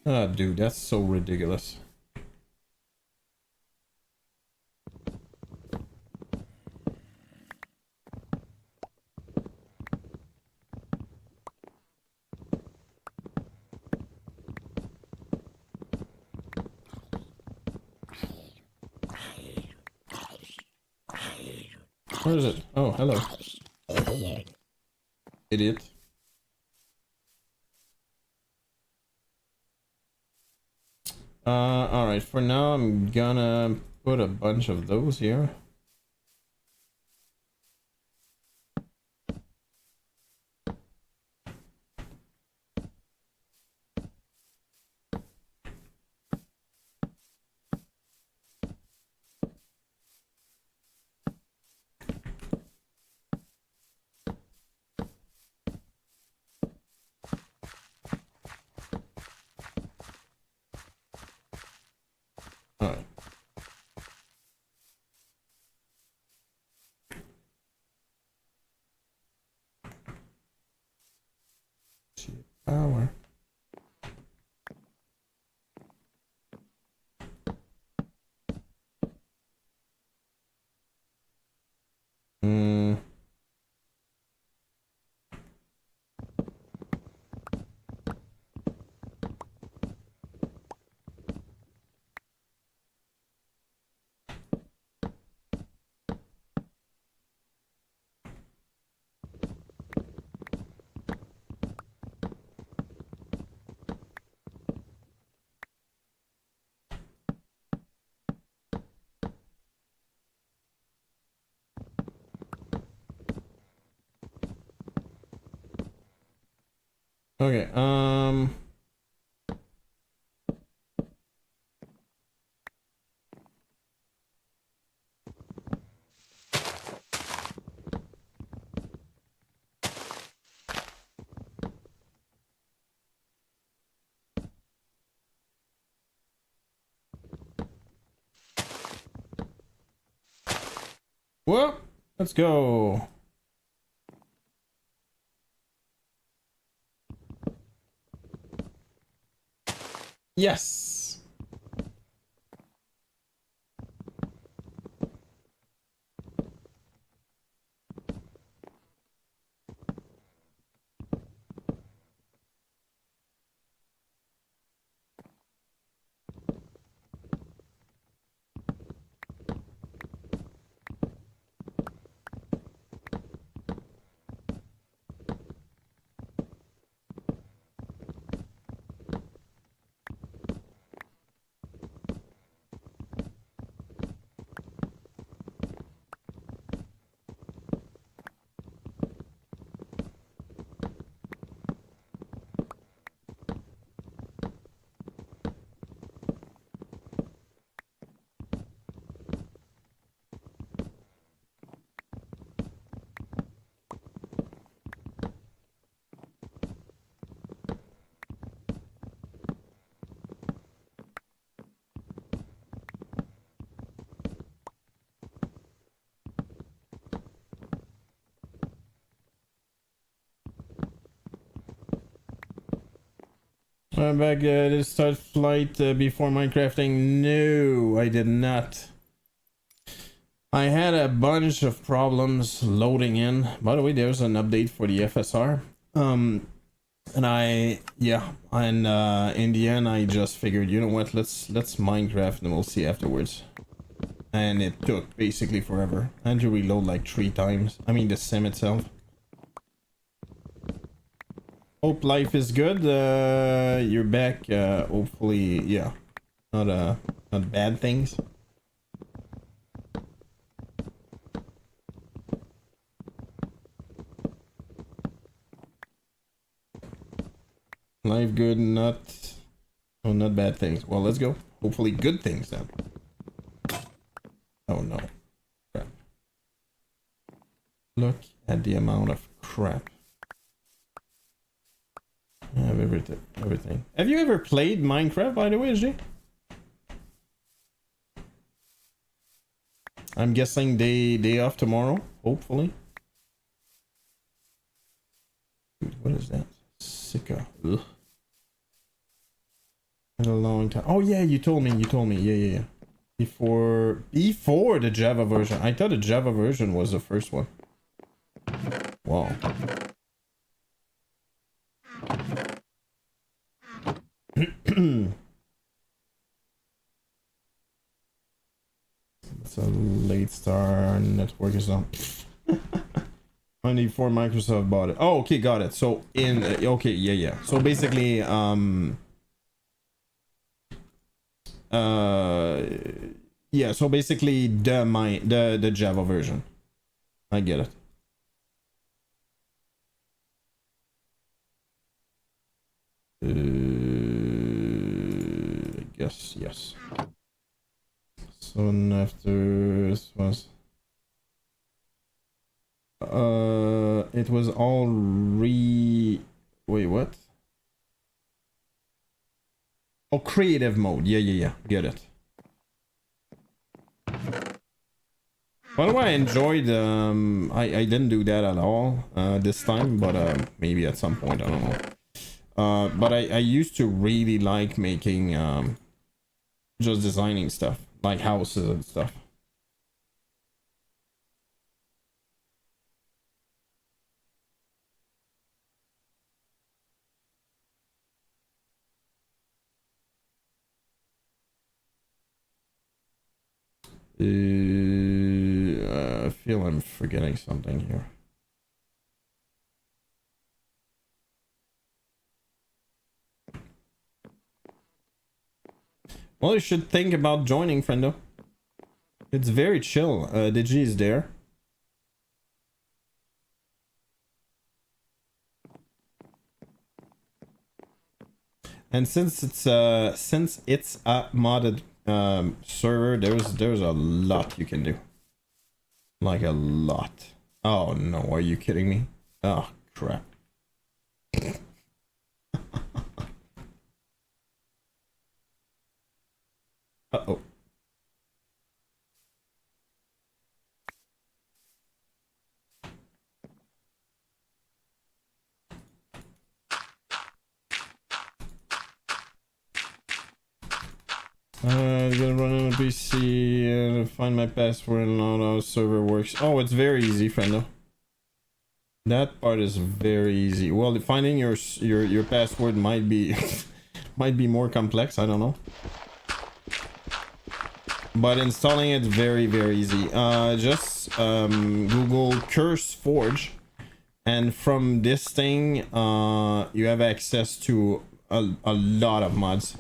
Ah, dude, that's so ridiculous. Where is it? Oh, hello. Idiot. Alright, for now I'm gonna put a bunch of those here. Alright. Power. Okay, well, let's go. Yes. I'm back. Did I start flight before Minecrafting? No, I did not. I had a bunch of problems loading in. By the way, there's an update for the FSR. And in the end, I just figured, you know what? Let's Minecraft and we'll see afterwards. And it took basically forever. I had to reload like 3 times. I mean, the sim itself. Hope life is good. You're back. Hopefully, yeah. Not bad things. Life good, not bad things. Well, let's go. Hopefully good things then. Oh no. Crap. Look at the amount of crap. I have everything. Have you ever played Minecraft, by the way, SG? I'm guessing day off tomorrow, hopefully. Dude, what is that? Sicka. Ugh. In a long time. Oh yeah, you told me. Yeah. Before the Java version. I thought the Java version was the first one. Wow. It's a late star. Network is on. Only before Microsoft bought it. Oh, okay, got it. So in okay, yeah. So basically, yeah. So basically, the Java version. I get it. I guess yes. Soon after this was. It was all wait, what? Oh, creative mode. Yeah. Get it. By the way, I enjoyed, I didn't do that at all, this time, but, maybe at some point, I don't know. But I used to really like making, just designing stuff, like houses and stuff. I feel I'm forgetting something here. Well, you should think about joining, friendo. It's very chill. Digi is there. And since it's a modded server, there's a lot you can do. Like a lot. Oh no, are you kidding me? Oh crap. Uh-oh. Gonna run on a PC and find my password and how the server works. Oh, it's very easy, friendo. That part is very easy. Well, finding your password might be might be more complex. I don't know. But installing it very easy. Just Google Curse Forge, and from this thing you have access to a lot of mods,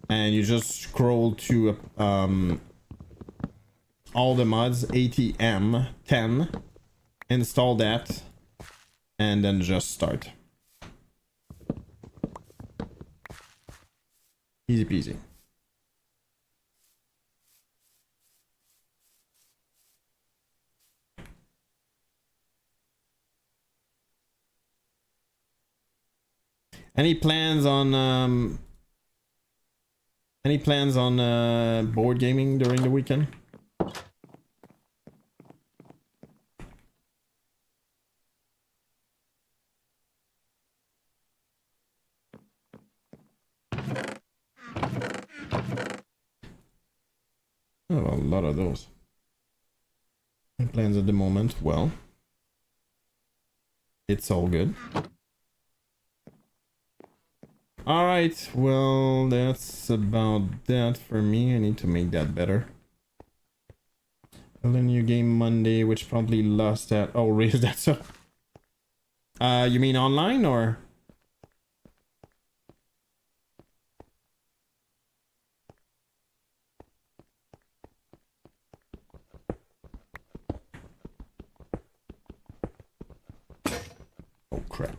and you just scroll to all the mods, ATM 10, install that, and then just start. Easy peasy. Any plans on board gaming during the weekend? Oh, a lot of those. No plans at the moment. Well, it's all good. Alright, well, that's about that for me. I need to make that better. Build a new game Monday, which probably lost that. Oh, really? That's so. You mean online or? Oh, crap.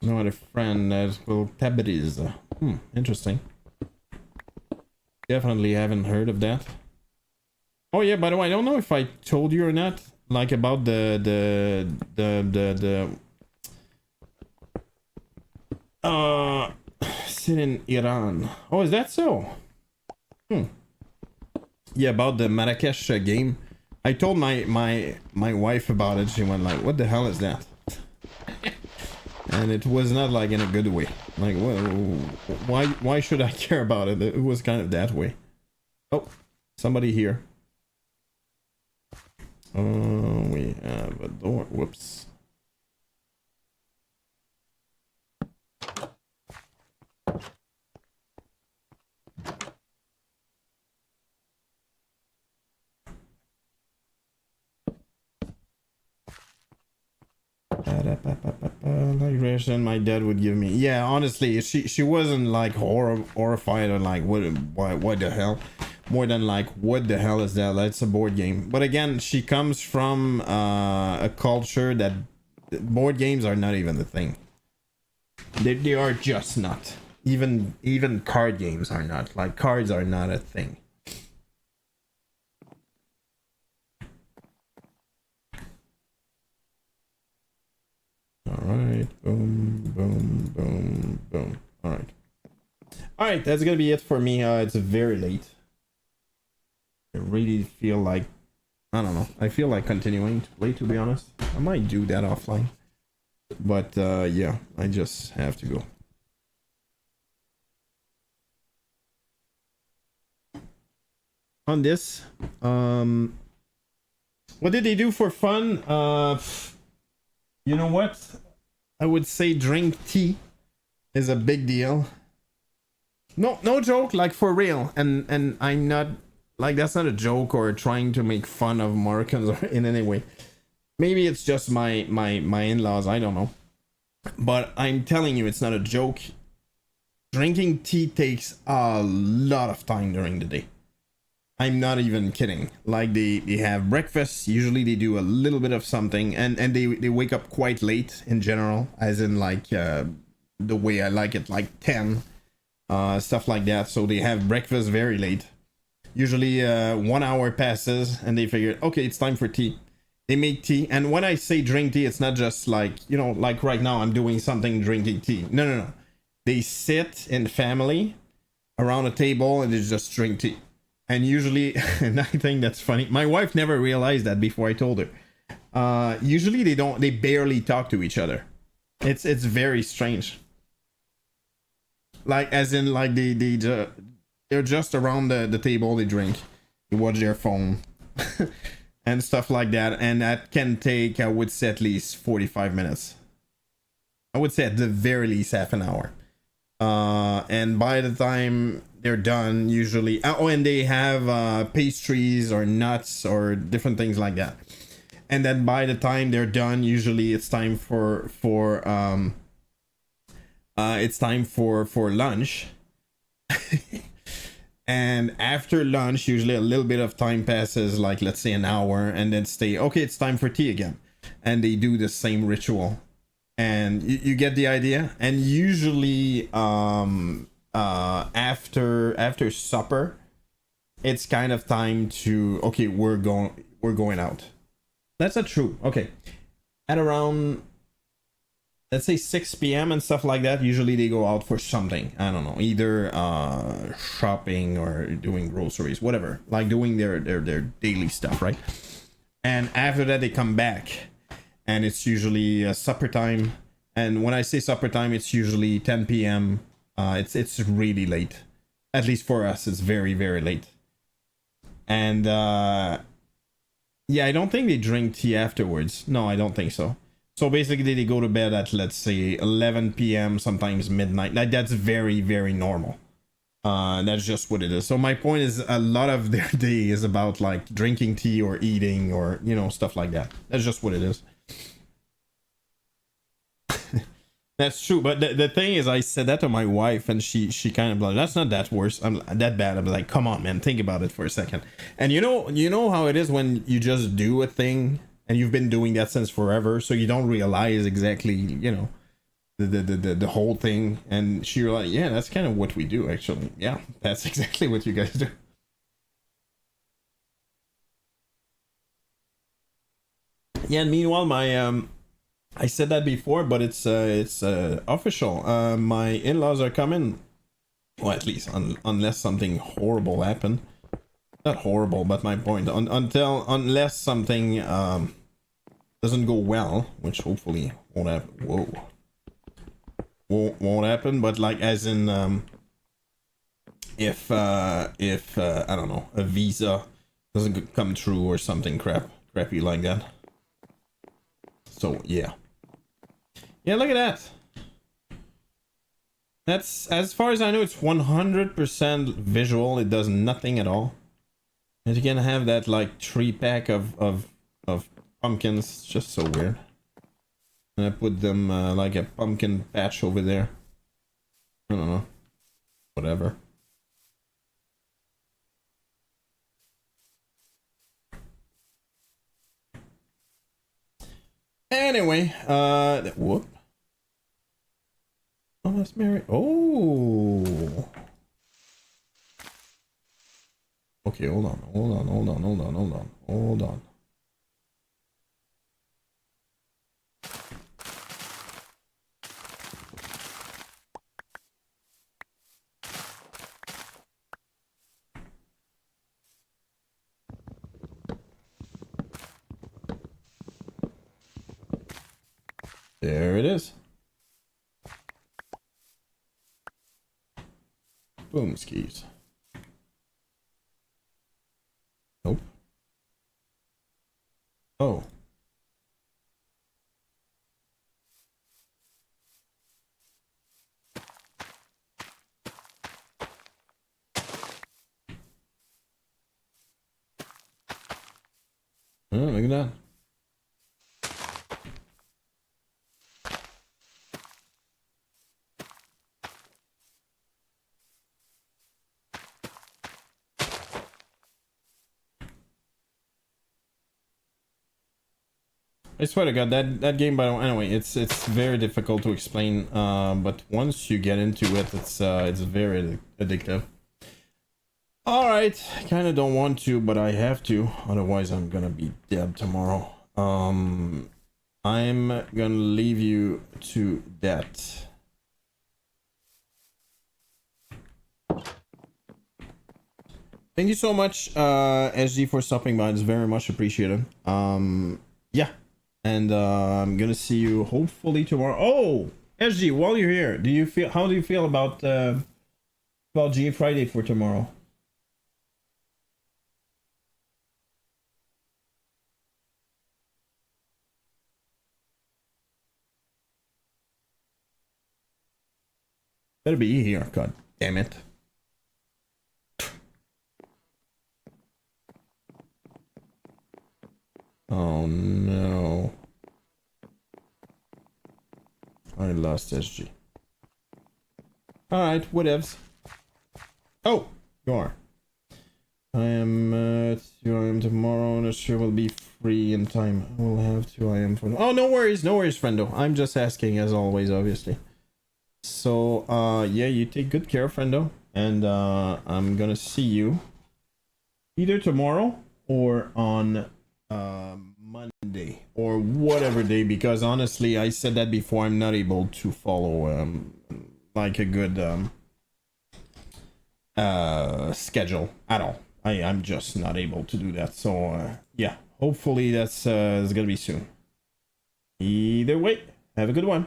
No other friend that will Tabriz. Interesting. Definitely haven't heard of that. Oh yeah, by the way, I don't know if I told you or not, like about the sit in Iran. Oh, is that so? Yeah, about the Marrakesh game. I told my wife about it. She went like, "What the hell is that?" And it was not like in a good way. Like, why should I care about it? It was kind of that way. Oh, somebody here. Oh, we have a door. Whoops. Like reaction my dad would give me. Yeah, honestly, she wasn't like horrified or like what the hell, more than like what the hell is that? That's a board game. But again, she comes from a culture that board games are not even the thing. They are just not. Even card games are not. Like, cards are not a thing. Alright, boom. Alright, that's gonna be it for me. It's very late. I really feel like, I don't know, I feel like continuing to play, to be honest. I might do that offline. But yeah, I just have to go. On this, what did they do for fun? You know what? I would say drink tea is a big deal. No joke, like for real. And I'm not like, that's not a joke or trying to make fun of Moroccans or in any way. Maybe it's just my in-laws, I don't know. But I'm telling you, it's not a joke. Drinking tea takes a lot of time during the day. I'm not even kidding. Like, they have breakfast. Usually they do a little bit of something, and they wake up quite late in general, as in like the way I like it, like 10, stuff like that. So they have breakfast very late. Usually 1 hour passes and they figure, okay, it's time for tea. They make tea, and when I say drink tea, it's not just like, you know, like right now I'm doing something drinking tea. No. They sit in family around a table and they just drink tea. And usually, and I think that's funny, my wife never realized that before I told her. Usually they barely talk to each other. It's very strange. like as in like they're just around the table, they drink, they watch their phone and stuff like that, and that can take, I would say, at least 45 minutes. I would say at the very least half an hour. And by the time they're done, usually, oh, and they have pastries or nuts or different things like that. And then by the time they're done, usually it's time for lunch. And after lunch, usually a little bit of time passes, like let's say an hour, and then okay, it's time for tea again. And they do the same ritual. And you get the idea. And usually after supper, it's kind of time to, okay, we're going out. That's not true. Okay, at around, let's say 6 p.m. and stuff like that, usually they go out for something. I don't know, either shopping or doing groceries, whatever, like doing their daily stuff, right? And after that they come back, and it's usually supper time. And when I say supper time, it's usually 10 p.m. It's really late. At least for us, it's very, very late. And yeah, I don't think they drink tea afterwards. No, I don't think so. So basically they go to bed at, let's say, 11 p.m., sometimes midnight. Like, that's very, very normal. That's just what it is. So my point is, a lot of their day is about like drinking tea or eating or, you know, stuff like that. That's just what it is. That's true. But the thing is, I said that to my wife, and she kind of like, that's not that worse. I'm that bad. I'm like, come on, man, think about it for a second. And you know how it is when you just do a thing and you've been doing that since forever, so you don't realize exactly, you know, the whole thing. And she was like, yeah, that's kind of what we do, actually. Yeah, that's exactly what you guys do. Yeah, and meanwhile, my I said that before, but it's official. My in-laws are coming. Well, at least unless something horrible happened. Not horrible, but my point. Unless something doesn't go well, which hopefully won't happen. Won't happen. But like, as in, if I don't know, a visa doesn't come true or something crappy like that. So yeah. Yeah, look at that. That's, as far as I know, it's 100% visual. It does nothing at all. And you can have that like 3-pack of pumpkins. It's just so weird. And I put them like a pumpkin patch over there. I don't know. Whatever. Anyway, whoop. Oh, that's Mary. Oh. Okay, hold on. There it is. Boom skis. Nope. Oh. Oh, look at that. I swear to God, that game, by the way, anyway, it's very difficult to explain, but once you get into it, it's very addictive. All right, kind of don't want to, but I have to, otherwise I'm gonna be dead tomorrow. I'm gonna leave you to that. Thank you so much, SG, for stopping by. It's very much appreciated. Yeah. And I'm gonna see you hopefully tomorrow. Oh, SG, while you're here, how do you feel about GA Friday for tomorrow? Better be here, god damn it. Oh no. I lost SG. Alright, whatevs. Oh, you are. I am 2 AM tomorrow, not sure we'll be free in time. We'll have 2 AM for... Oh, no worries, friendo. I'm just asking as always, obviously. So, yeah, you take good care, friendo. And, I'm gonna see you either tomorrow or on, Monday or whatever day, because honestly, I said that before, I'm not able to follow, like a good, schedule at all. I'm just not able to do that. So, yeah, hopefully that's gonna be soon. Either way, have a good one.